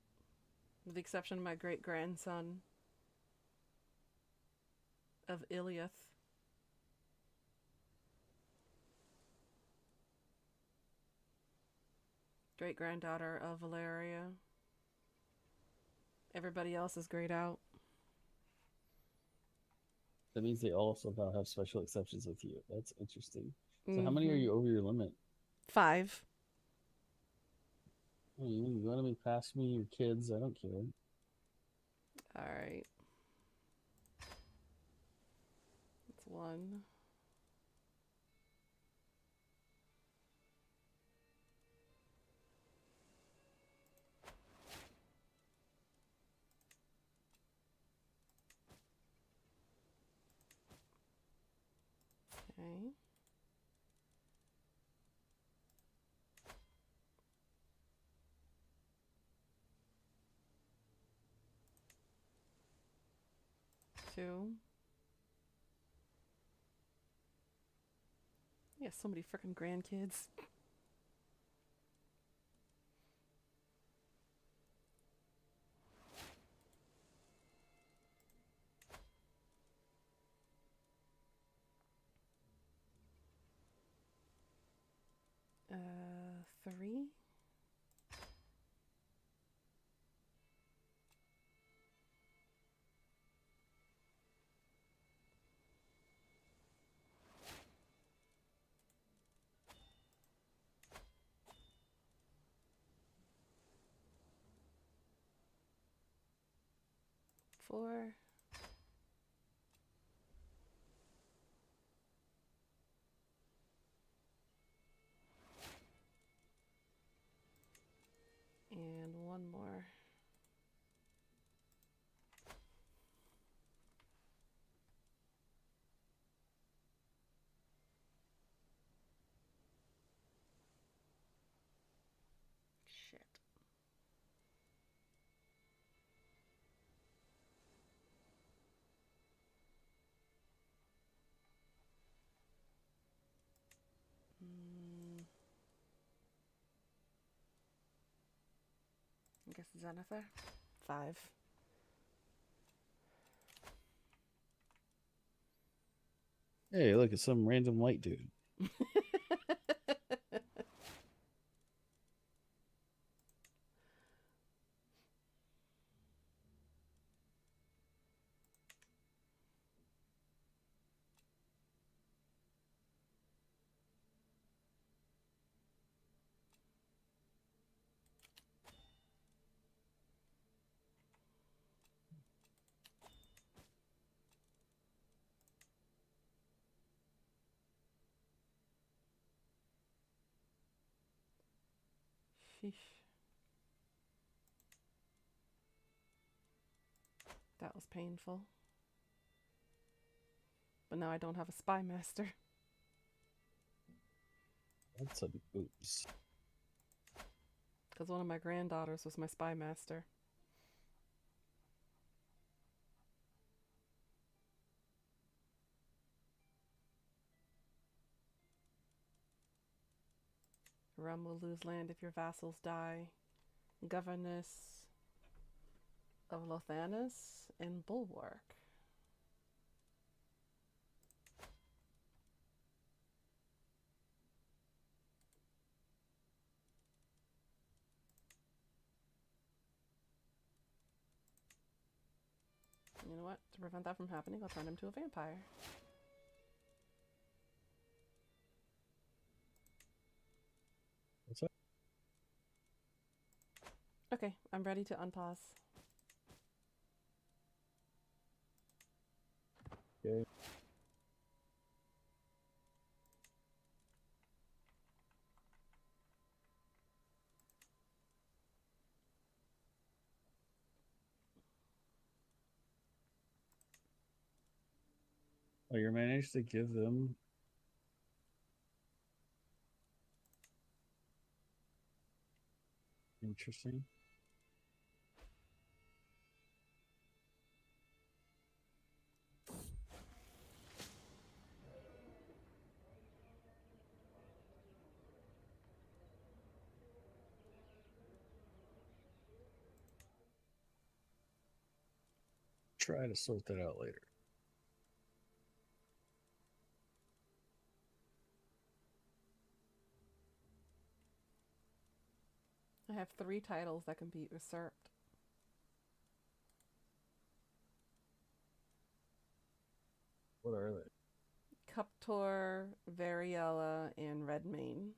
with the exception of my great grandson of Iliath. Great granddaughter of Valeria. Everybody else is grayed out. That means they all somehow have special exceptions with you. That's interesting. So how many are Mm-hmm. you over your limit? 5. Oh, you want to be past me, your kids? I don't care. All right. That's 1. Okay. 2. Yeah, so many freaking grandkids. 3. 4. And 1 more. Shit. Mm, I guess it's Jennifer. 5. Hey, look, it's some random white dude. Sheesh. That was painful. But now I don't have a spy master. That's a oops. Because one of my granddaughters was my spy master. Realm will lose land if your vassals die. Governess of Lothanis and Bulwark. You know what? To prevent that from happening, I'll turn him to a vampire. What's that? Okay, I'm ready to unpause. Okay. Oh, you managed to give them. Interesting. Try to sort that out later. I have 3 titles that can be usurped. What are they? Cuptor, Variella, and Redmane.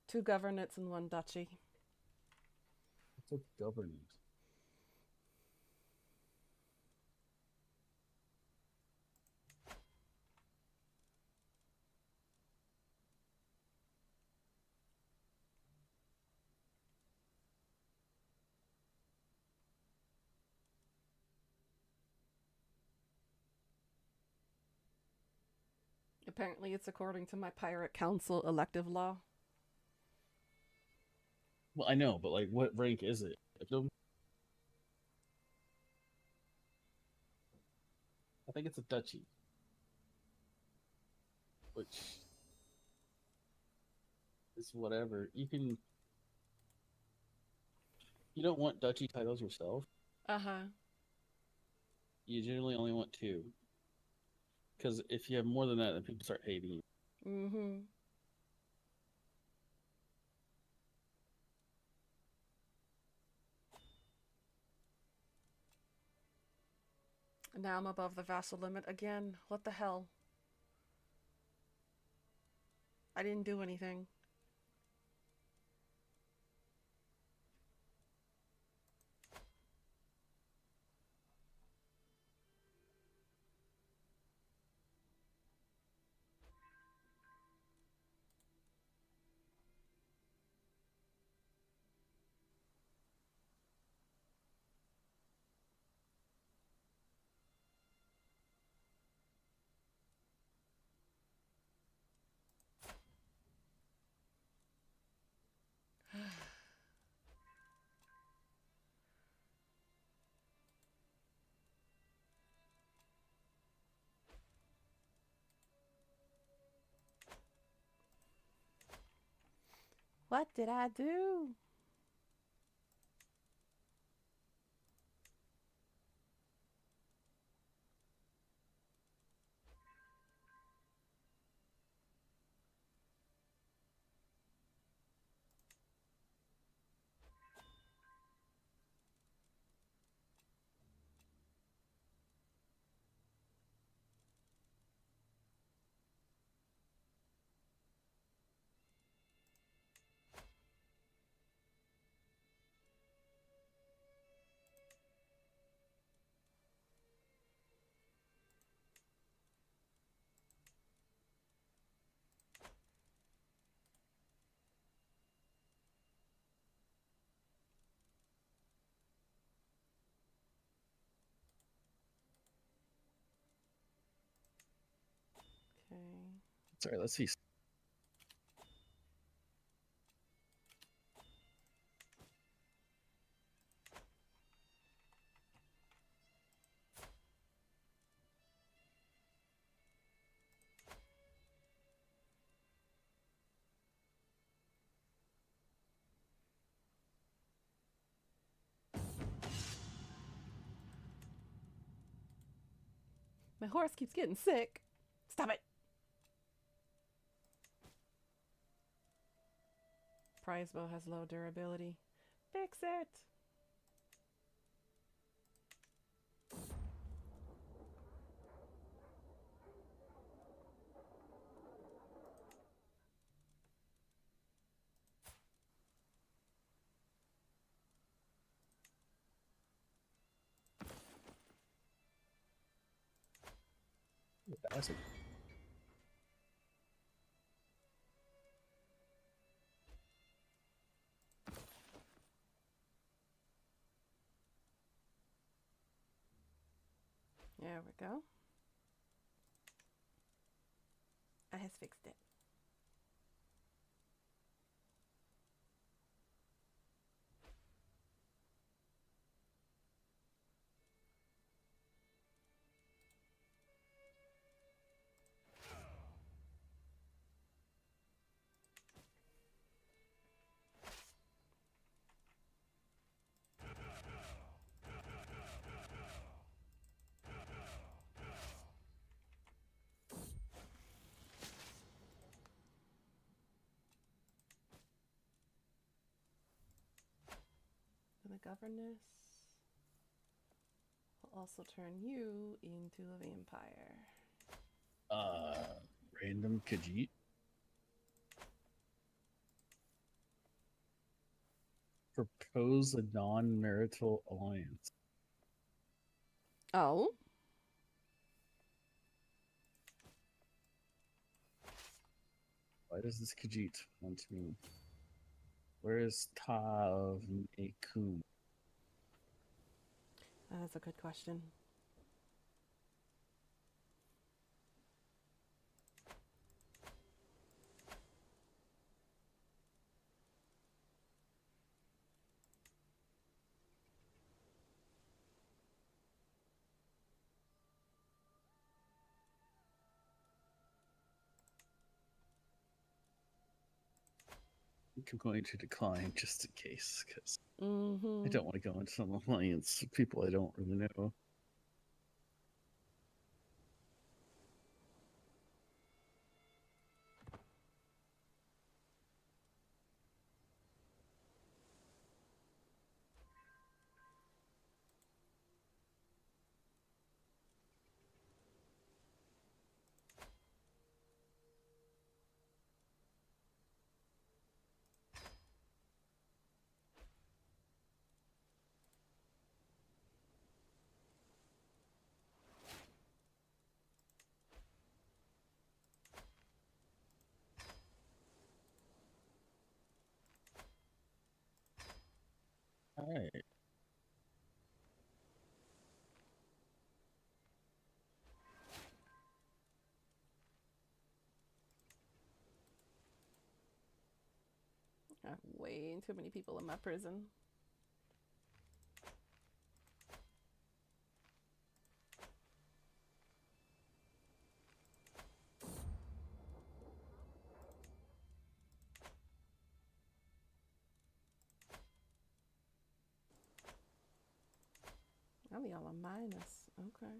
2 governorates and 1 duchy. What's a governance? Apparently, it's according to my Pirate Council elective law. Well, I know, but like, what rank is it? I think it's a duchy, which is whatever. You don't want duchy titles yourself. Uh huh. You generally only want 2, because if you have more than that, then people start hating you. Mm hmm. Now I'm above the vassal limit again. What the hell? I didn't do anything. What did I do? Okay. Sorry, let's see. My horse keeps getting sick. Stop it. Prize bow has low durability. Fix it. Acid. There we go. I has fixed it. The governess. I'll also turn you into a vampire. Random Khajiit. Propose a non-marital alliance. Oh, Why does this Khajiit want me? Where is Tav Nekun? that's a good question. I'm going to decline just in case, because I Mm-hmm. don't want to go into some alliance with people I don't really know. All right. I have way too many people in my prison. I'll be all a minus. Okay.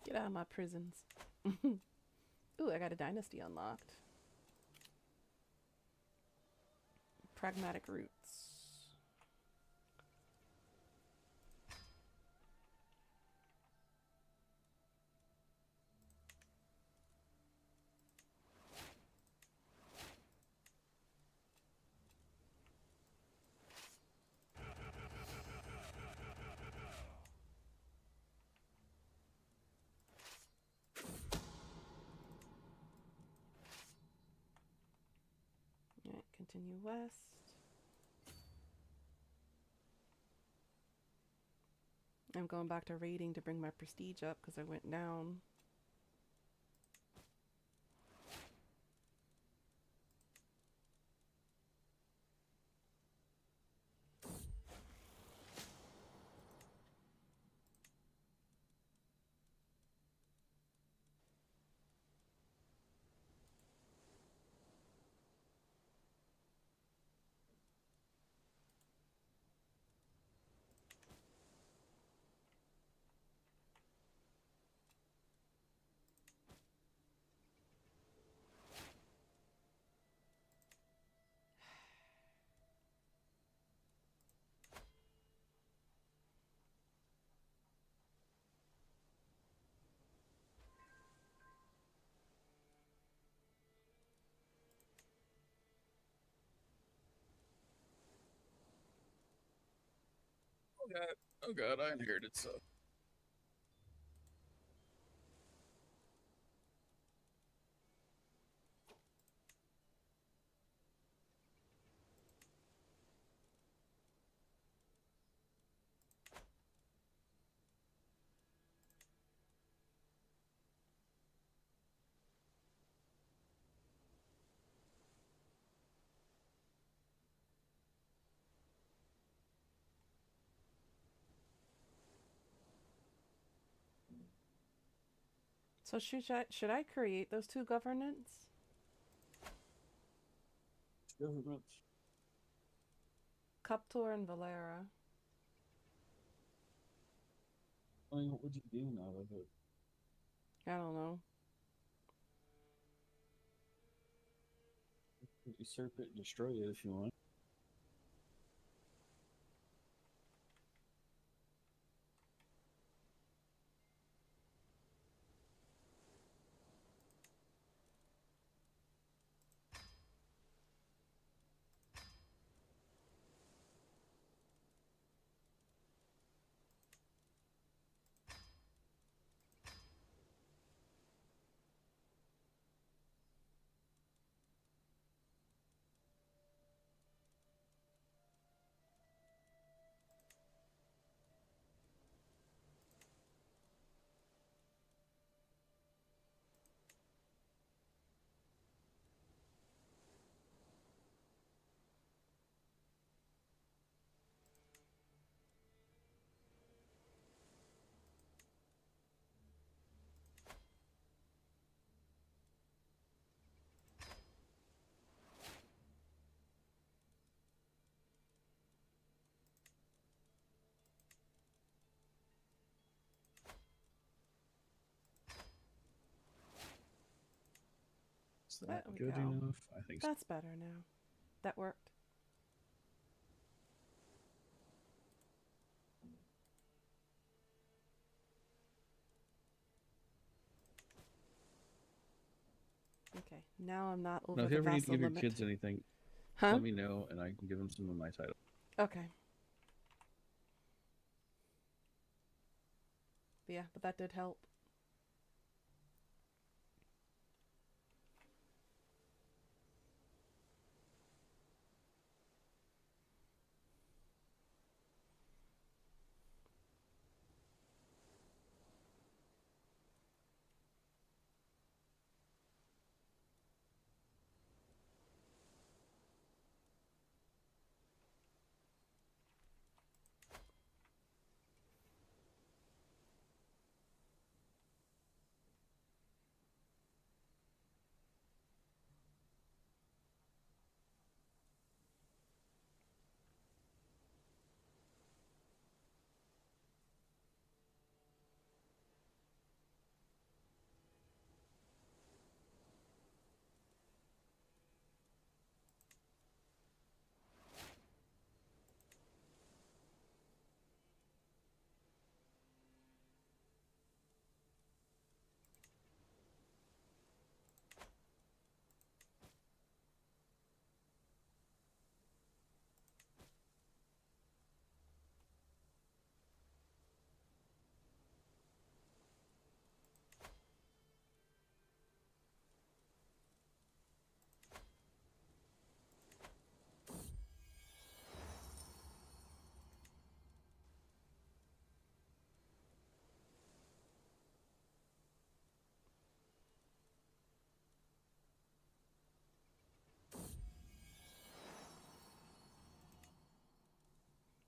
Get out of my prisons. Ooh, I got a dynasty unlocked. Pragmatic roots. Alright, continue west. I'm going back to raiding to bring my prestige up because I went down. Oh god. Oh god, I inherited stuff. So should I create those two governance? Governments. Cuptor and Valera. I mean, what would you do now with it? I don't know. Usurp it, destroy it if you want. Is There that we good go. enough? I think so. That's better now. That worked. Okay. Now I'm not Now, over if you the ever need to vassal give your limit. kids anything, Huh? let me know and I can give them some of my title. Okay. Yeah, but that did help.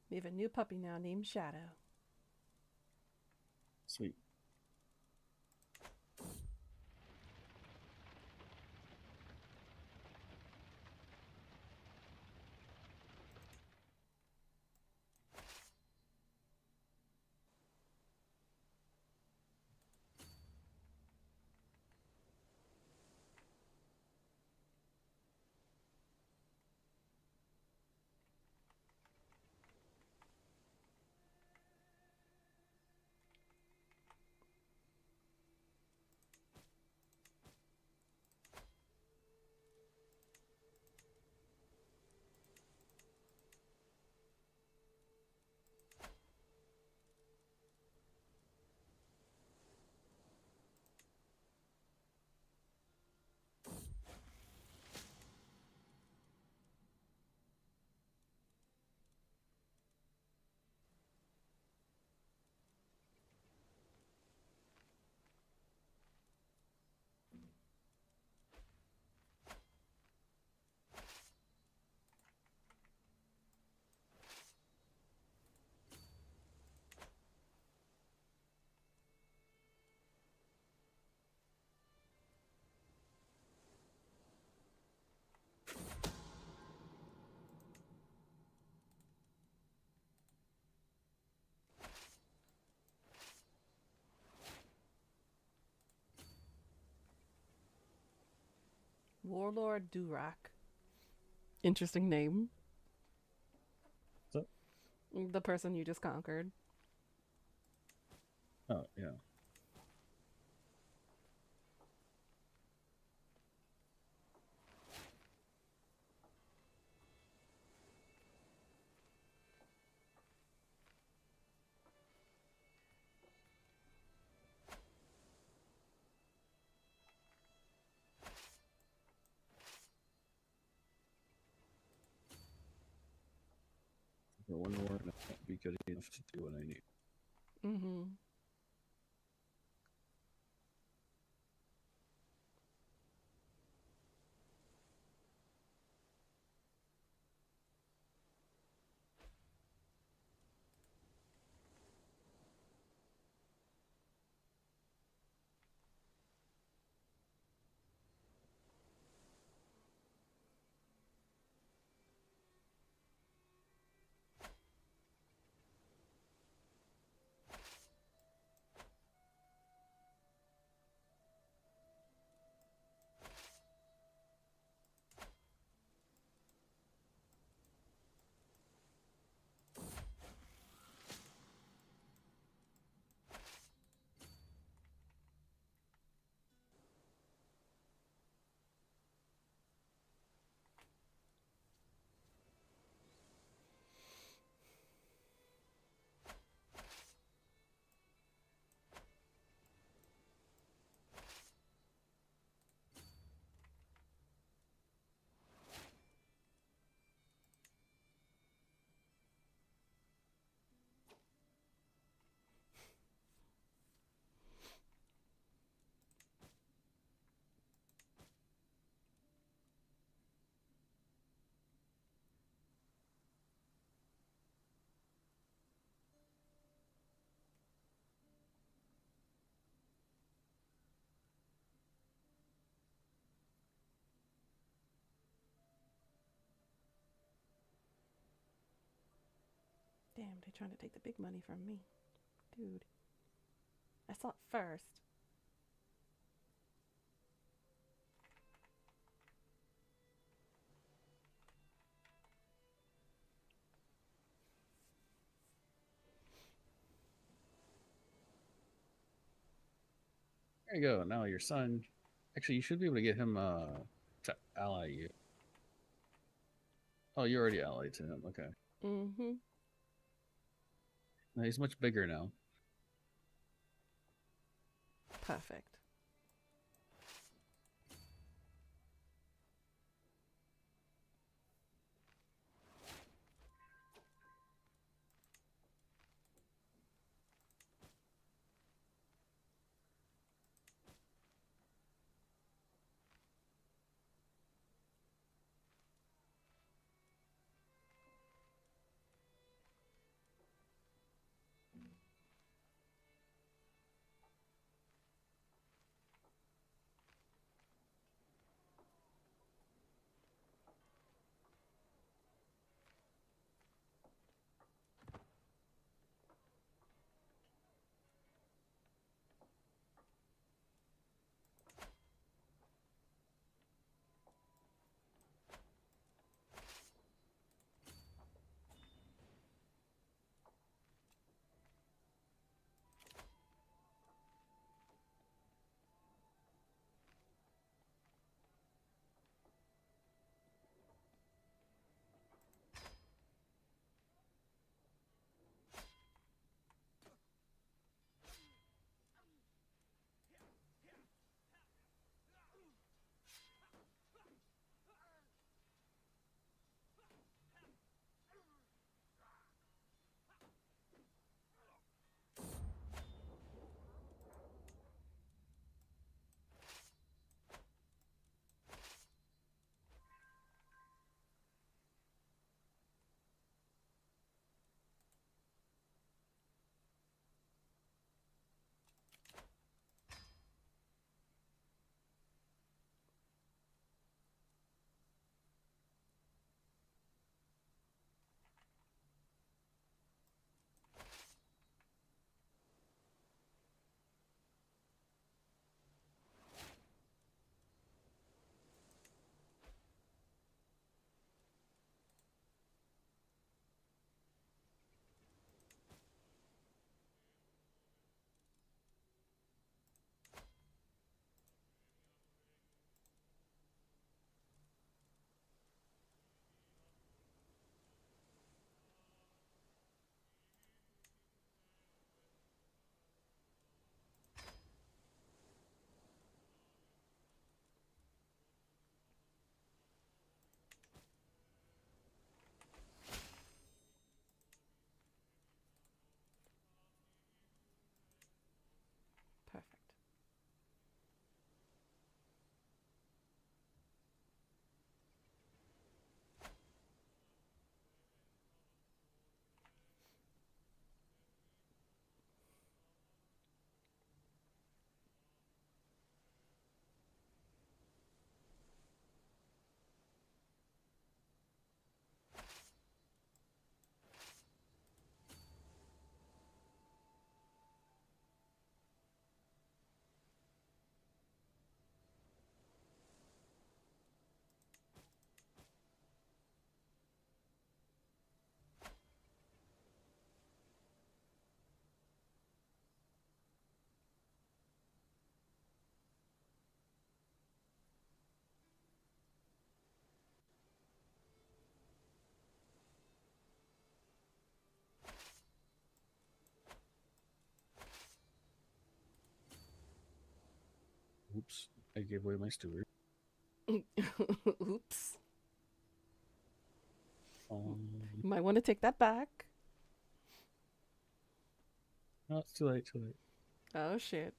We have a new puppy now named Shadow. Sweet. Warlord Durak. Interesting name. So, The person you just conquered. oh yeah. For one more, and I won't be good enough to do what I need. Mm-hmm. Damn, they trying to take the big money from me. Dude. I saw it first. There you go. Now your son. Actually, you should be able to get him to ally you. Oh, you're already allied to him. Okay. Mm-hmm. No, he's much bigger now. Perfect. Oops, I gave away my steward. Oops. Um, You might want to take that back. no, it's too late. Too late. Oh, shit.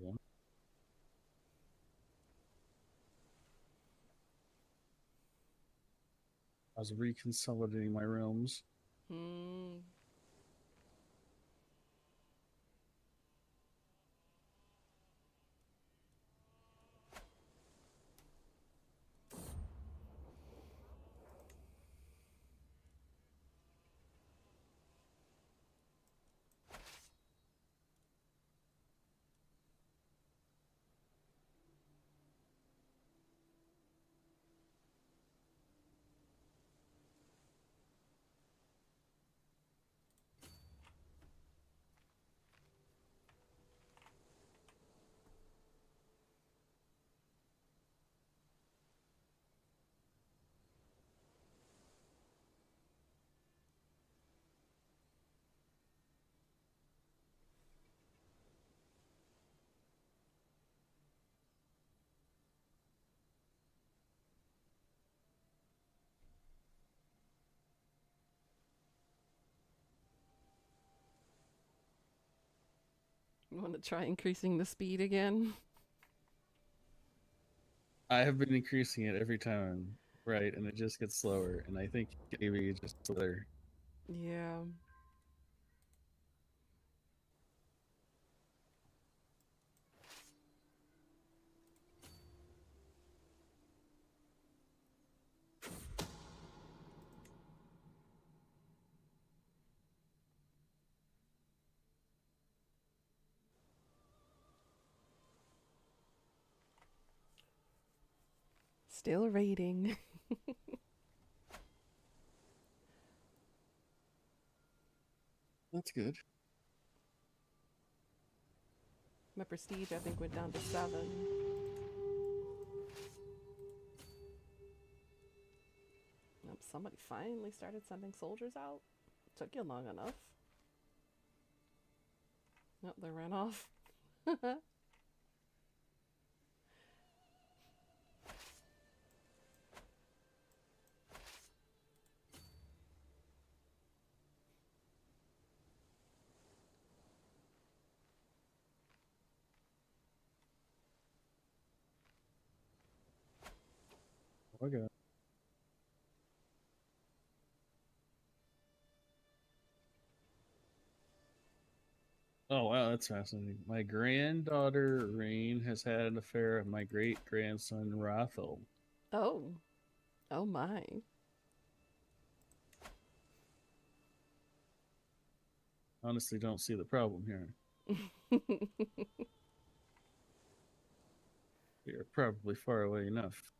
Yeah. I was reconsolidating my rooms. Hmm. You want to try increasing the speed again? I have been increasing it every time, right? And it just gets slower. And I think maybe just there. Yeah. Still rating. That's good. My prestige, I think, went down to 7. Nope, somebody finally started sending soldiers out. Took you long enough. Nope, they ran off. Okay. Oh wow, that's fascinating. My granddaughter Rain has had an affair with my great grandson Rothel. Oh. Oh my. Honestly, don't see the problem here. We are probably far away enough.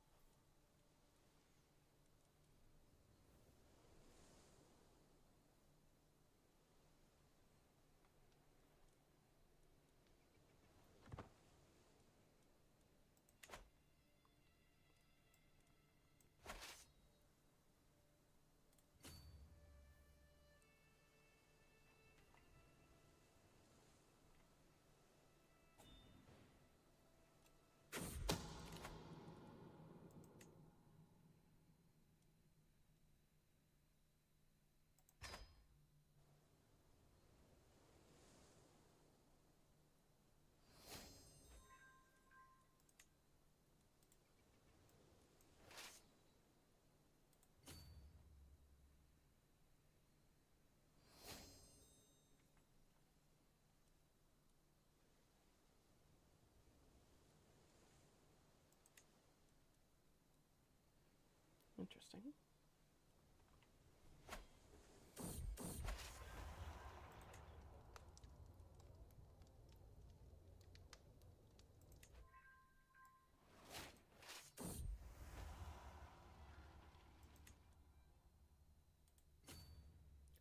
Interesting.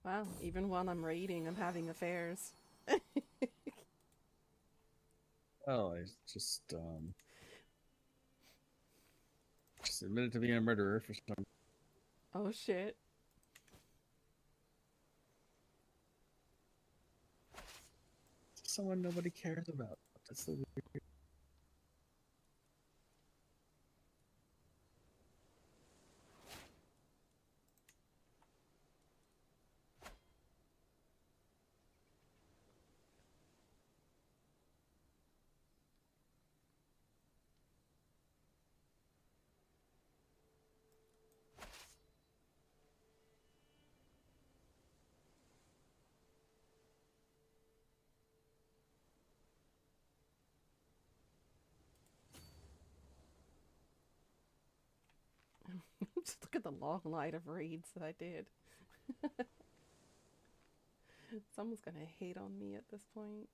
Wow, even while I'm raiding, I'm having affairs. Well, I just admitted to being a murderer for some. Oh shit. someone nobody cares about. That's the weird. Just look at the long line of raids that I did. Someone's gonna hate on me at this point.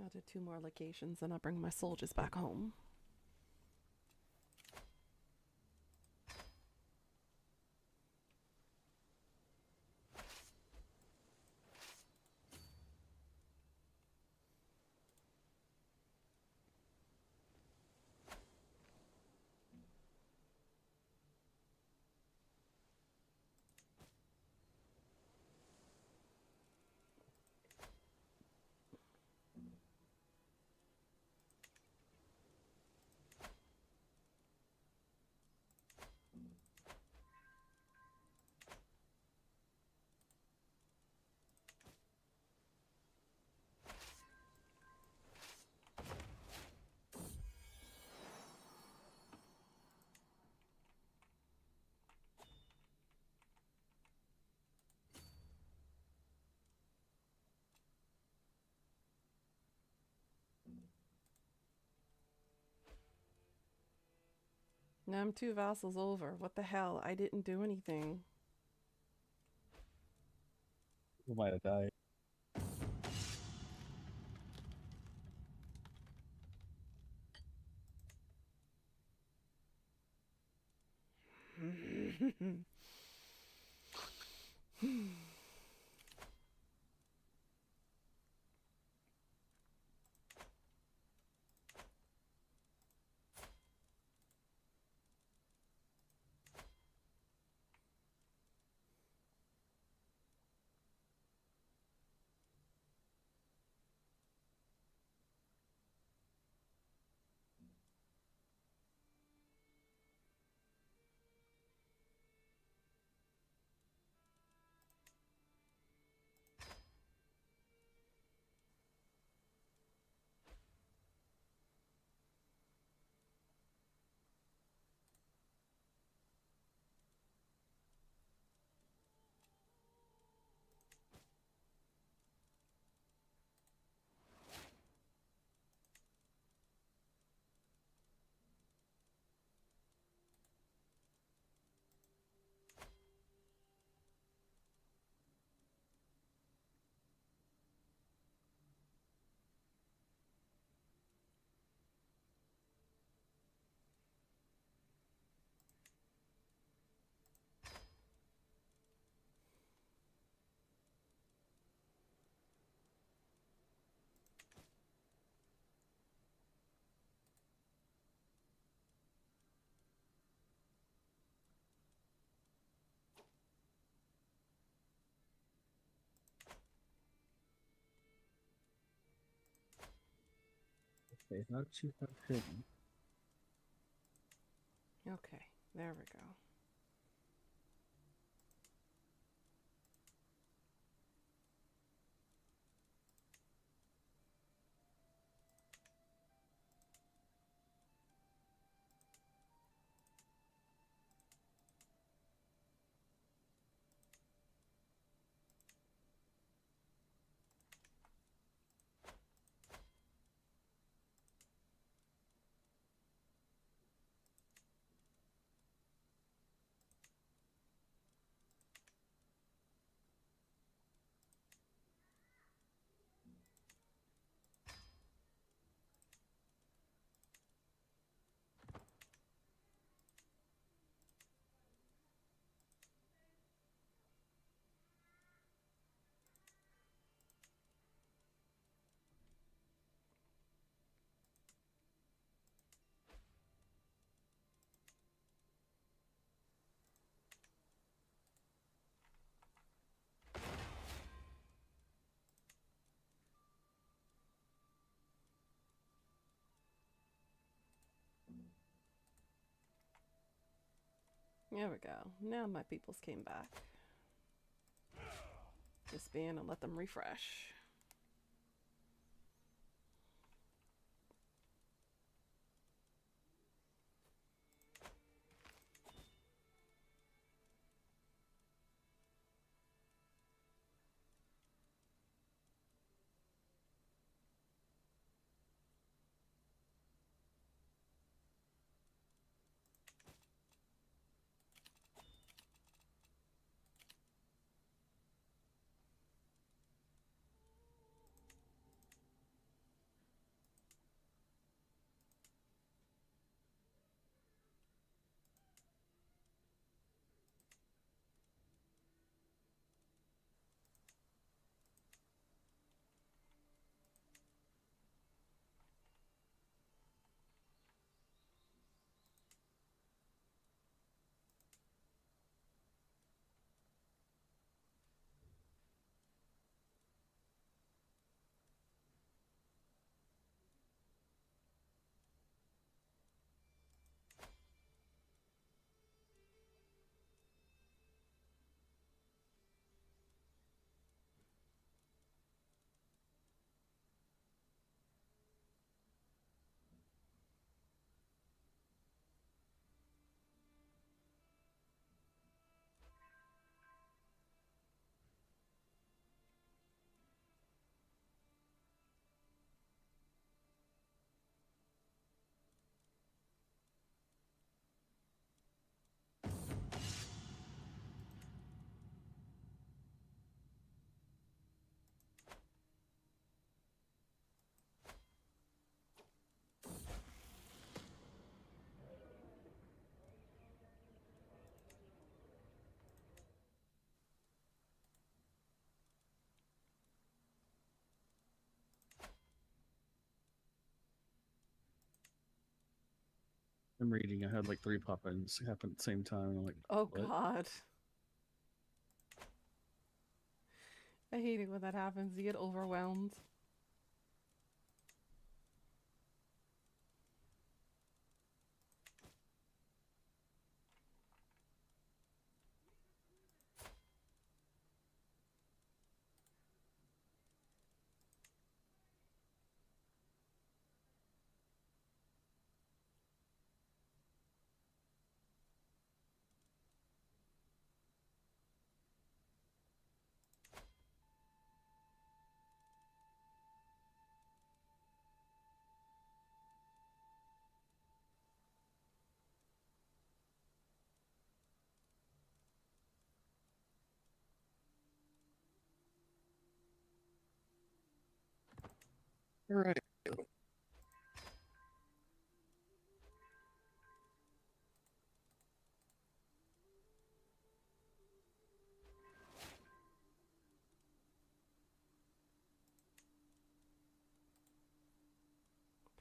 I'll do 2 more locations and I'll bring my soldiers back home. Now I'm 2 vassals over. What the hell? I didn't do anything. Who might have died? Okay, not too far hidden. Okay, there we go. There we go. Now my peoples came back. Disband and let them refresh. I'm reading. I had like 3 pop-ins happen at the same time. And I'm like, Oh what? God. I hate it when that happens. You get overwhelmed. All right.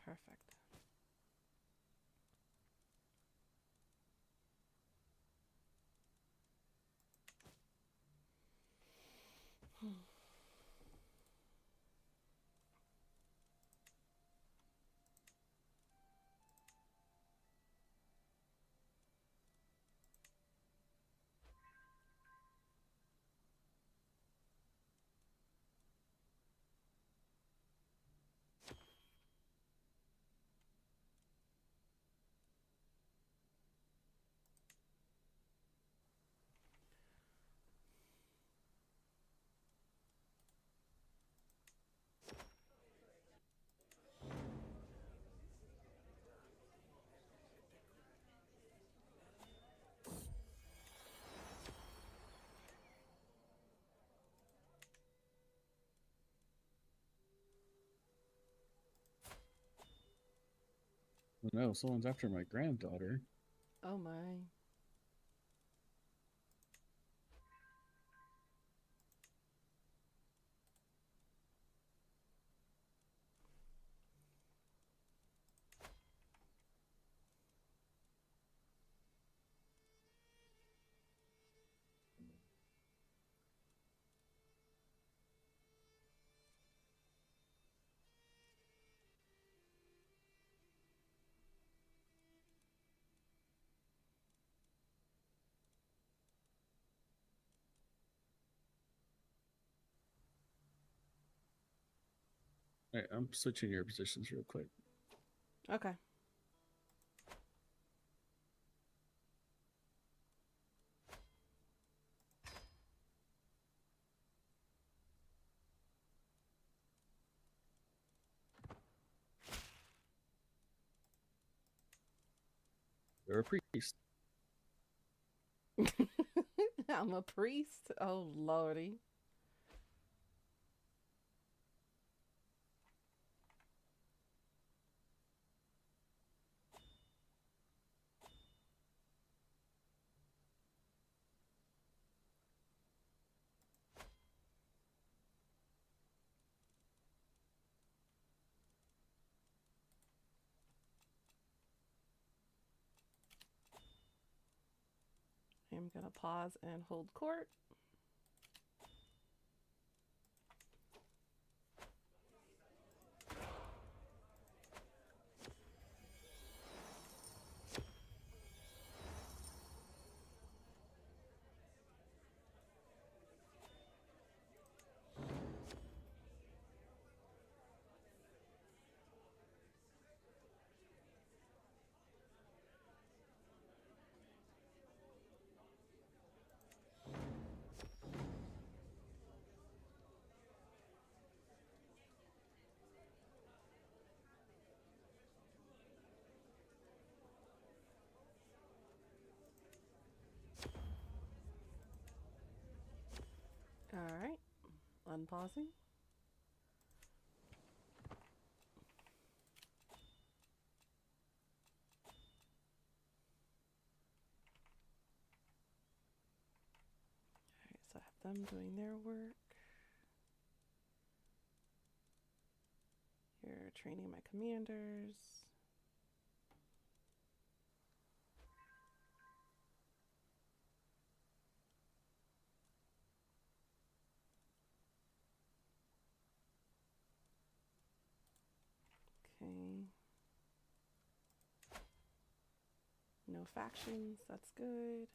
Perfect. Oh no, someone's after my granddaughter. Oh my. All right, I'm switching your positions real quick. Okay. You're a priest. I'm a priest. Oh, lordy. I'm going to pause and hold court. All right. Unpausing. All right, so I have them doing their work. You're training my commanders. Okay. No factions, that's good.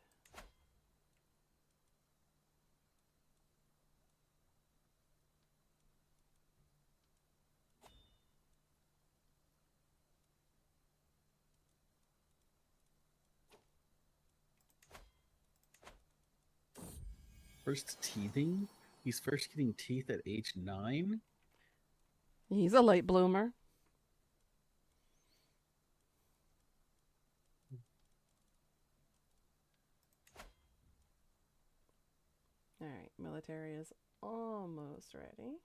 First teething? He's first getting teeth at age 9? He's a late bloomer. All right, military is almost ready.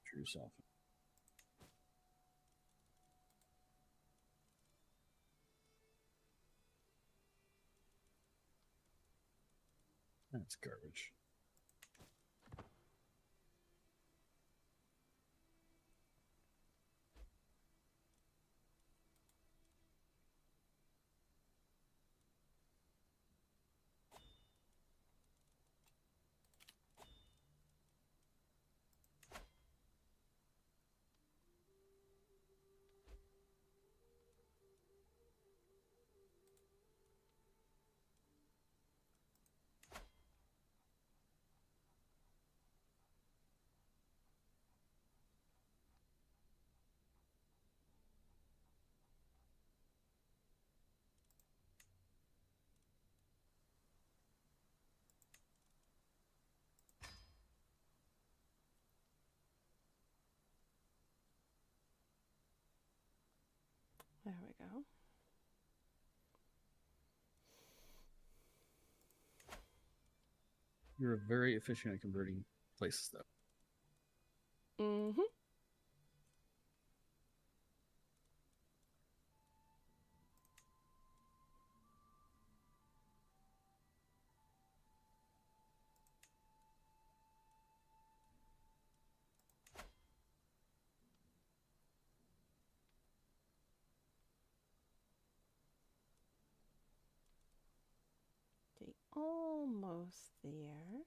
True self. That's garbage. There we go. You're very efficient at converting places, though. Mm-hmm. almost there.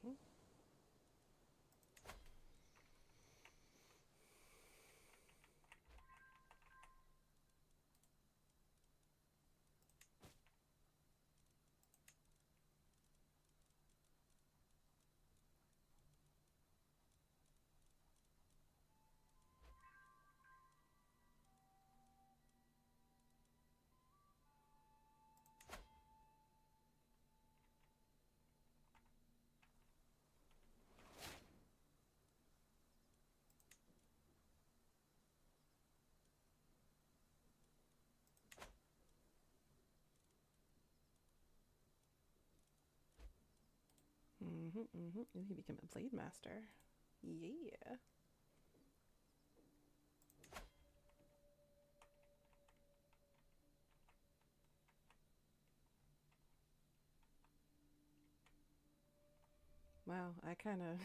Okay. Ooh, he became a blade master. Yeah. Wow, I kind of.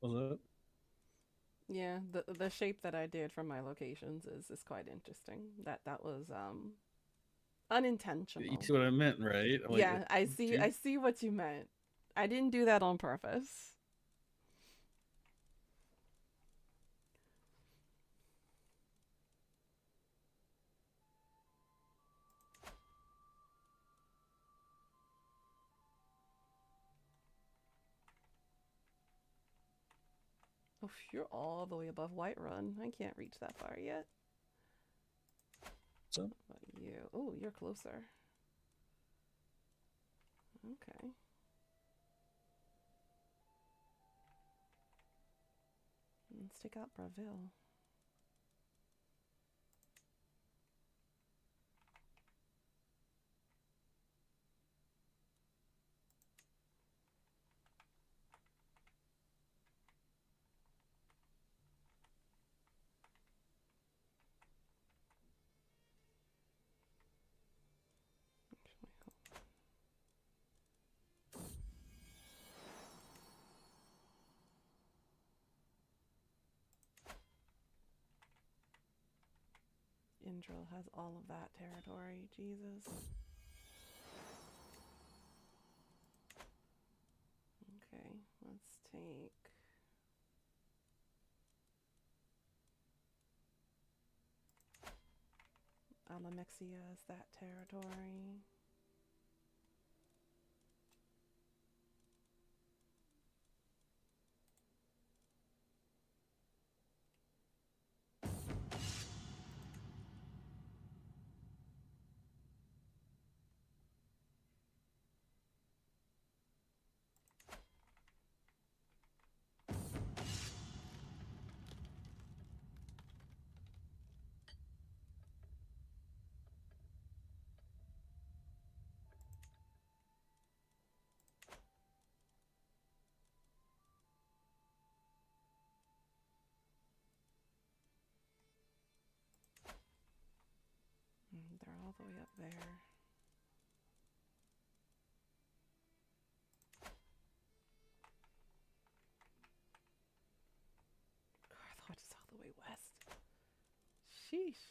Was it? Yeah, the shape that I did from my locations is quite interesting. That was You unintentional. see what I meant, right? I'm like, Yeah, dude, I see what you meant. I didn't do that on purpose. Oof, you're all the way above Whiterun. I can't reach that far yet. so What about you? Oh, you're closer. Okay. Let's take out Braville. Indril has all of that territory. Jesus. Okay, let's take. Alamexia is that territory. They're all the way up there. Carthage is all the way west. Sheesh.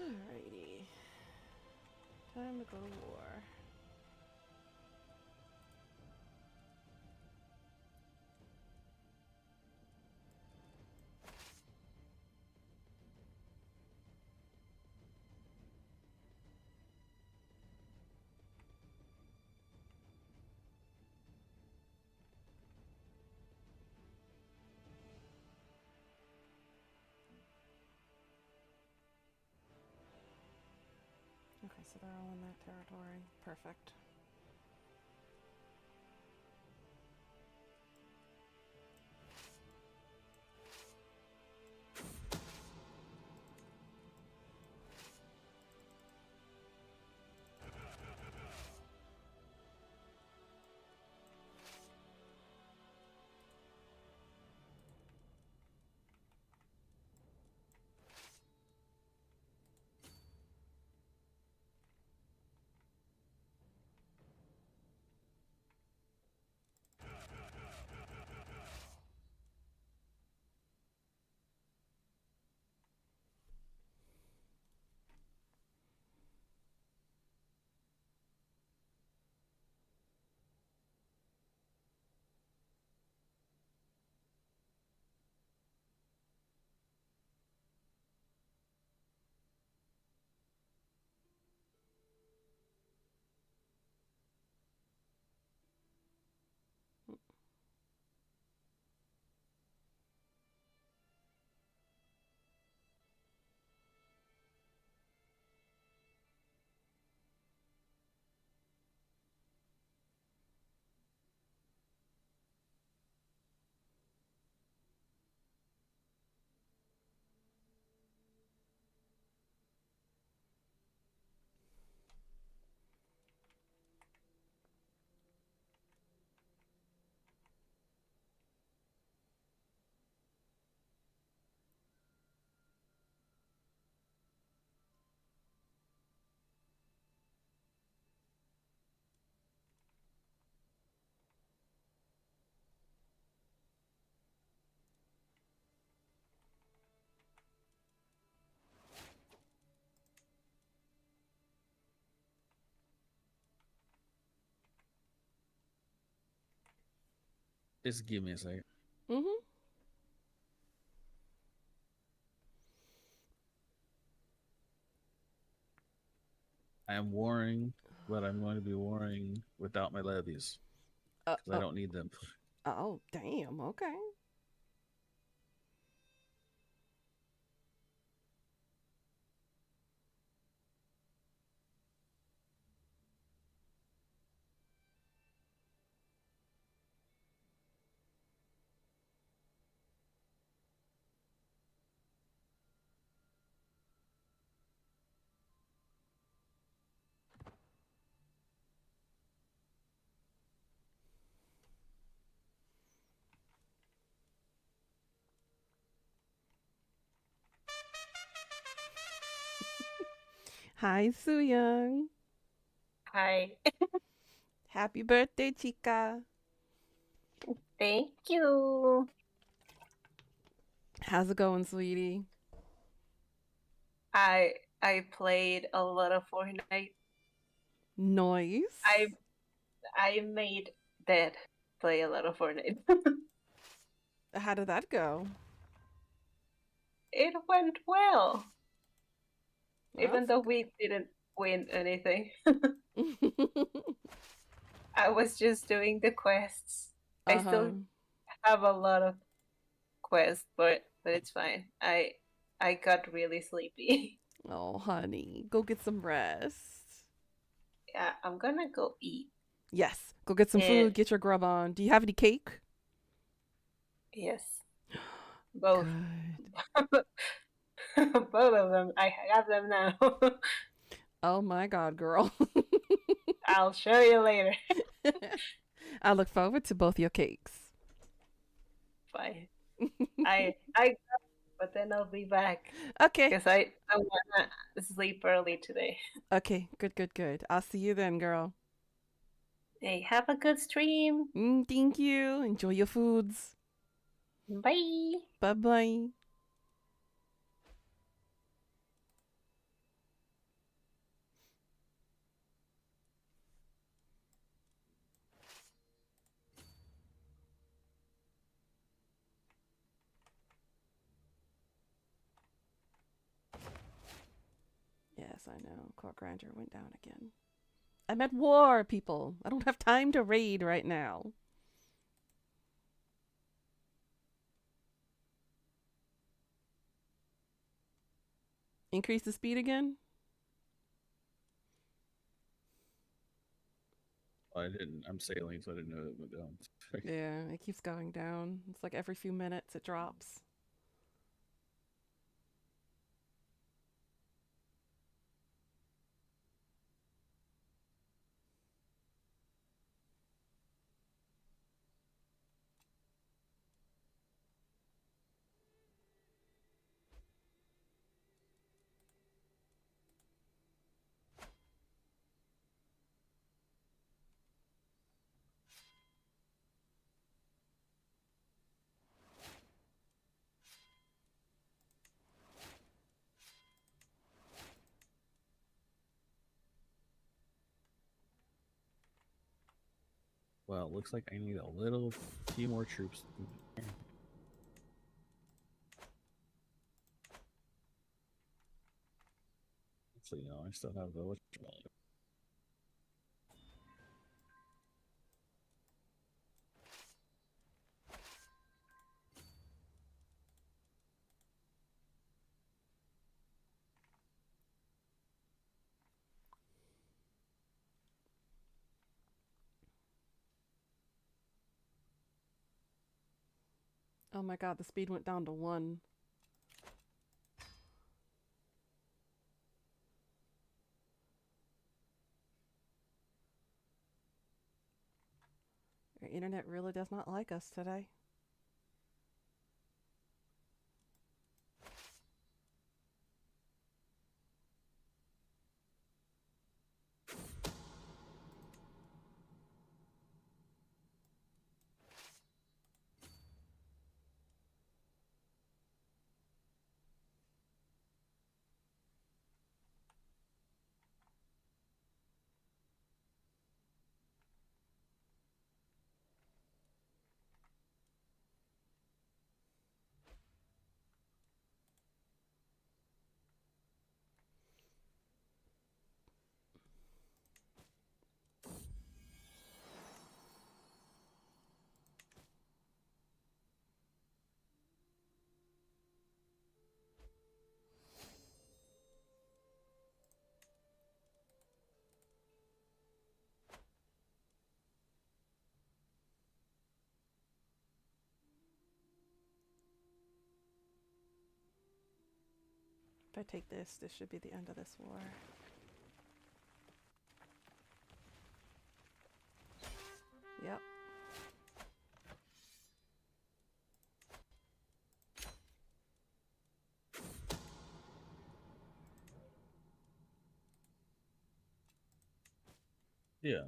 Alrighty. Time to go to war. Okay, so they're all in that territory. Perfect. Just give me a second. Mm-hmm. I am warring, but I'm going to be warring without my levies Uh, because I uh, don't need them. oh, damn. Okay. Hi, Su Young. Hi. Happy birthday, chica. Thank you. How's it going, sweetie? I played a lot of Fortnite. Nice. I made Dad play a lot of Fortnite. How did that go? It went well, even That's though we didn't win anything. good. I was just doing the quests. I Uh-huh. still have a lot of quests, but it's fine. I got really sleepy. Oh, honey. Go get some rest. Yeah, I'm gonna go eat. Yes. Go get some And food. Get your grub on. Do you have any cake? yes, both. Good. Both of them. I have them now. Oh my God, girl. I'll show you later. I look forward to both your cakes. Bye. I but then I'll be back Okay. because I wanna sleep early today. Okay. Good, good, good. I'll see you then, girl. Hey, have a good stream. Thank you. Enjoy your foods. Bye. Bye bye. Yes, I know. Court Grandeur went down again. I'm at war, people. I don't have time to raid right now. Increase the speed again? I didn't. I'm sailing, so I didn't know it went down. Yeah, it keeps going down. It's like every few minutes it drops. Well, it looks like I need a little few more troops. So I still have the whatchamacallit. Oh my God, the speed went down to 1. Your internet really does not like us today. If I take this, this should be the end of this war. Yep. Yeah.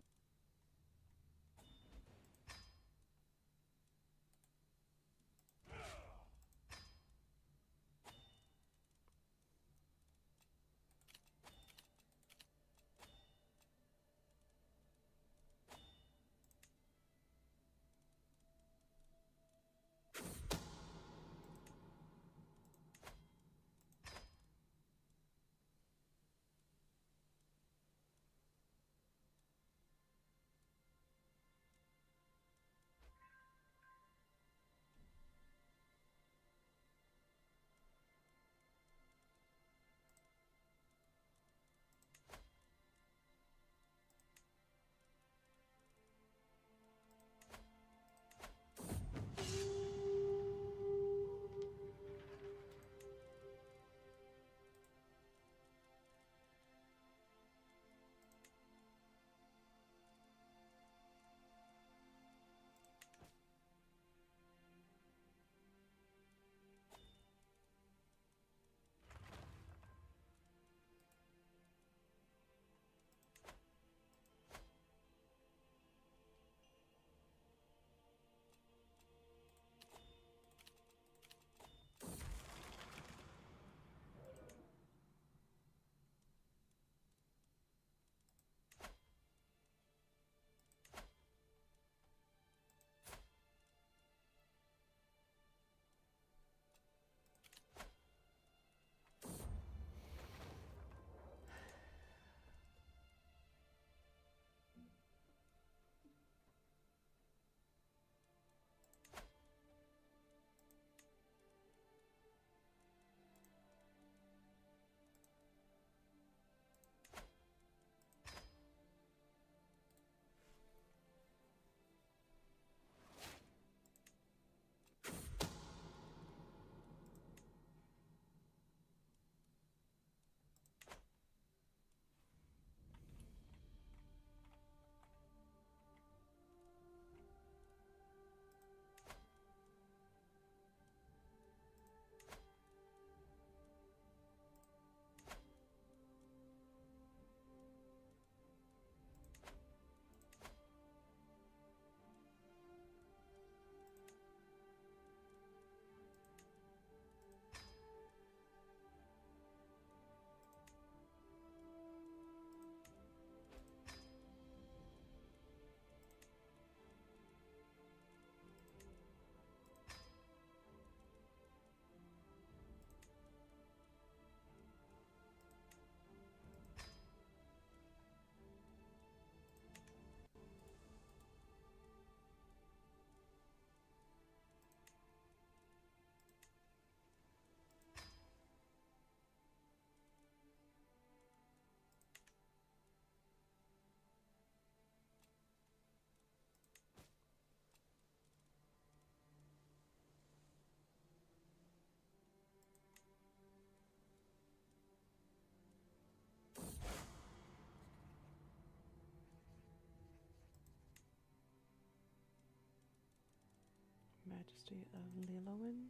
Majesty of Lilowin.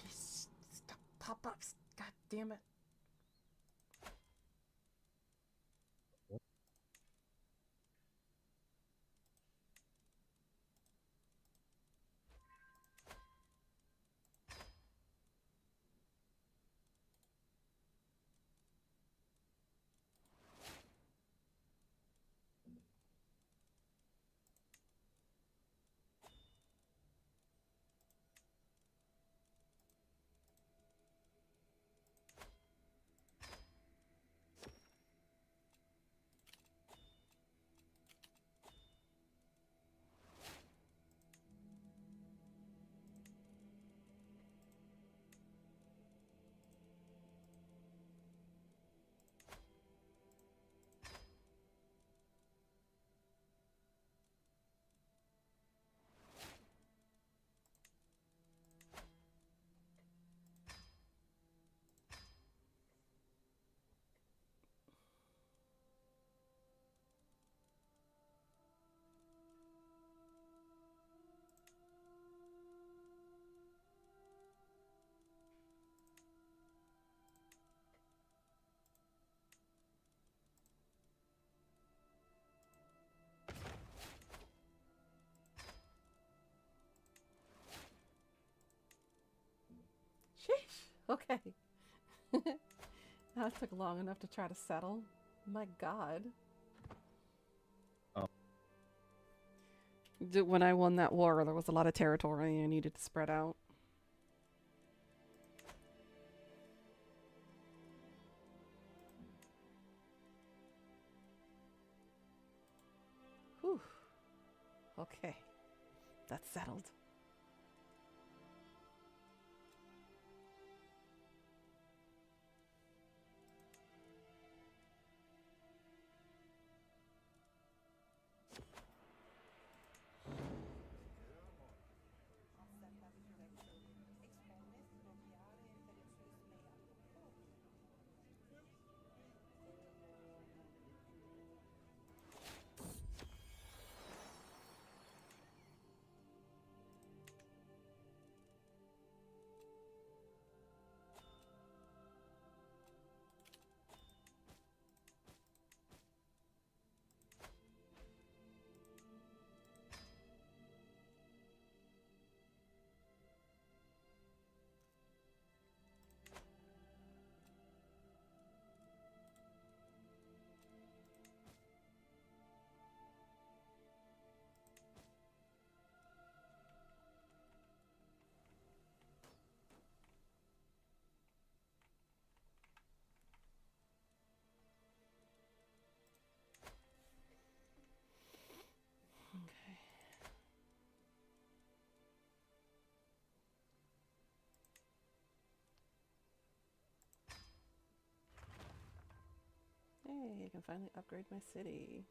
Just stop pop-ups. God damn it. Okay. That took long enough to try to settle. My God. When I won that war, there was a lot of territory I needed to spread out. Whew. Okay. That's settled. Okay. Hey, I can finally upgrade my city.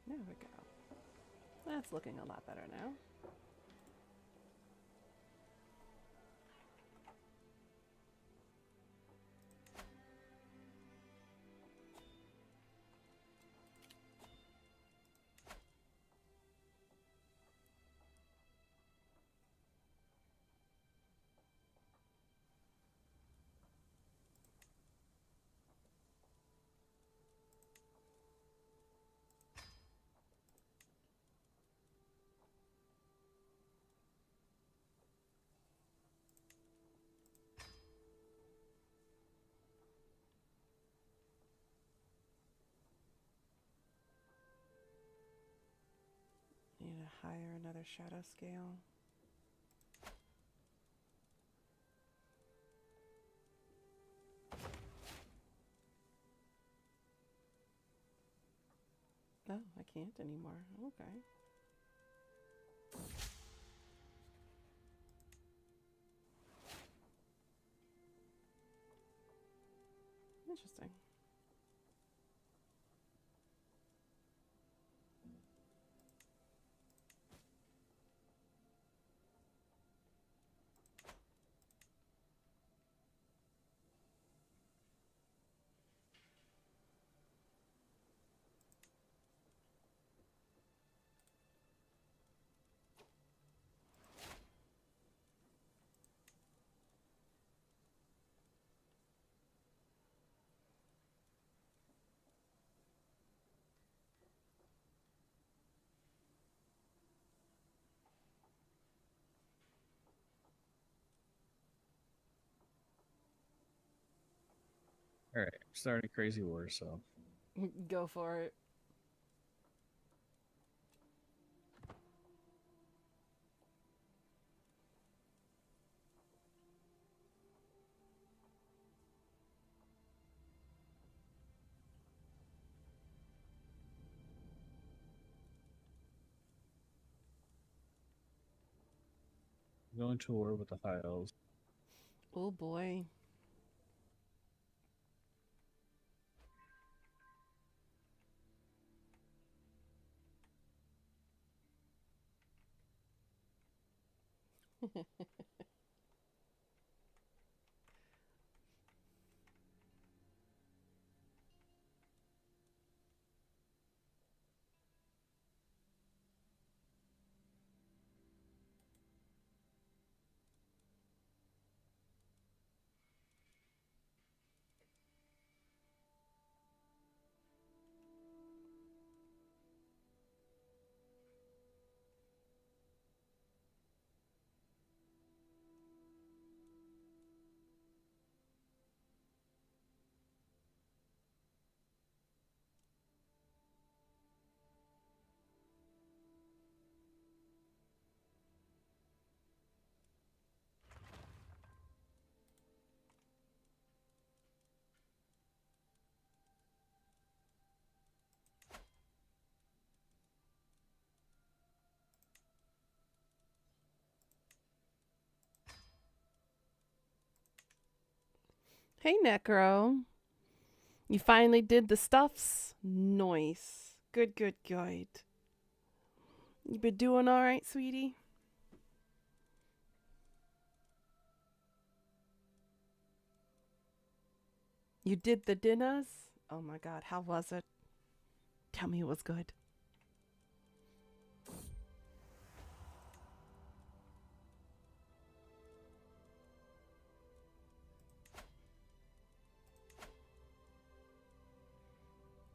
There we go. That's looking a lot better now. Need to hire another shadow scale. Oh, I can't anymore. Okay. Interesting. All right, I'm starting Crazy War, so Go for it. Going to war with the High Elves. Oh boy. Hey, Necro. You finally did the stuffs. Nice. Good, good, good. You been doing all right, sweetie? You did the dinners? Oh my god, how was it? Tell me it was good.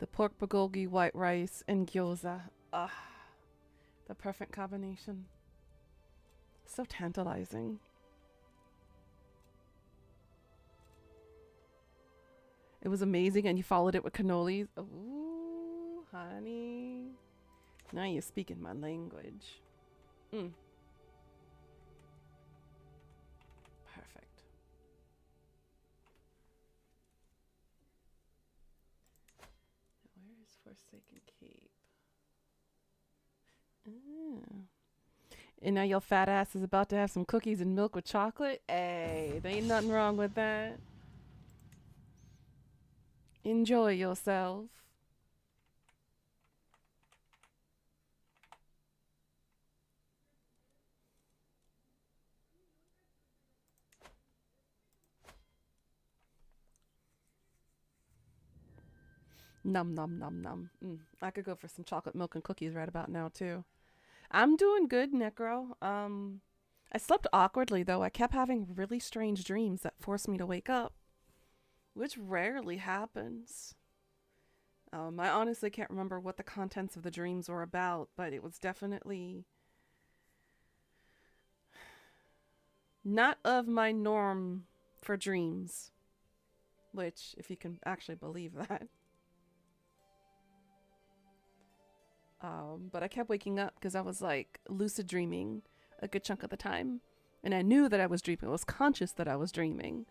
The pork bulgogi, white rice, and gyoza. Ah, the perfect combination. So tantalizing. It was amazing, and you followed it with cannolis. Ooh, honey. Now you're speaking my language. Mm. Perfect. Where is Forsaken Cape? Ah. And now your fat ass is about to have some cookies and milk with chocolate? Hey, there ain't nothing wrong with that. Enjoy yourself. Num num num num. I could go for some chocolate milk and cookies right about now too. I'm doing good, Necro. I slept awkwardly though. I kept having really strange dreams that forced me to wake up, which rarely happens. I honestly can't remember what the contents of the dreams were about, but it was definitely not of my norm for dreams, which, if you can actually believe that. But I kept waking up because I was like lucid dreaming a good chunk of the time. And I knew that I was dreaming. I was conscious that I was dreaming.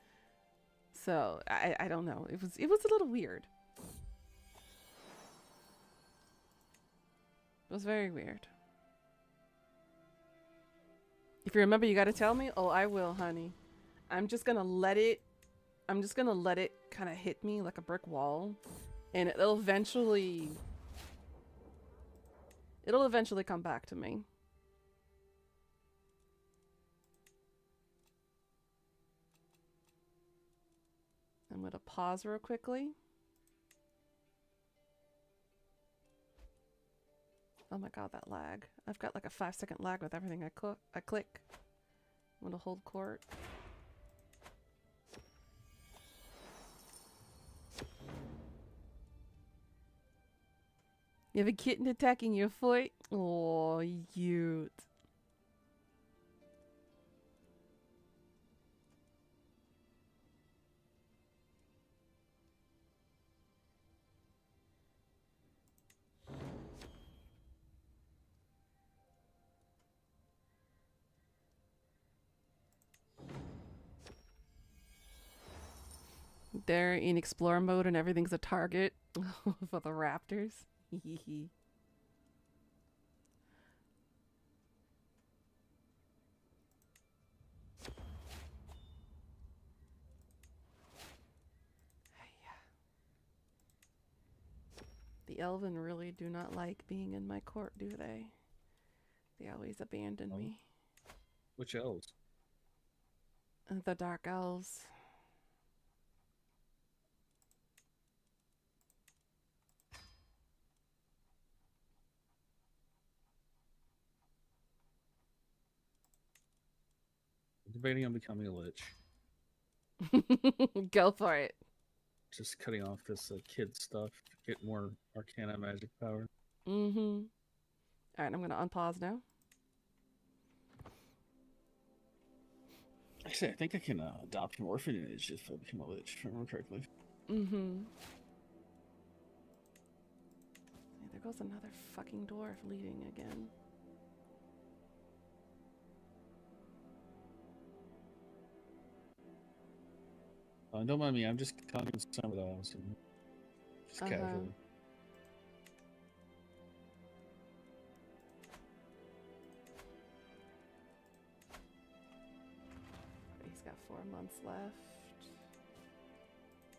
So I don't know. It was a little weird. It was very weird. If you remember, you got to tell me. Oh, I will, honey. I'm just going to let it kind of hit me like a brick wall. And it'll eventually come back to me. I'm going to pause real quickly. Oh my god, that lag. I've got like a 5-second lag with everything I click. I'm going to hold court. You have a kitten attacking your foot? Oh, cute. They're in explore mode and everything's a target for the raptors. The elven really do not like being in my court, do they? They always abandon me. Which elves? The dark elves. Debating on becoming a lich. Go for it. Just cutting off this kid stuff. Get more arcana magic power. Mm-hmm. All right, I'm going to unpause now. Actually, I think I can adopt an orphanage if I become a lich, if I remember correctly. Mm-hmm. There goes another fucking dwarf leaving again. Don't mind me, I'm just talking to some of those. Just casually. He's got 4 months left.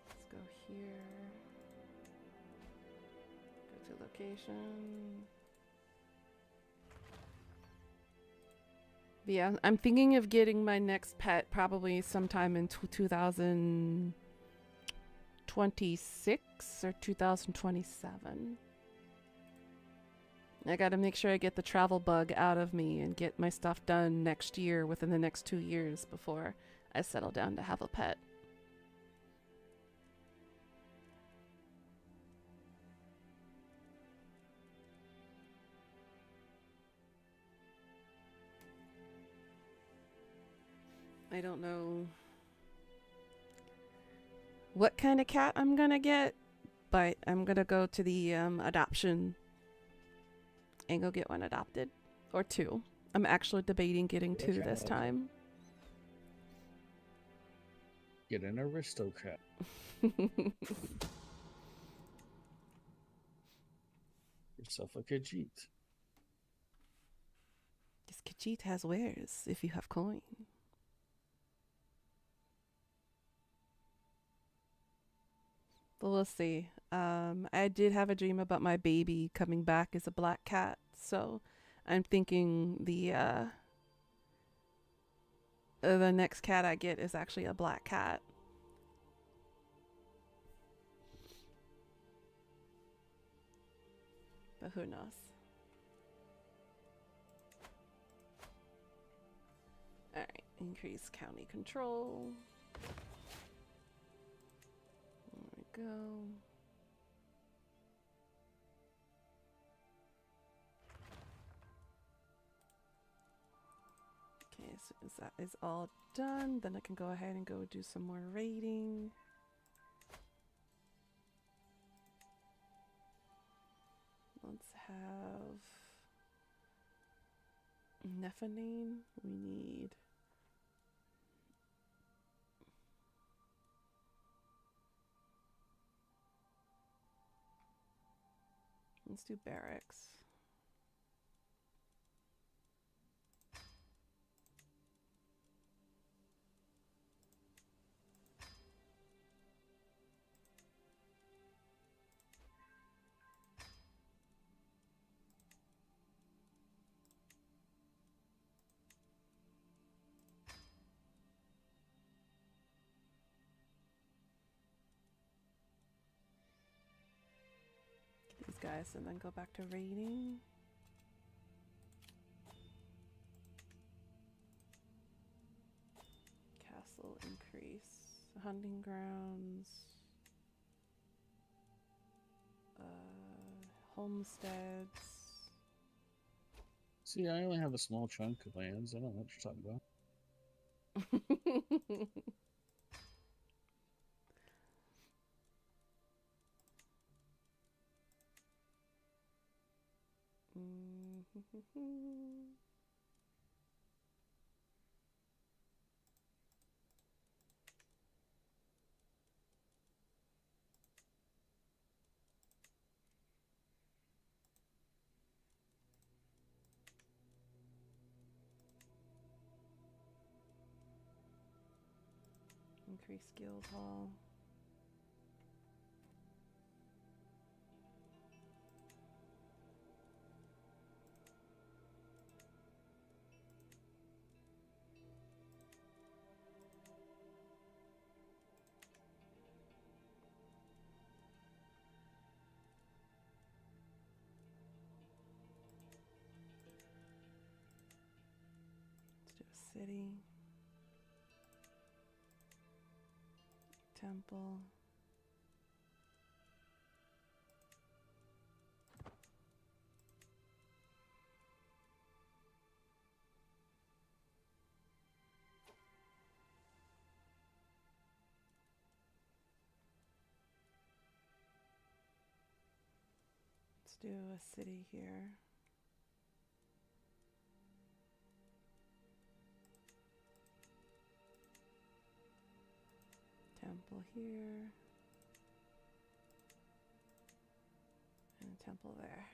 Let's go here. Go to location. But yeah, I'm thinking of getting my next pet probably sometime in 2026 or 2027. I gotta make sure I get the travel bug out of me and get my stuff done next year, within the next 2 years, before I settle down to have a pet. I don't know what kind of cat I'm gonna get, but I'm gonna go to the adoption and go get one adopted. Or 2. I'm actually debating getting 2 this time. Get an aristocrat. Yourself a Khajiit. This Khajiit has wares if you have coin. But we'll see. I did have a dream about my baby coming back as a black cat, so I'm thinking the next cat I get is actually a black cat. But who knows? Alright, increase county control. There we go. Okay, as soon as that is all done, then I can go ahead and go do some more raiding. Let's have Nephanine. We need let's do barracks. These guys and then go back to raiding. Castle increase. Hunting grounds. Homesteads. See, I only have a small chunk of lands. I don't know what you're talking about. Increase guild hall. city. Temple. Let's do a city here. Temple here. And a temple there.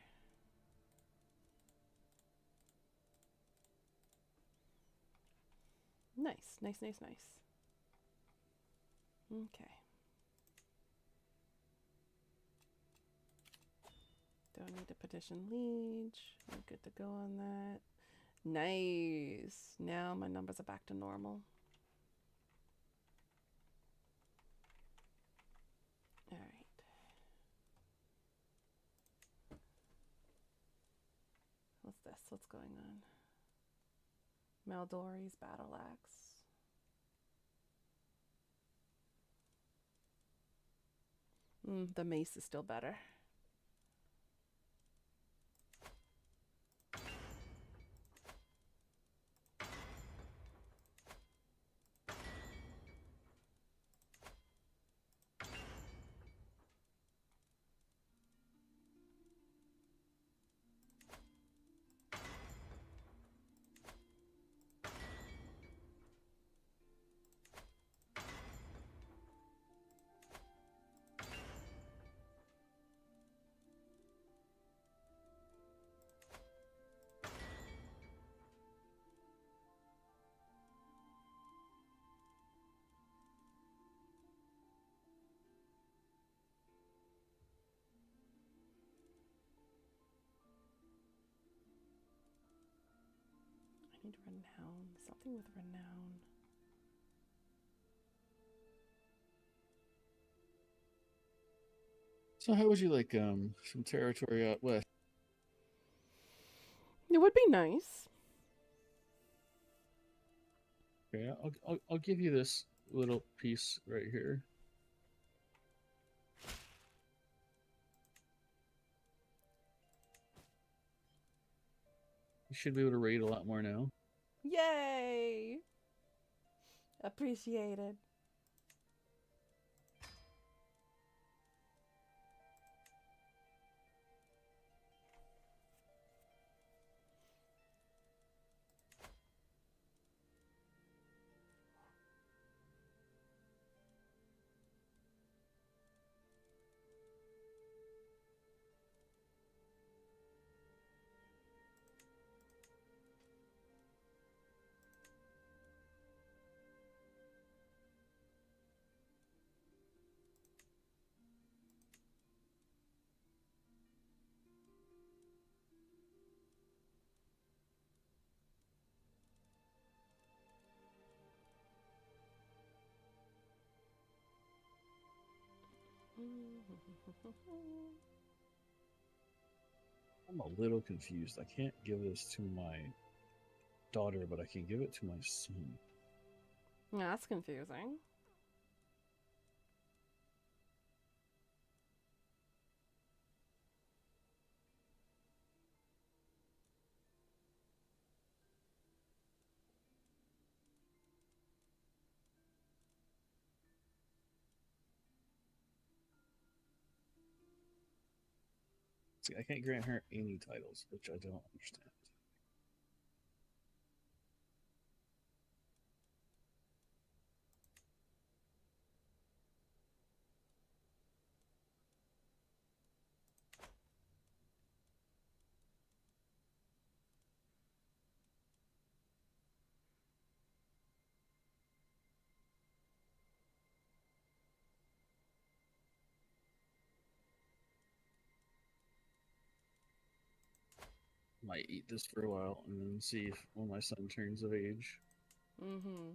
Nice, nice, nice, nice. Okay. Don't need to petition liege. We're good to go on that. Nice. Now my numbers are back to normal. All right. What's this? What's going on? Maldori's battle axe. The mace is still better. I need renown. Something with renown. So how would you like some territory out west? It would be nice. Okay, I'll give you this little piece right here. You should be able to raid a lot more now. Yay! Appreciated. I'm a little confused. I can't give this to my daughter, but I can give it to my son. Yeah, that's confusing. See, I can't grant her any titles, which I don't understand. Might eat this for a while and then see if when my son turns of age. Mm-hmm.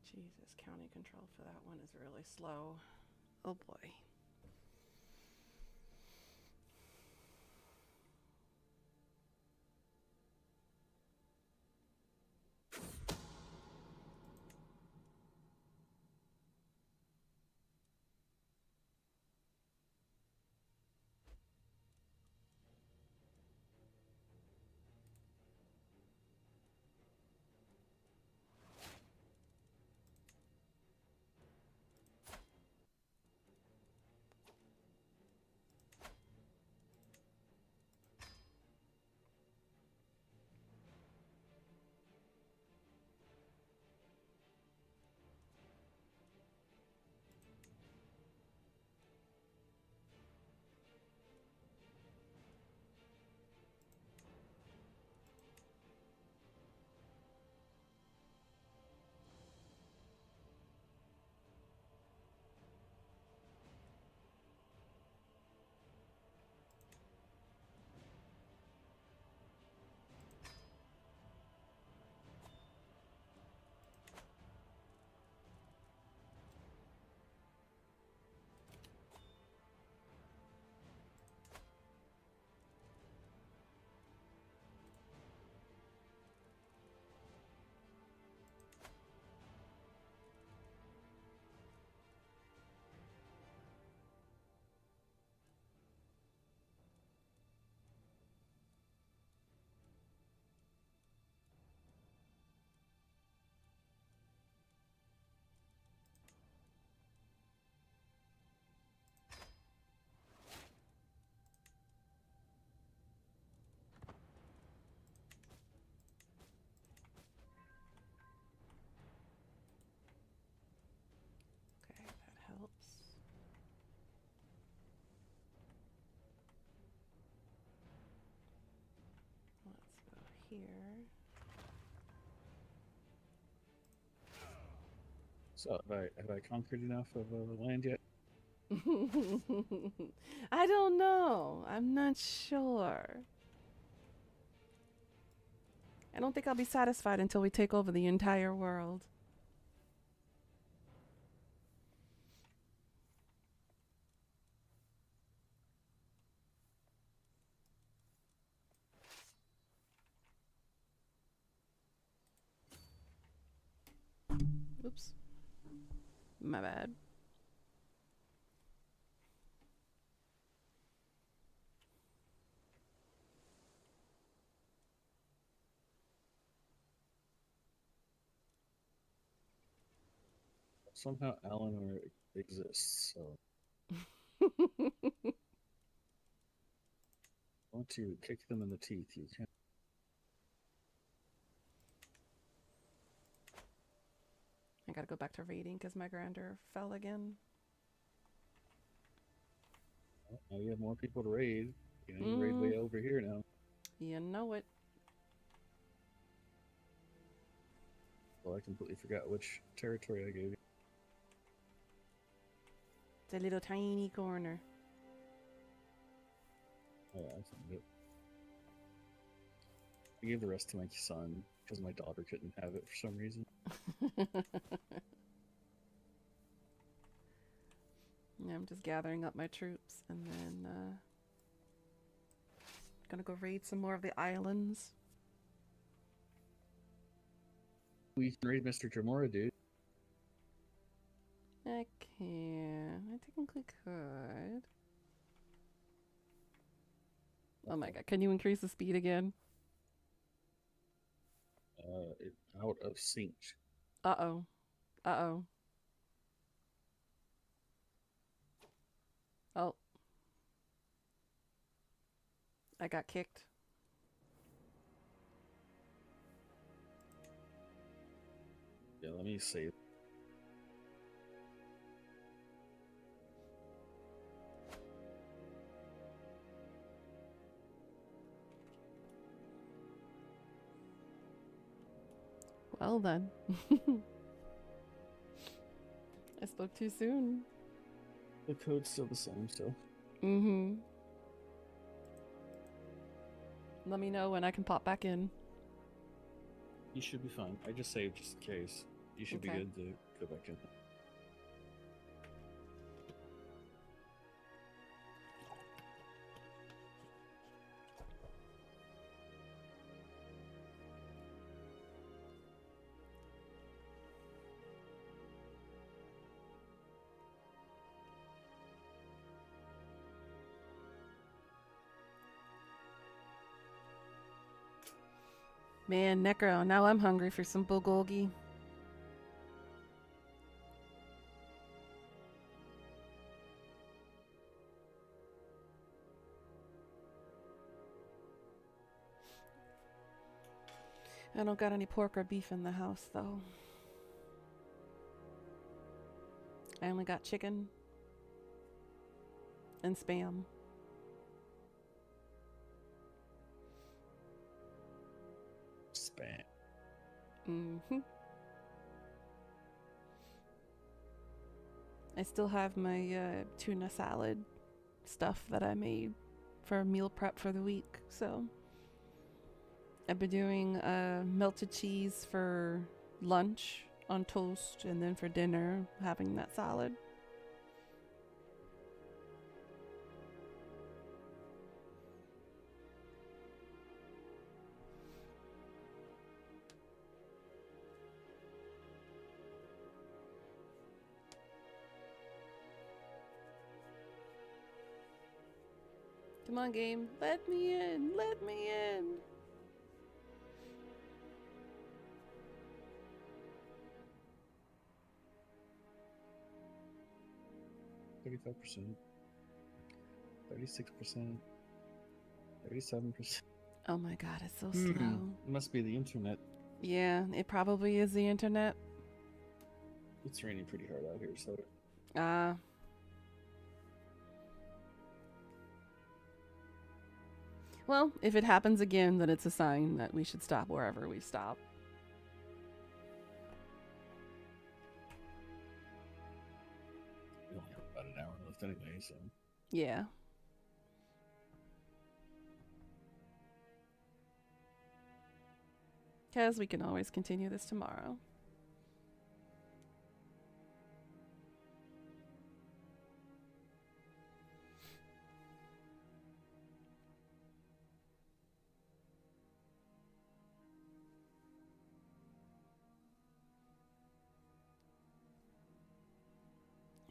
Jesus, county control for that one is really slow. Oh boy. Okay, that helps. Let's go here. So have I conquered enough of land yet? I don't know. I'm not sure. I don't think I'll be satisfied until we take over the entire world. Oops. My bad. Somehow Eleanor exists, so I want to kick them in the teeth. You can't. I gotta go back to raiding because my grandeur fell again. Well, now you have more people to raid. You know, you raid way over here now. You know it. Well, I completely forgot which territory I gave you. It's a little tiny corner. Oh, yeah, I found it. I gave the rest to my son because my daughter couldn't have it for some reason. Yeah, I'm just gathering up my troops and then gonna go raid some more of the islands. We can raid Mr. Jamora, dude. I can. I technically could. Oh my god, can you increase the speed again? Out of sync. Uh-oh. Uh-oh. Oh. I got kicked. Yeah, let me save. Well then. I spoke too soon. The code's still the same, so. Mm-hmm. Let me know when I can pop back in. You should be fine. I just saved just in case. You should be Okay. good to go back in. Man, Necro, now I'm hungry for some bulgogi. I don't got any pork or beef in the house, though. I only got chicken and spam. Spam. Mm-hmm. I still have my tuna salad stuff that I made for meal prep for the week. So I've been doing melted cheese for lunch on toast, and then for dinner having that salad. Come on, game. Let me in. Let me in. 35%. 36%. 37%. Oh my god, it's so slow. It must be the internet. Yeah, it probably is the internet. It's raining pretty hard out here, so well, if it happens again, then it's a sign that we should stop wherever we stop. we only have about an hour left anyway, so. Yeah. Because we can always continue this tomorrow.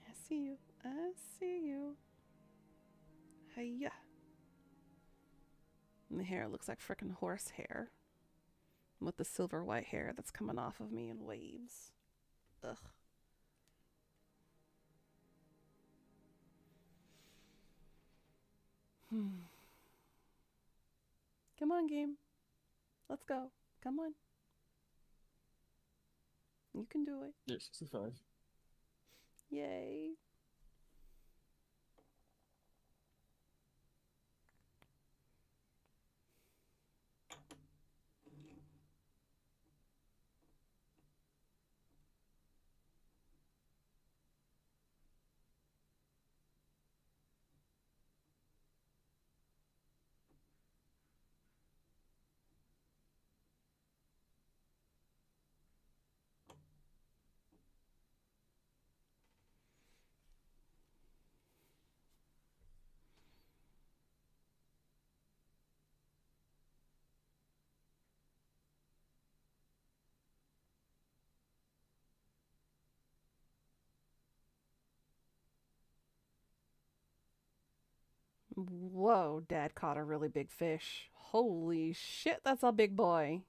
I see you. I see you. Hiya. And the hair looks like frickin' horse hair. With the silver white hair that's coming off of me in waves. Ugh. Come on, game. Let's go. Come on. You can do it. Yeah, 65. Yay. Whoa, Dad caught a really big fish. Holy shit, that's a big boy.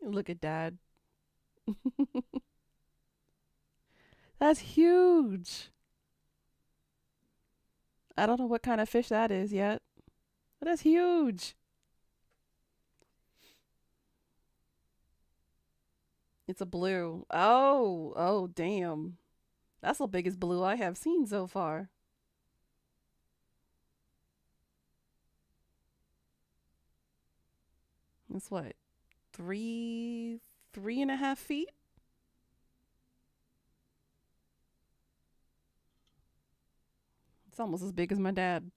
Look at Dad. That's huge. I don't know what kind of fish that is yet, but that's huge. It's a blue. Oh, damn. That's the biggest blue I have seen so far. That's what? 3.5 feet? It's almost as big as my dad.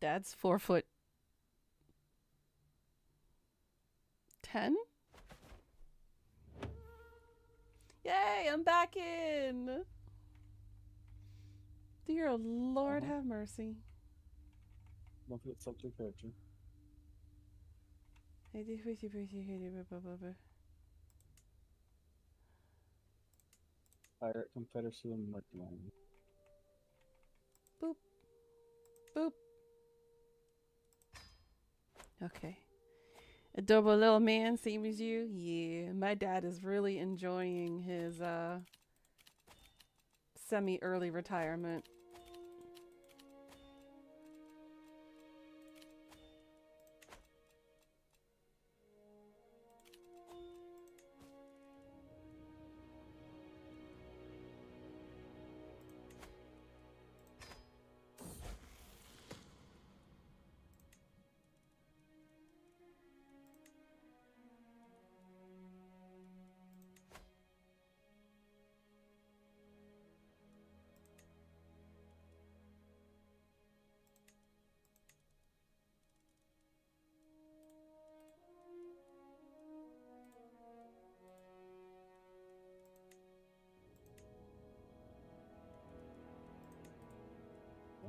Dad's 4 foot. 10? Yay, I'm back in. Dear Lord, have mercy. Don't forget subject character. Pirate, Confederacy, and Mercury. Boop. Boop. Okay. Adorable little man, same as you? Yeah, my dad is really enjoying his semi-early retirement.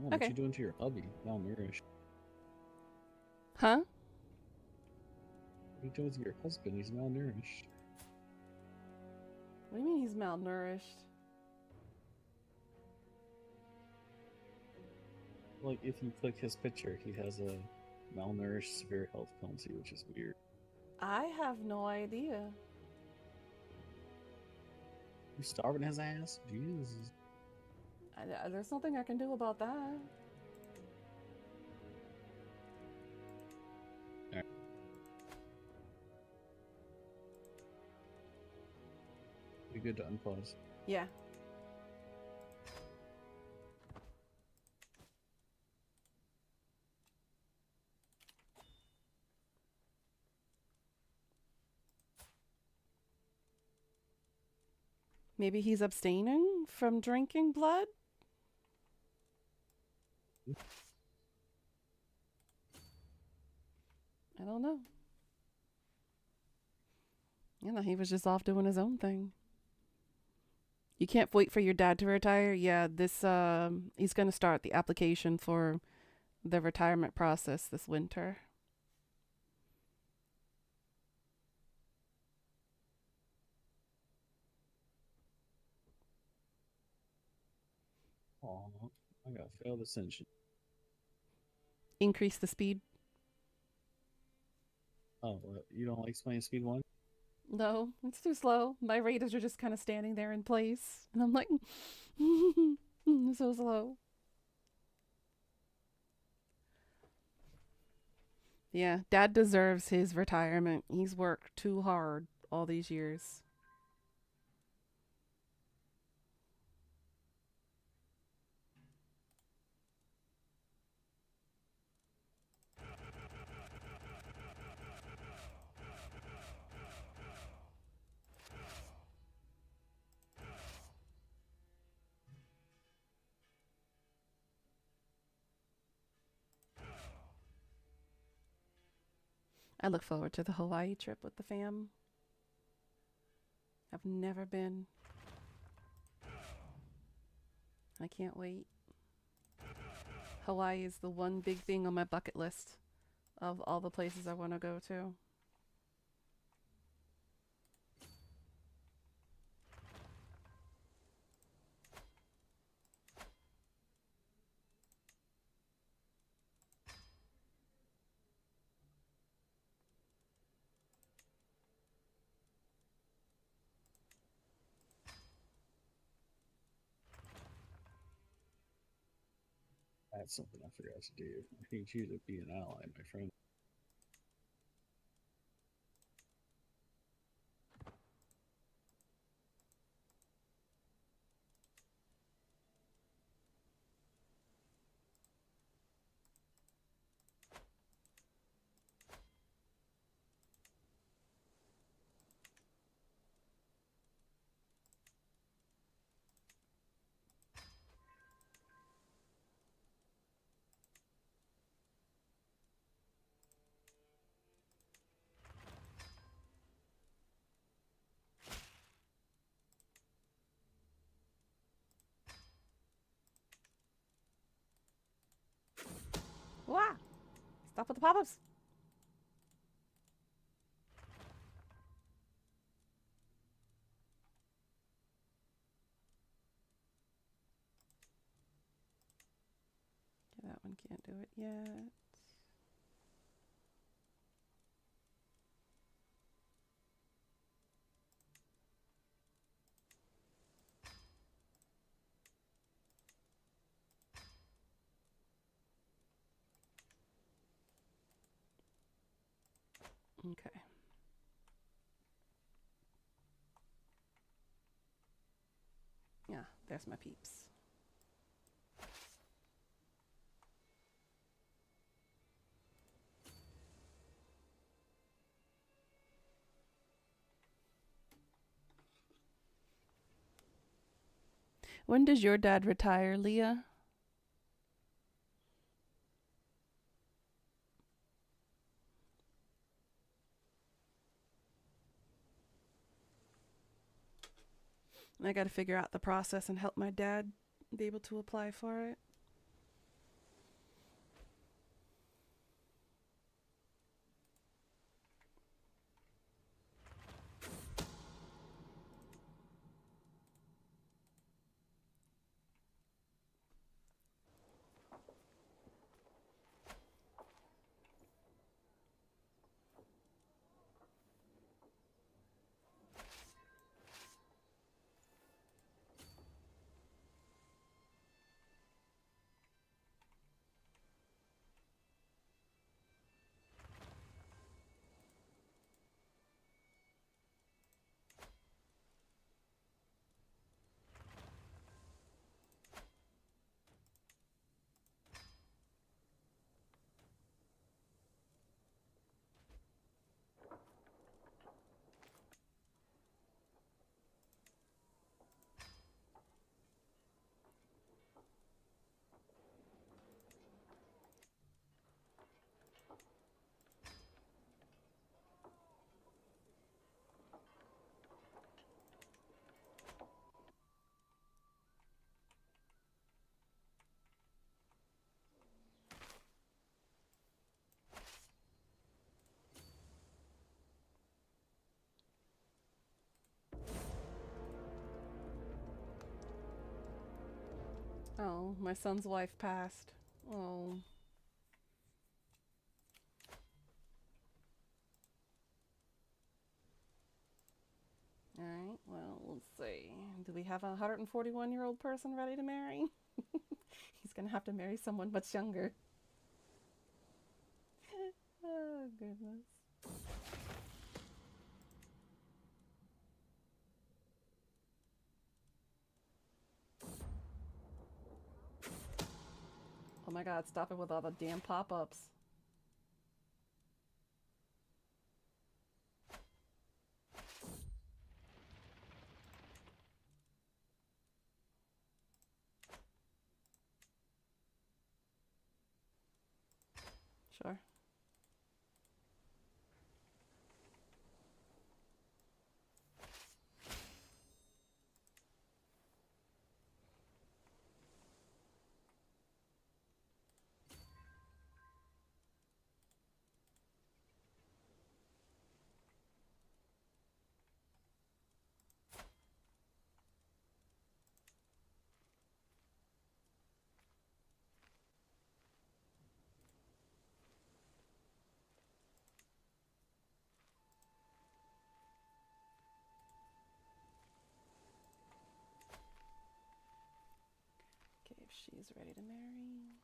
Oh, what you doing to your hubby? Malnourished. Huh? What are you doing to your husband? He's malnourished. What do you mean he's malnourished? Like, if you click his picture, he has a malnourished severe health penalty, which is weird. I have no idea. You starving his ass? Jesus. There's nothing I can do about that. Alright. Be good to unpause. Yeah. Maybe he's abstaining from drinking blood? I don't know. You know, he was just off doing his own thing. You can't wait for your dad to retire? Yeah, this he's going to start the application for the retirement process this winter. Aw, I got failed ascension. Increase the speed? Oh, what? You don't like playing speed 1? No, it's too slow. My raiders are just kind of standing there in place. And I'm like, so slow. Yeah, Dad deserves his retirement. He's worked too hard all these years. I look forward to the Hawaii trip with the fam. I've never been. I can't wait. Hawaii is the one big thing on my bucket list of all the places I want to go to. That's something I forgot to do. I need you to be an ally, my friend. Wah! Stop with the pop-ups. Okay, that one can't do it yet. Okay. Yeah, there's my peeps. When does your dad retire, Leah? I got to figure out the process and help my dad be able to apply for it. Oh, my son's wife passed. Oh. All right, well, let's see. Do we have a 141-year-old person ready to marry? He's going to have to marry someone much younger. Oh, goodness. Oh my god, stop it with all the damn pop-ups. Sure. Okay, if she's ready to marry.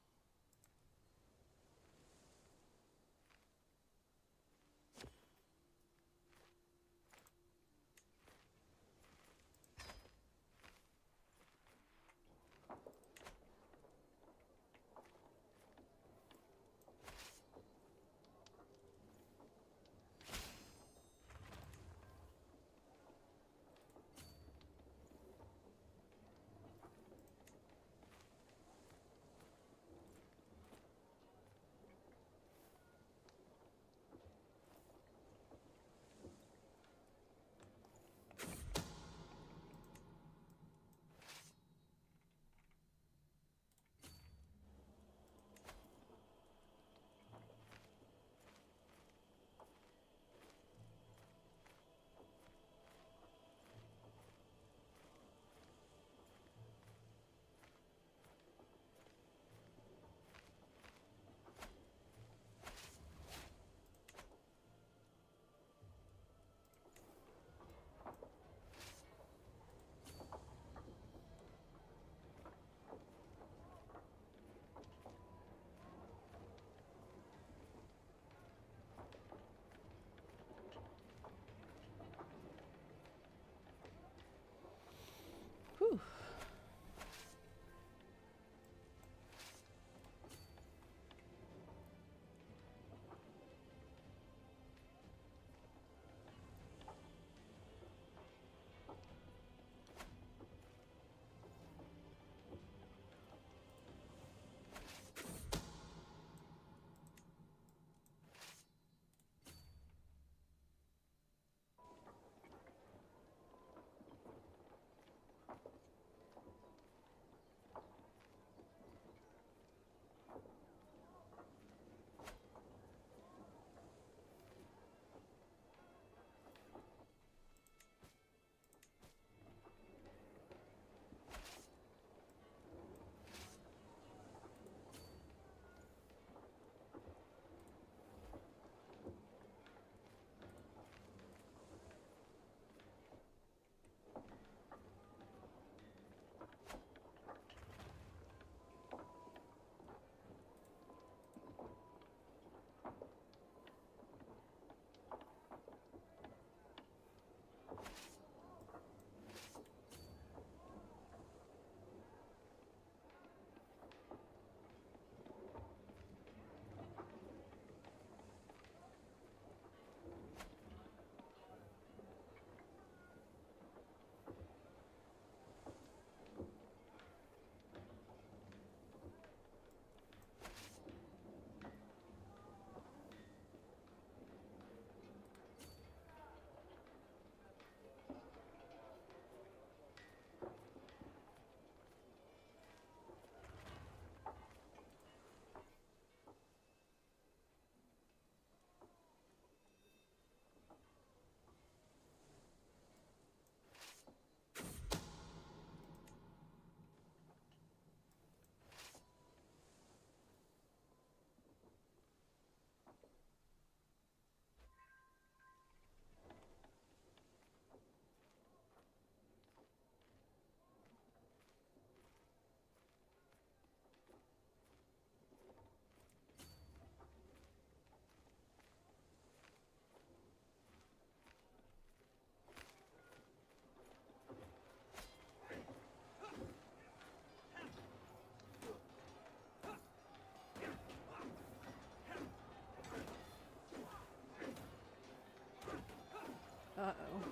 Uh-oh.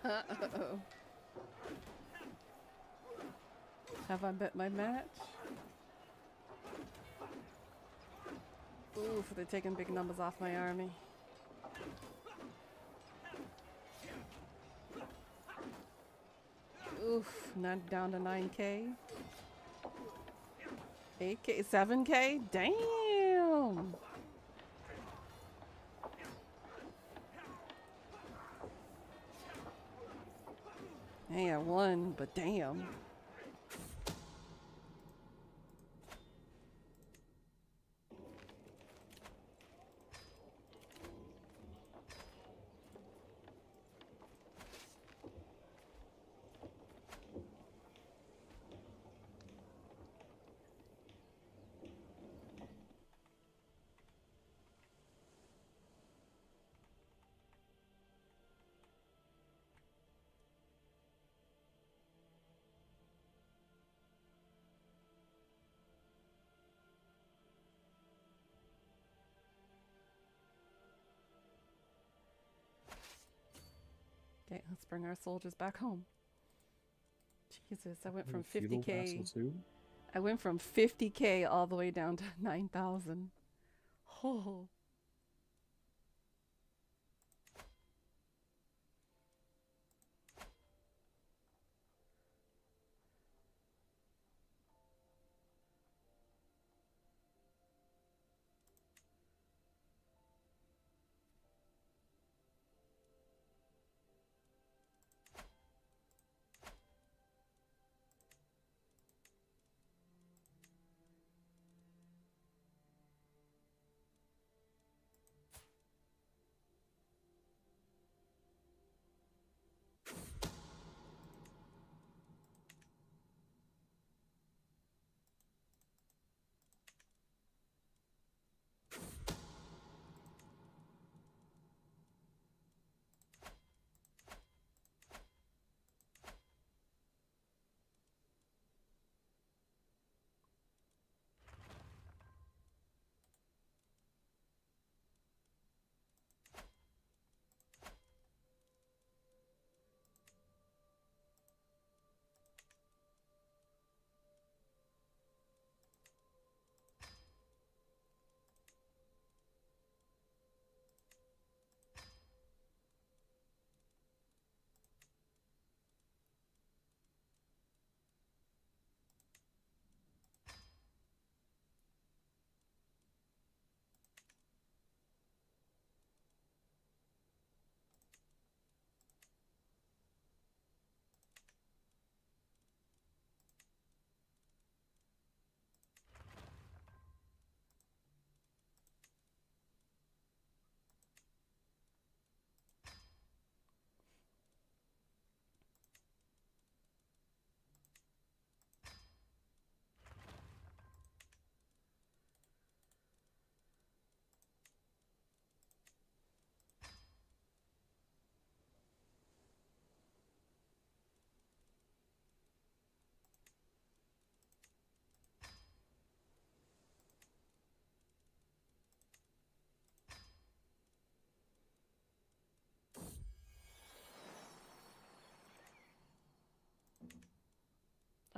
Uh-oh. Have I bet my match? Oof, they're taking big numbers off my army. Oof, not down to 9K. 8K, 7K? Damn! Hey, I won, but damn. Okay, let's bring our soldiers back home. Jesus, I went from Feudal 50K. vassal too? I went from 50K all the way down to 9,000. Oh.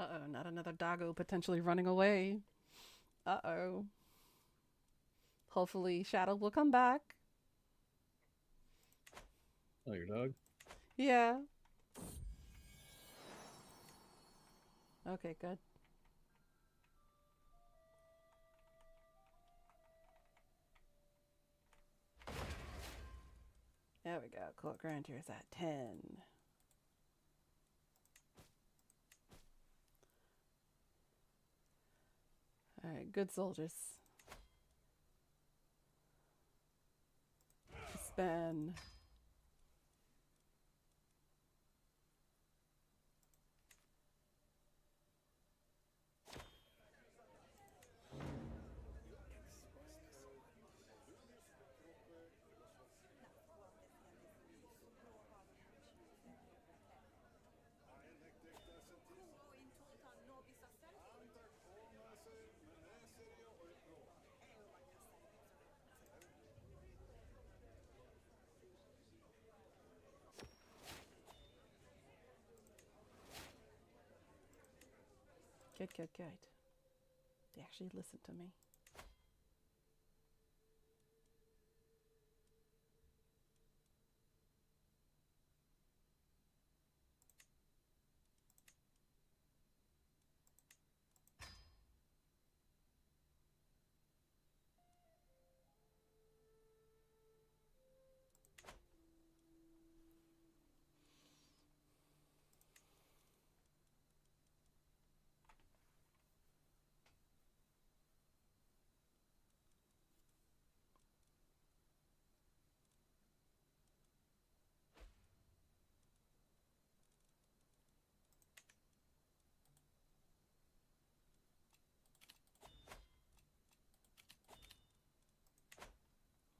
Uh-oh, not another doggo potentially running away. Uh-oh. Hopefully Shadow will come back. Oh, your dog? Yeah. Okay, good. There we go. Court Grandeur is at 10. Alright, good soldiers. Spend. Good, good, good. They actually listen to me.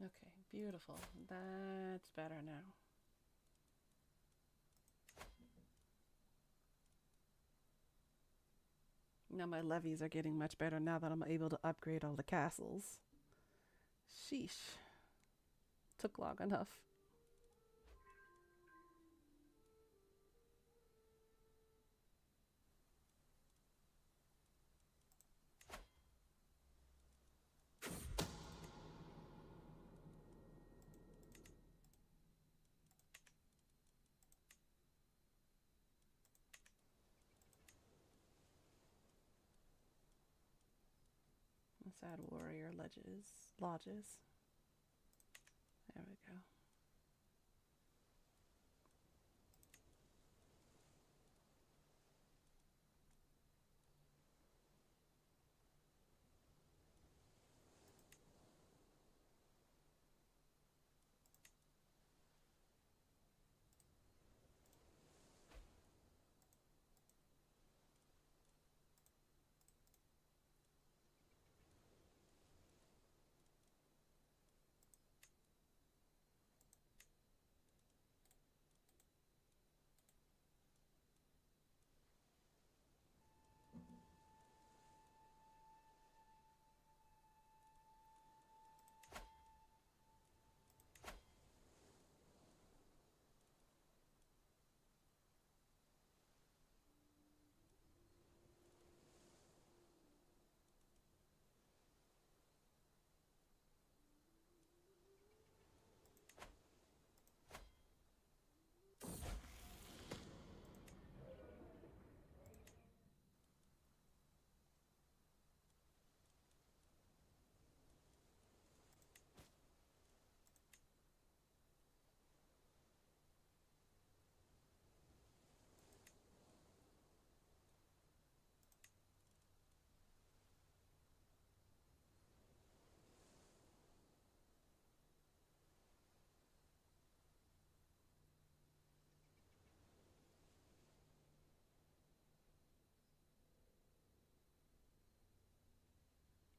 Okay, beautiful. That's better now. Now my levies are getting much better now that I'm able to upgrade all the castles. Sheesh. Took long enough. Let's add warrior lodges. There we go.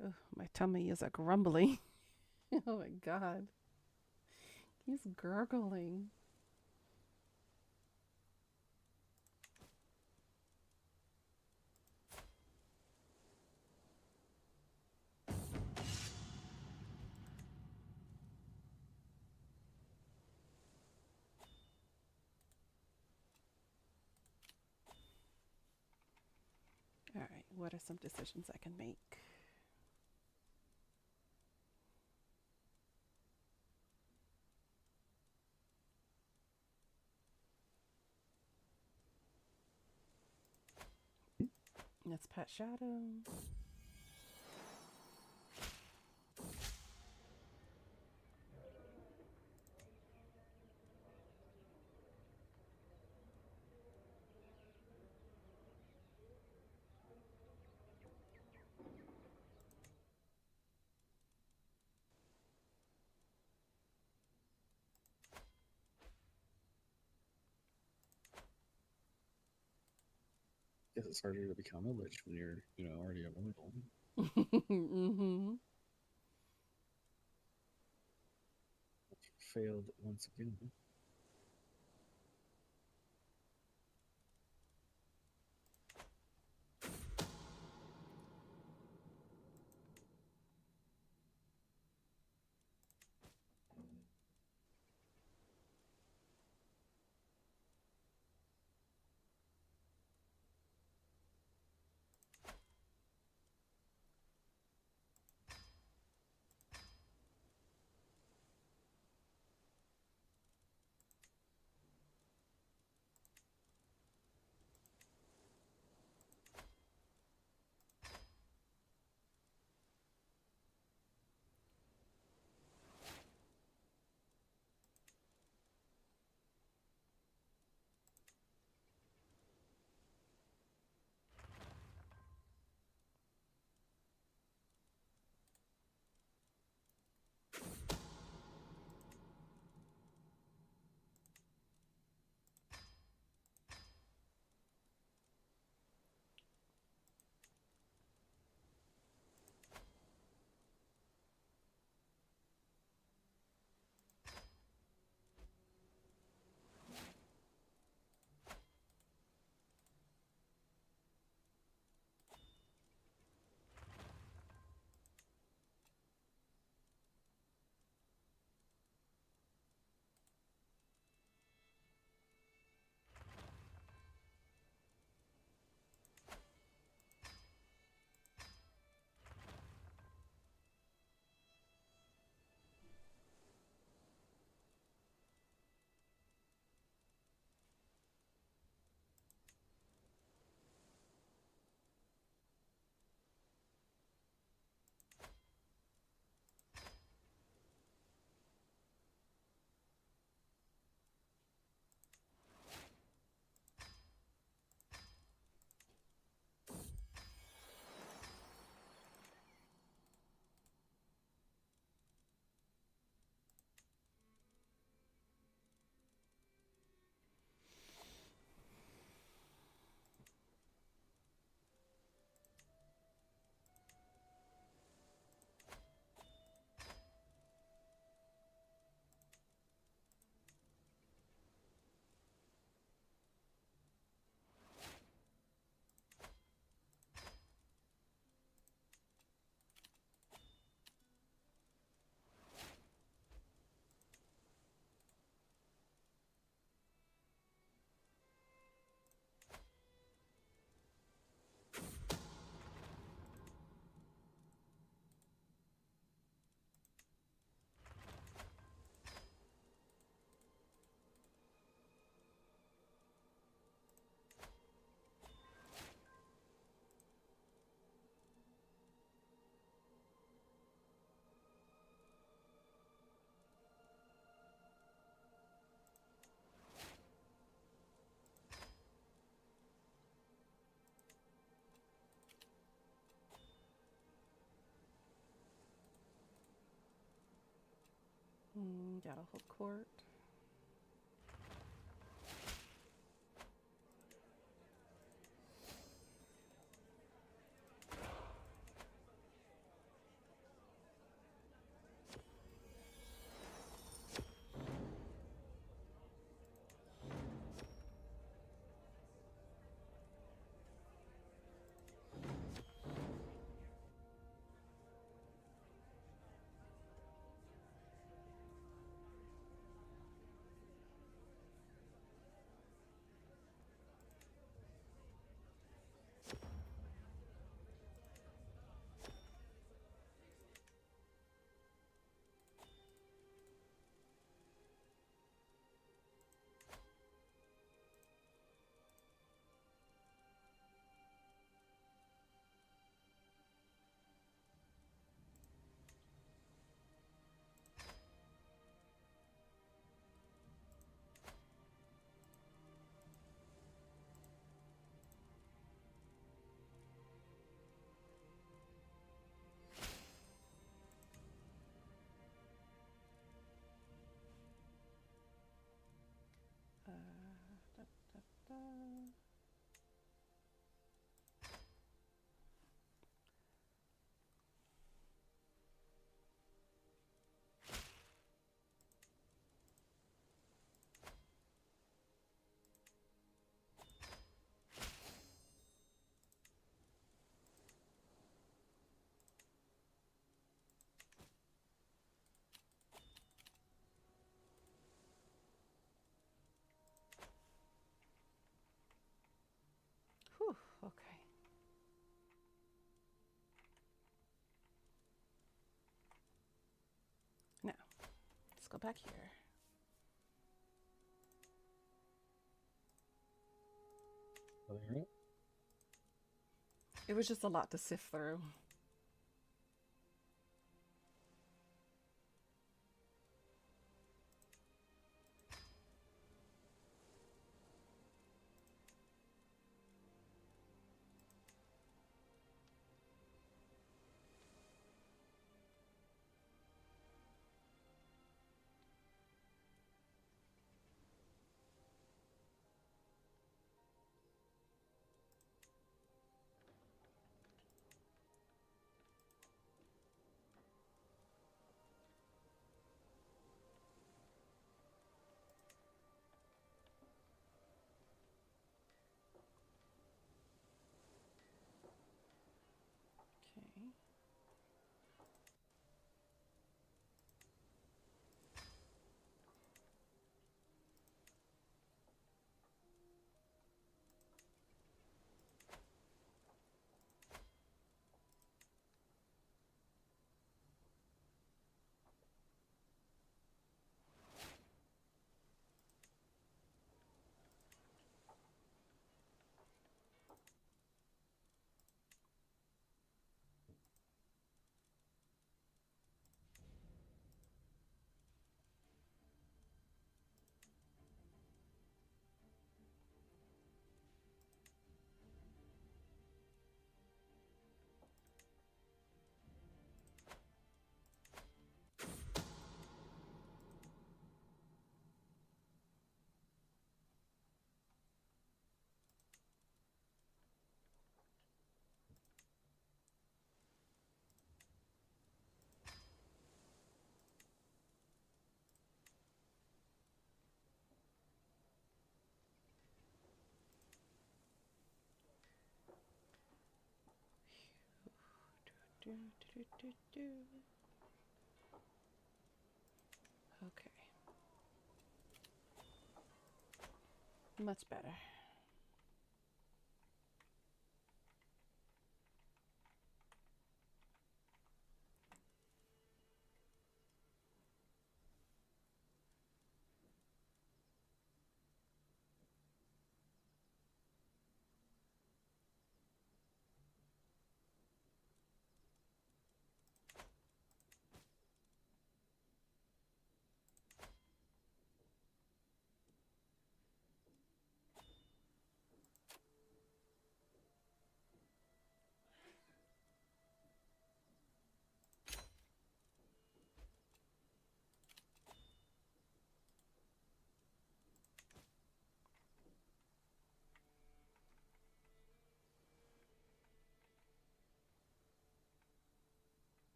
Ugh, my tummy is a grumbling. Oh my god. He's gurgling. Alright, what are some decisions I can make? Let's pet Shadow. Guess it's harder to become a lich when you're, already a mortal. Mm-hmm. Failed once again. Got a hook court. Da, da, da. Whew, okay. Now, let's go back here. It was just a lot to sift through. Okay. Do, do, do, do. Okay. Much better.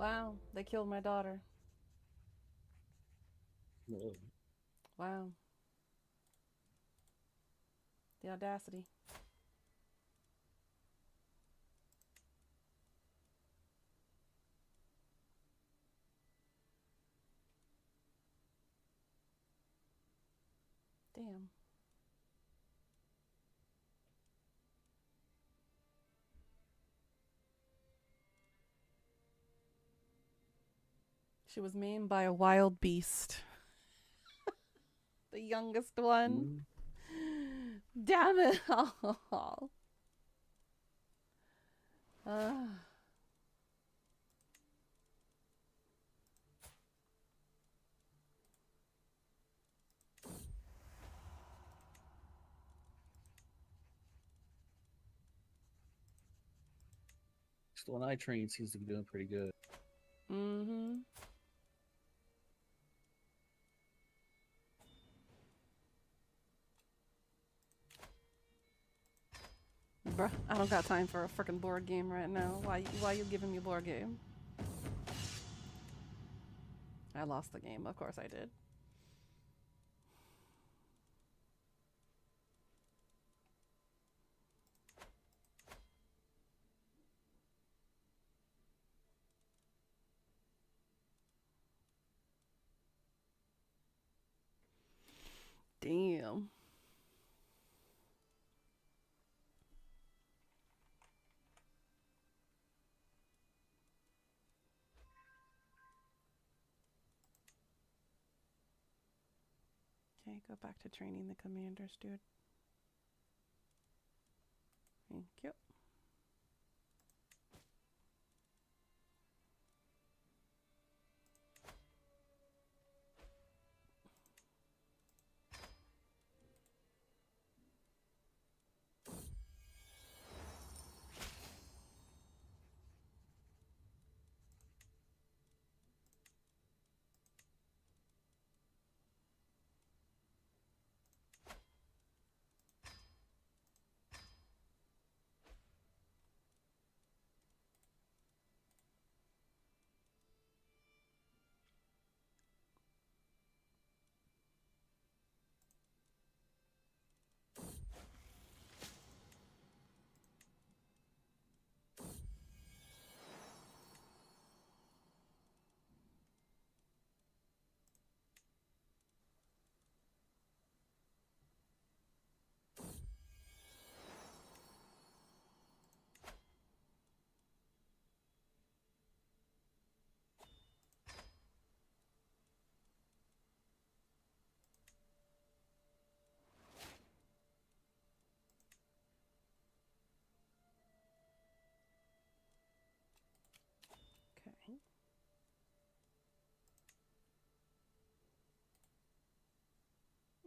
Wow, they killed my daughter. Whoa. Wow. The audacity. Damn. She was maimed by a wild beast. The youngest one. Damn it. Oh. Still an eye train seems to be doing pretty good. Mm-hmm. Bruh, I don't got time for a freaking board game right now. Why you giving me a board game? I lost the game. Of course I did. Damn. Okay, go back to training the commanders, dude. Thank you. Okay.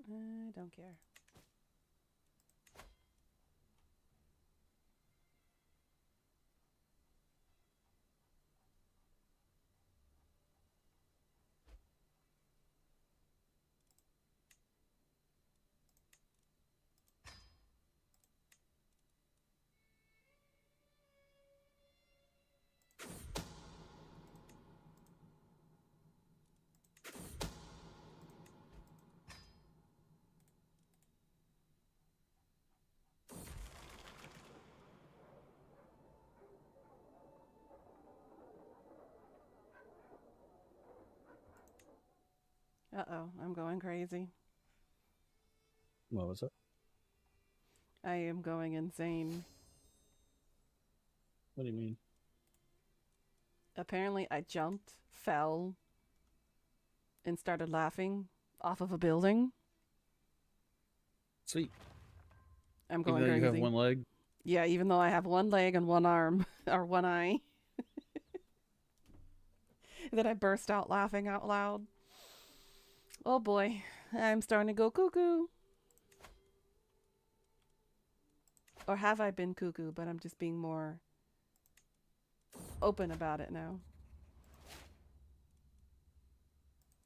I don't care. Uh-oh, I'm going crazy. What was it? I am going insane. What do you mean? Apparently, I jumped, fell, and started laughing off of a building. Sweet. I'm Even going though crazy. you have one leg? Yeah, even though I have one leg and one arm, or one eye. Then I burst out laughing out loud. Oh boy, I'm starting to go cuckoo. Or have I been cuckoo, but I'm just being more open about it now.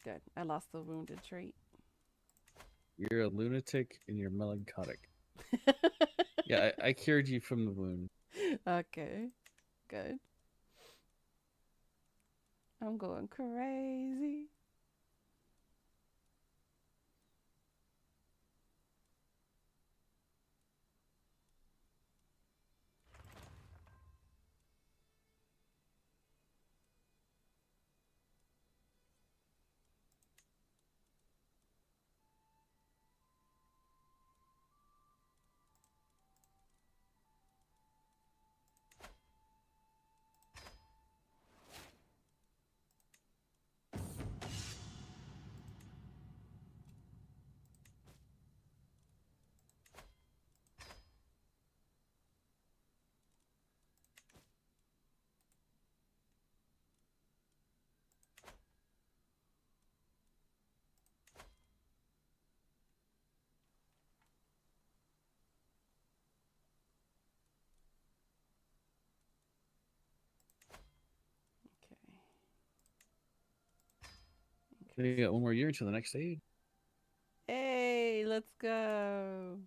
Good. I lost the wounded trait. You're a lunatic and you're melancholic. Yeah, I cured you from the wound. Okay. Good. I'm going crazy. Okay. You got one more year until the next stage. Hey, let's go.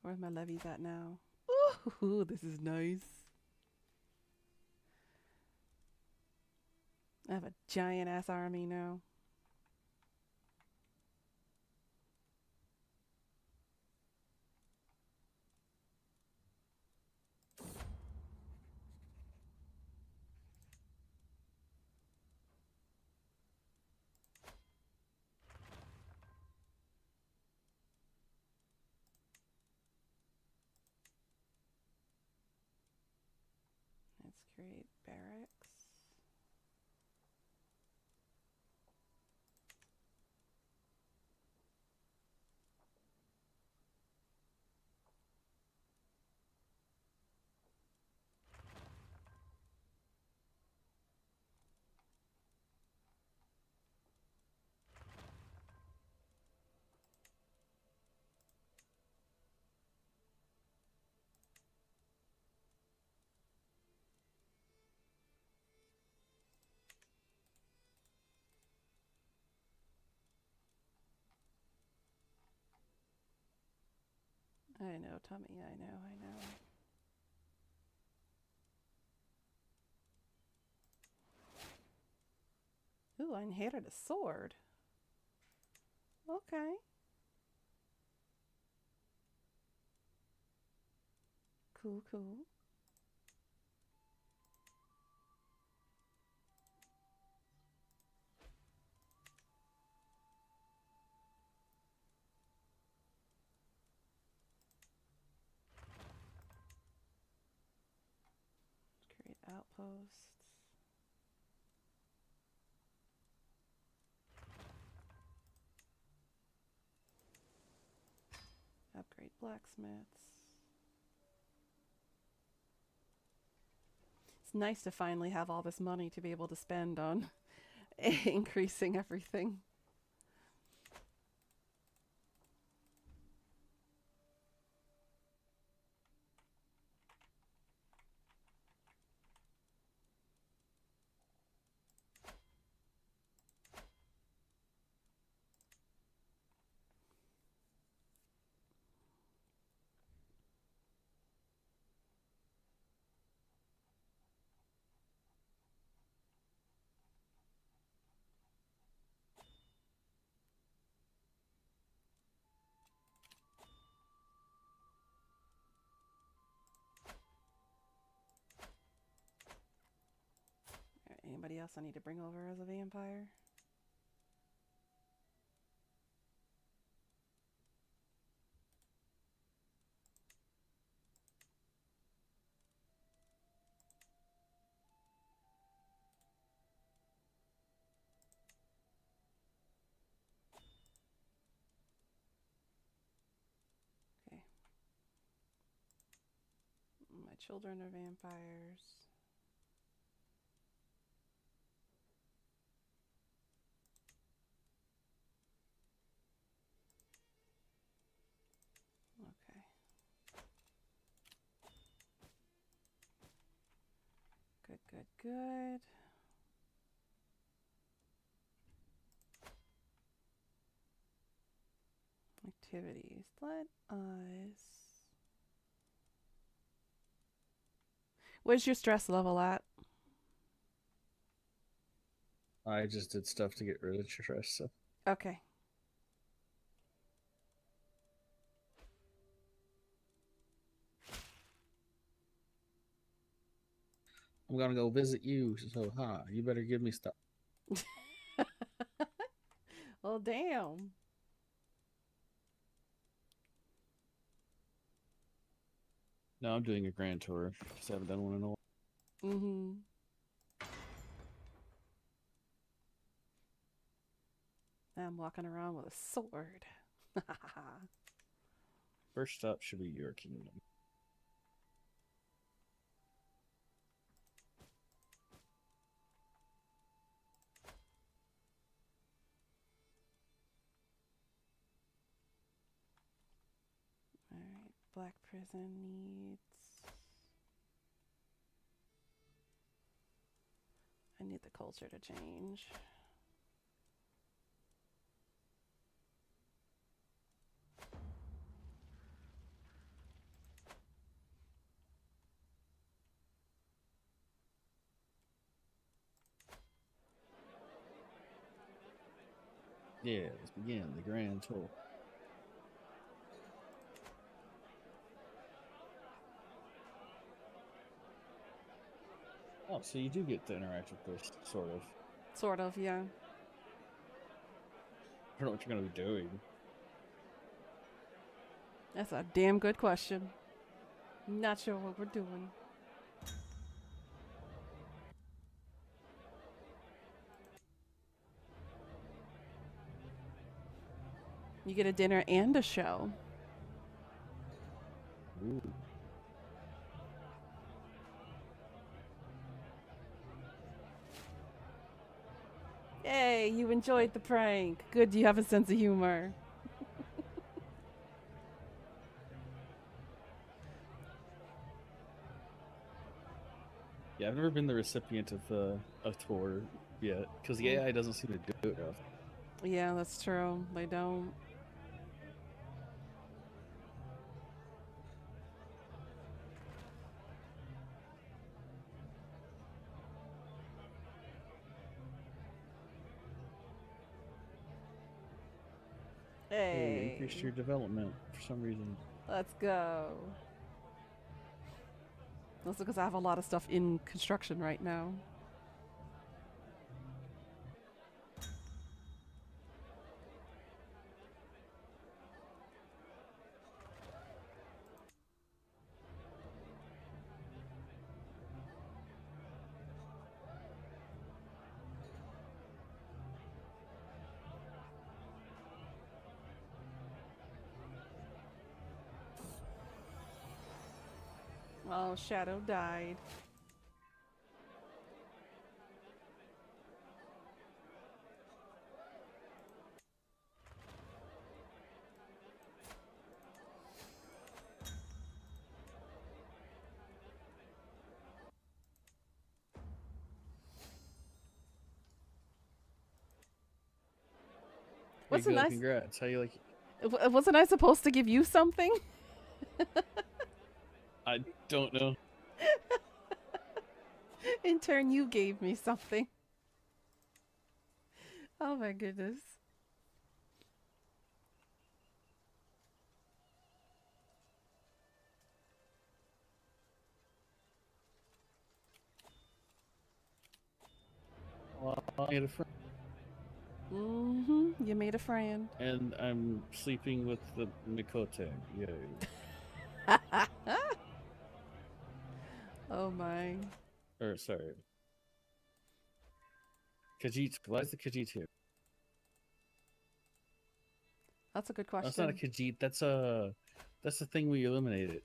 Where's my levies at now? Ooh, this is nice. I have a giant ass army now. Let's create barracks. I know, Tommy, I know. Ooh, I inherited a sword. Okay. Cool, cool. Create outposts. Upgrade blacksmiths. It's nice to finally have all this money to be able to spend on increasing everything. Alright, anybody else I need to bring over as a vampire? Okay. My children are vampires. Okay. Good. activities. Let us. Where's your stress level at? I just did stuff to get rid of stress. So. Okay. I'm gonna go visit you. So, you better give me stuff. Well, damn. No, I'm doing a grand tour because I haven't done one in a while. Mm-hmm. I'm walking around with a sword. First stop should be your kingdom. Alright, Black Prison needs... I need the culture to change. Yeah, let's begin the grand tour. Oh, so you do get to interact with this, sort of. Sort of, yeah. I don't know what you're going to be doing. That's a damn good question. Not sure what we're doing. You get a dinner and a show. Ooh. Yay, you enjoyed the prank. Good, you have a sense of humor. Yeah, I've never been the recipient of a tour yet because the AI doesn't seem to do it enough. Yeah, that's true. They don't. Hey, Hey, increase your development for some reason. let's go. That's because I have a lot of stuff in construction right now. Oh, Shadow died. There What's you a go, nice? congrats. How you like Wasn't I supposed to give you something? I don't know. In turn, you gave me something. Oh my goodness. Well, I made a friend. Mm-hmm. You made a friend. And I'm sleeping with the Mikote. Yay. Oh my. Or, sorry. Khajiit. Why is the Khajiit here? That's a good question. That's not a Khajiit. That's the thing we eliminated.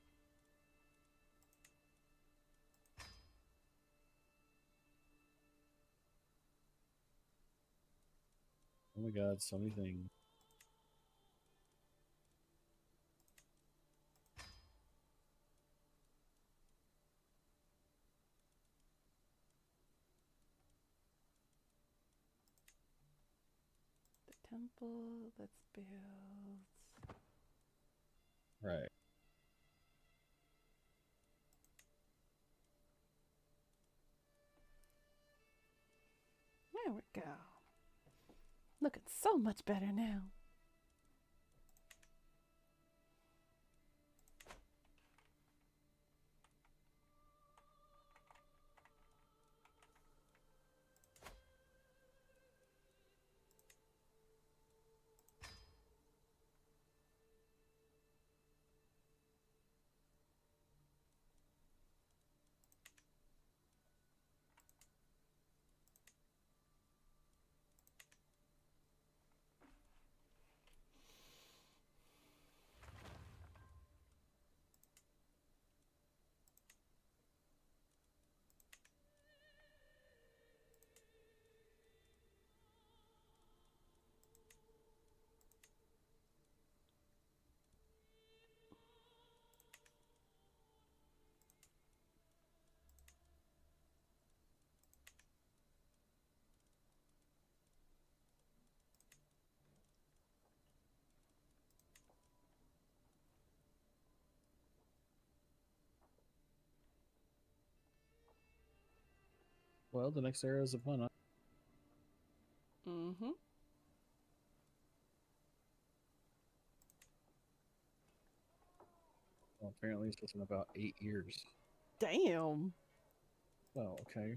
Oh my god, so many things. The temple. Let's build. Right. There we go. Looking so much better now. Well, the next era is upon us. Mm-hmm. Well, apparently it's in about 8 years. Damn. Well, okay.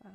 Wow.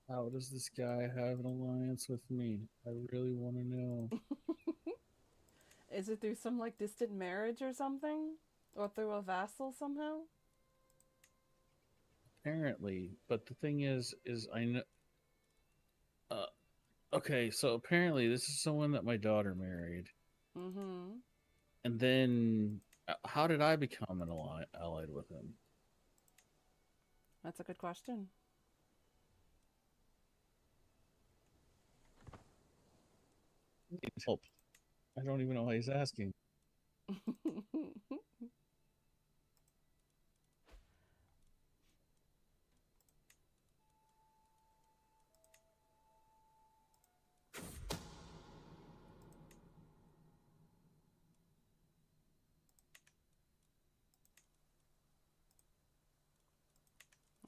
How does this guy have an alliance with me? I really want to know. Is it through some like distant marriage or something? Or through a vassal somehow? Apparently, but the thing is I know. Uh, okay, so apparently this is someone that my daughter married, Mm-hmm. and then how did I become an allied with him? That's a good question. He needs help. I don't even know why he's asking.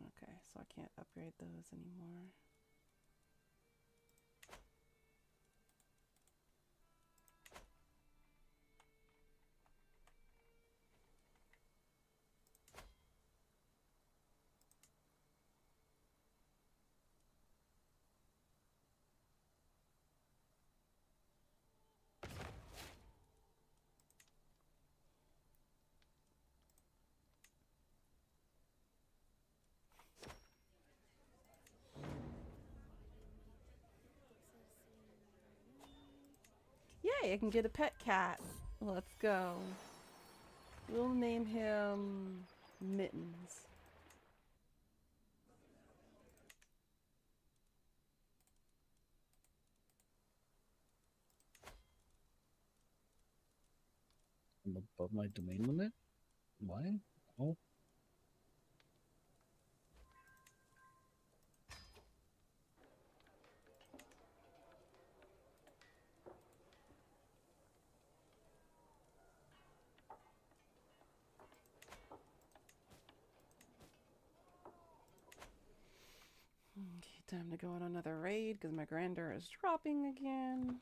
Okay, so I can't upgrade those anymore. Hey, I can get a pet cat. Let's go. We'll name him Mittens. I'm above my domain limit? Why? Oh. Okay, time to go on another raid because my grandeur is dropping again.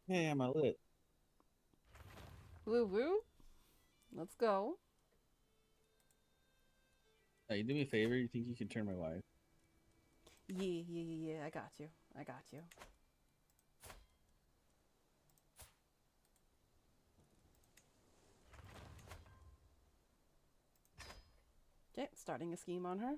Yeah, am I lit? Woo woo. Let's go. Hey, you do me a favor. You think you can turn my wife? Yeah. I got you. I got you. Okay, starting a scheme on her.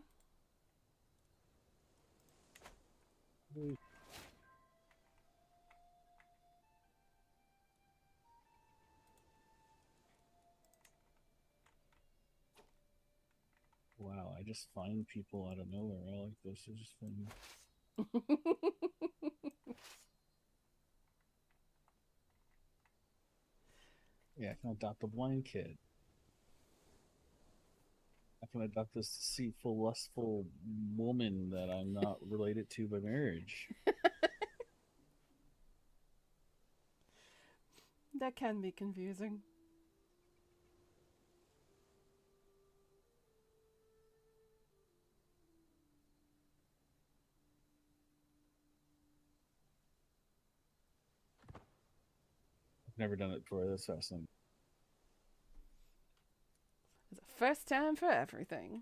Wow, I just find people out of nowhere. I like this. It's just fun. Yeah, I can adopt a blind kid. I can adopt this deceitful, lustful woman that I'm not related to by marriage. That can be confusing. I've never done it before. That's fascinating. It's a first time for everything.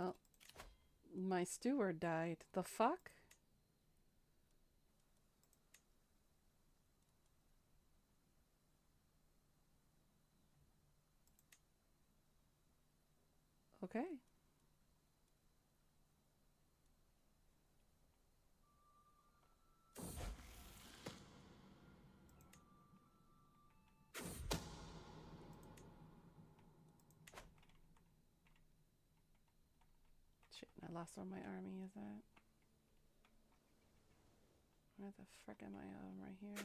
Oh, my steward died. The fuck? Okay. Shit, I lost where my army is at. Where the frick am I? Right here.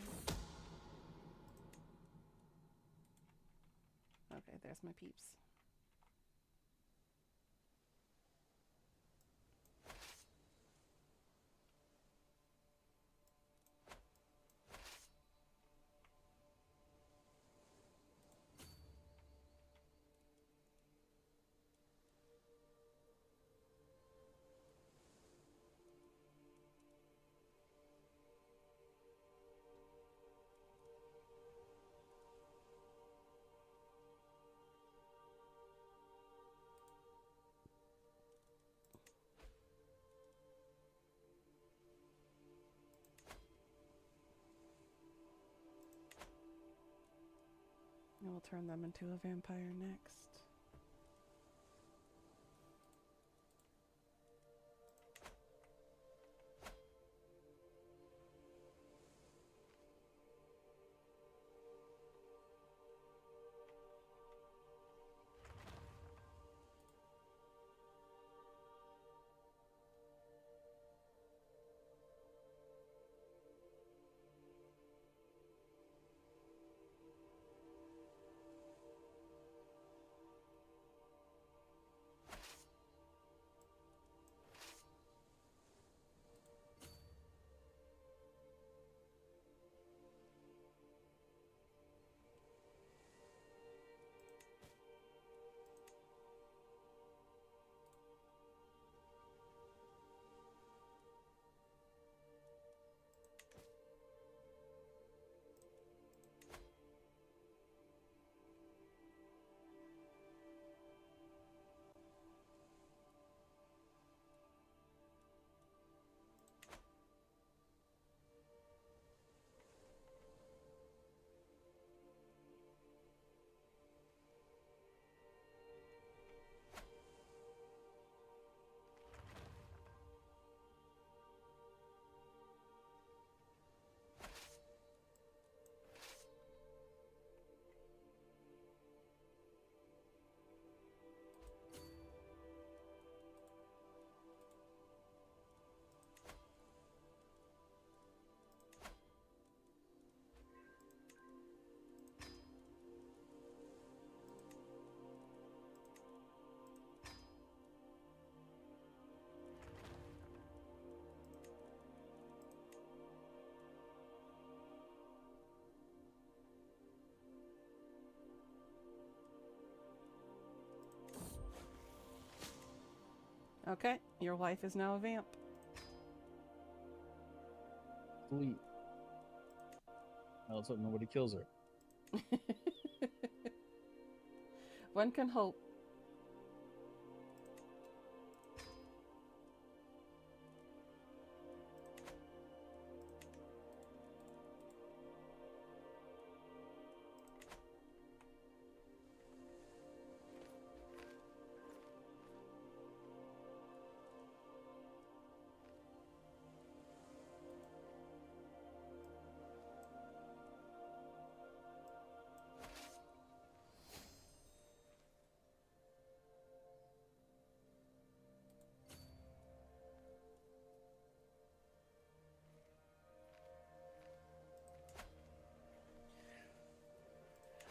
Okay, there's my peeps. we'll turn them into a vampire next. Okay, your wife is now a vamp. Sweet. Let's hope nobody kills her. One can hope.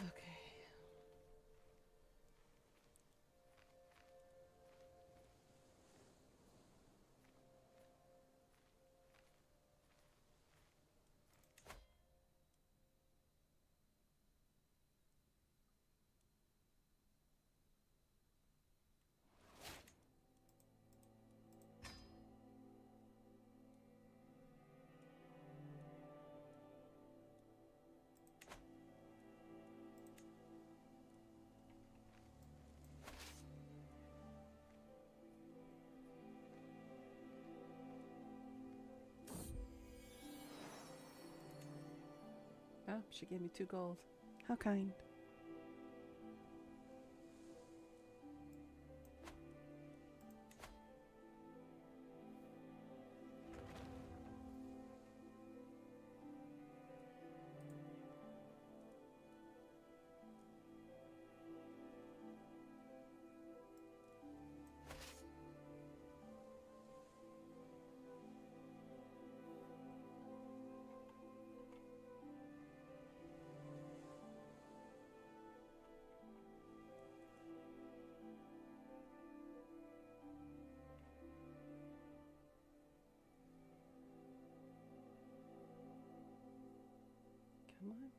Okay. Oh, she gave me 2 gold. How kind. Come on.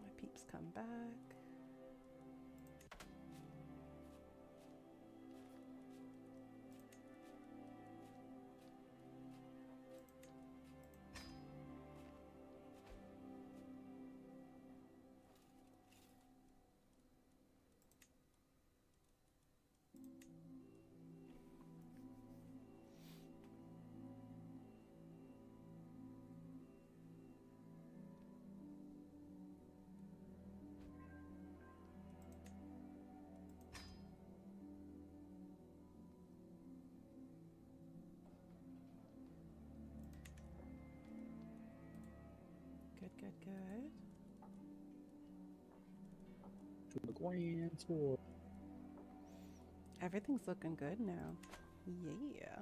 My peeps come back. good. To the grand tour. Everything's looking good now. Yeah.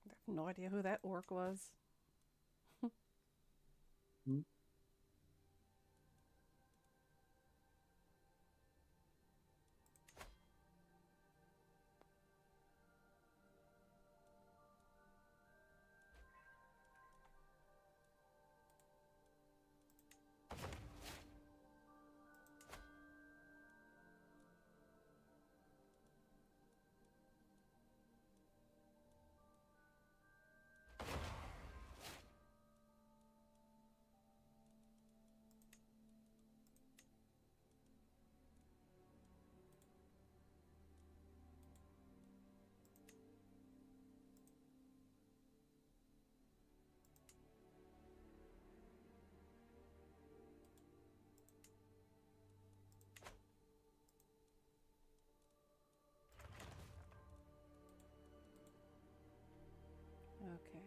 I have no idea who that orc was. Hmm? Okay.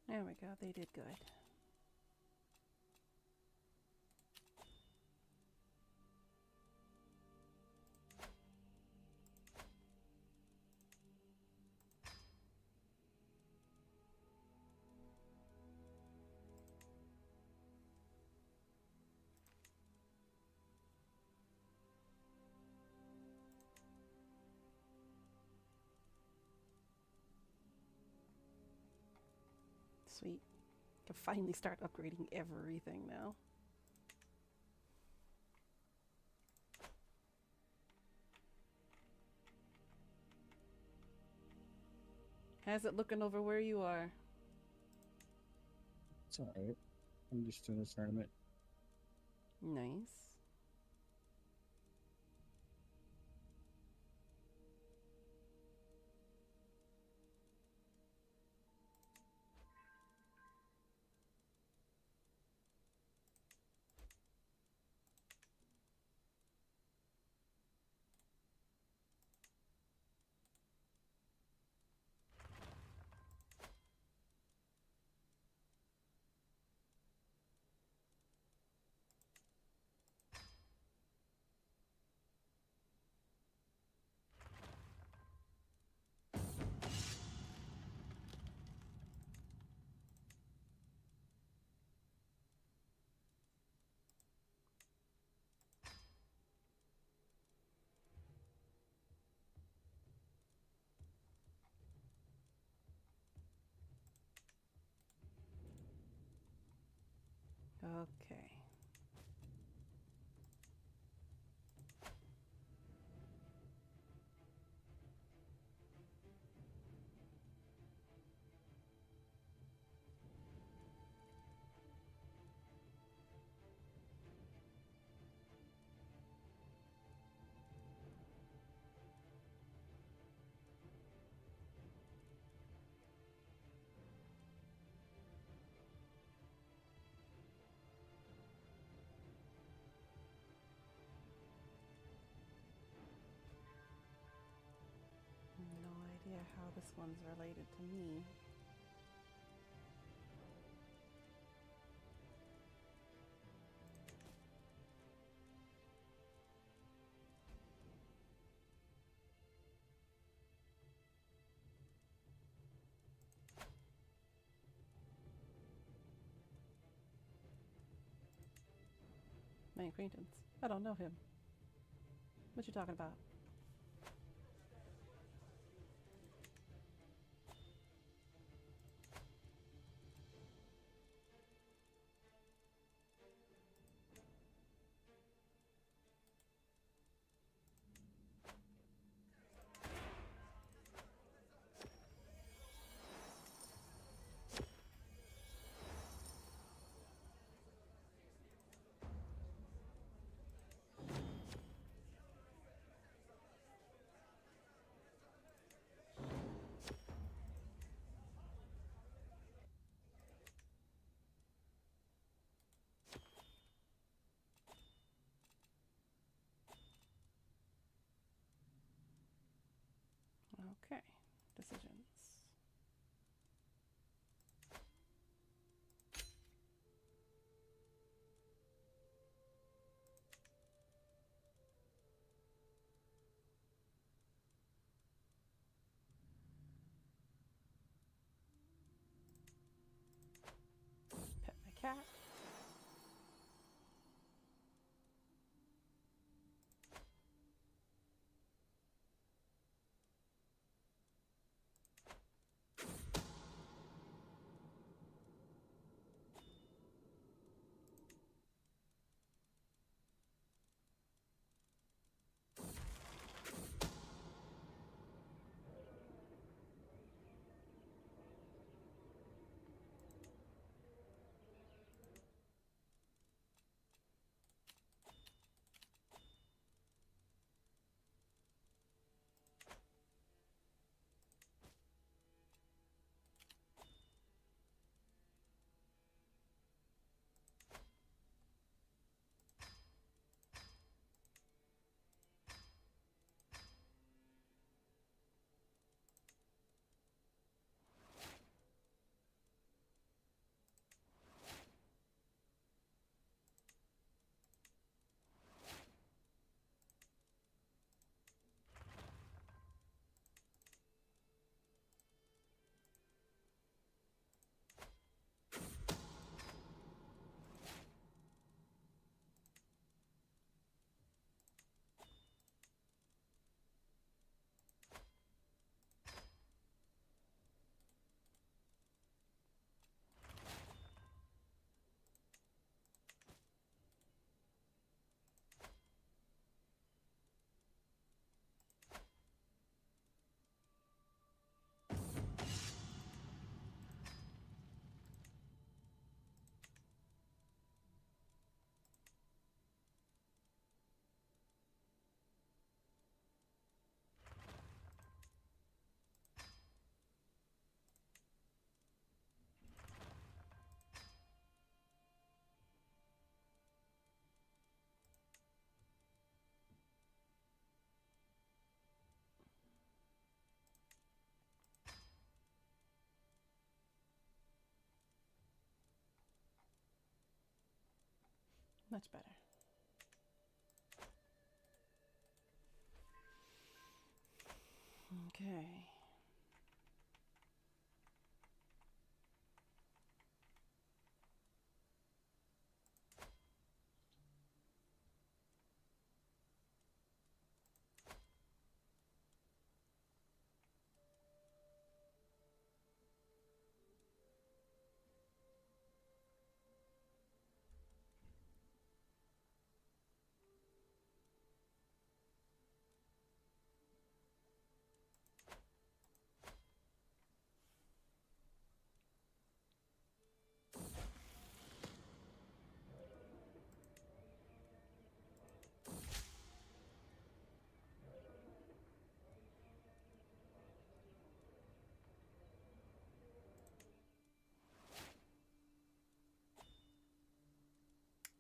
There we go. They did good. Sweet. Can finally start upgrading everything now. How's it looking over where you are? It's alright. I'm just doing this tournament. Nice. Okay. No idea how this one's related to me. My acquaintance. I don't know him. What you talking about? Okay. Decisions. Pet my cat. Much better. Okay.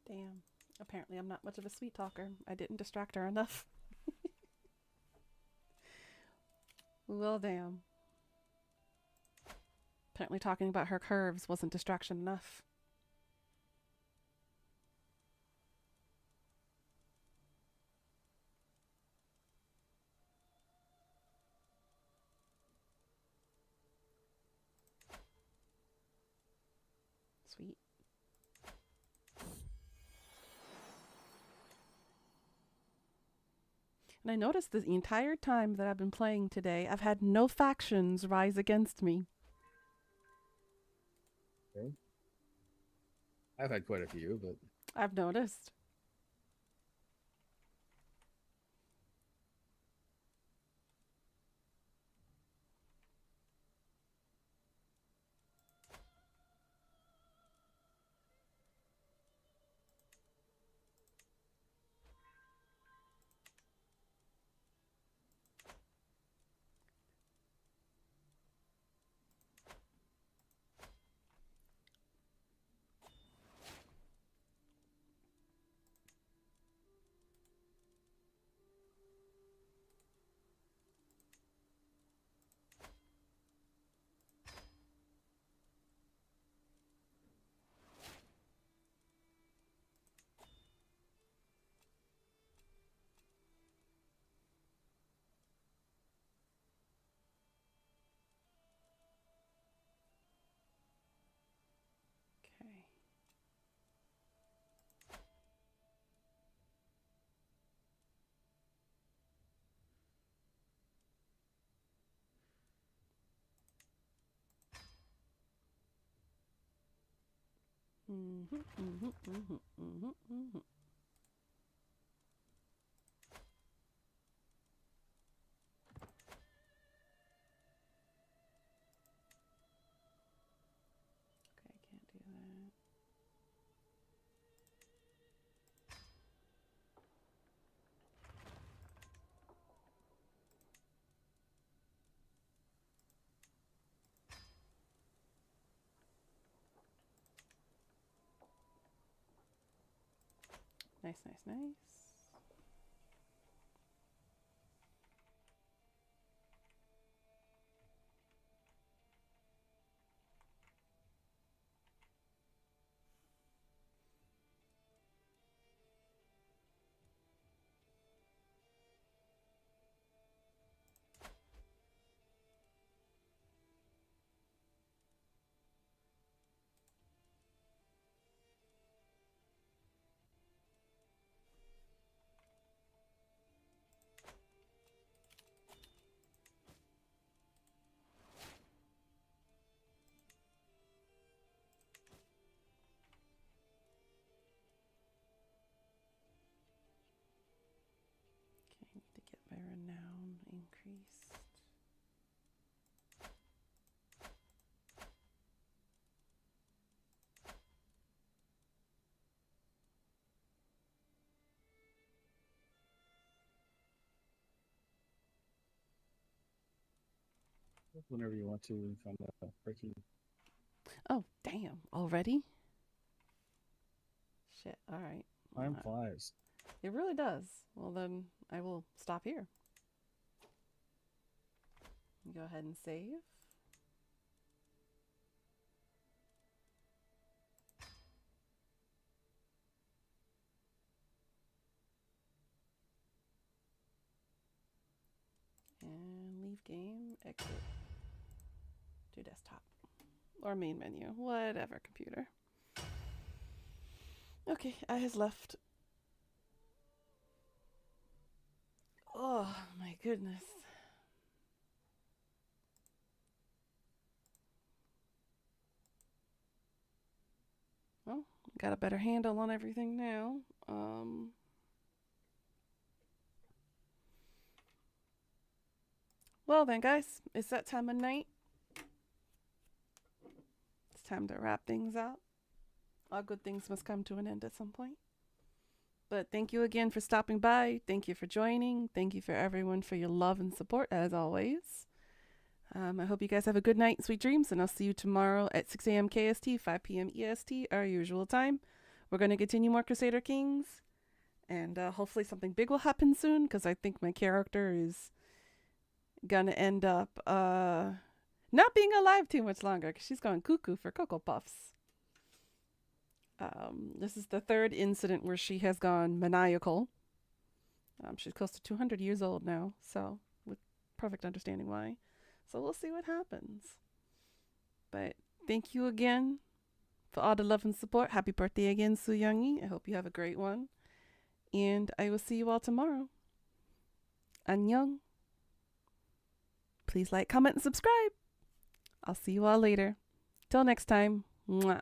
Damn. Apparently I'm not much of a sweet talker. I didn't distract her enough. Well, damn. Apparently talking about her curves wasn't distraction enough. Sweet. And I noticed the entire time that I've been playing today, I've had no factions rise against me. Okay. I've had quite a few, but I've noticed. Okay. Mm-hmm, mm-hmm, mm-hmm, mm-hmm, mm-hmm. Okay, can't do that. Nice, nice, nice. Okay, I need to get my renown increased. whenever you want to, if I'm freaking. Oh, damn. Already? Shit. All right. Time flies. It really does. Well, then I will stop here. Go ahead and save. And leave game, exit to desktop. Or main menu, whatever computer. Okay, I has left. Oh my goodness. Well, got a better handle on everything now. Well then, guys, it's that time of night. It's time to wrap things up. All good things must come to an end at some point. But thank you again for stopping by. Thank you for joining. Thank you for everyone for your love and support, as always. I hope you guys have a good night, sweet dreams, and I'll see you tomorrow at 6 a.m. KST, 5 p.m. EST, our usual time. We're going to continue more Crusader Kings, and hopefully something big will happen soon, because I think my character is going to end up not being alive too much longer, because she's going cuckoo for Cocoa Puffs. This is the third incident where she has gone maniacal. She's close to 200 years old now, so with perfect understanding why. So we'll see what happens. But thank you again for all the love and support. Happy birthday again, Su Youngie. I hope you have a great one. And I will see you all tomorrow. Annyeong. Please like, comment, and subscribe. I'll see you all later. Till next time. Mwah.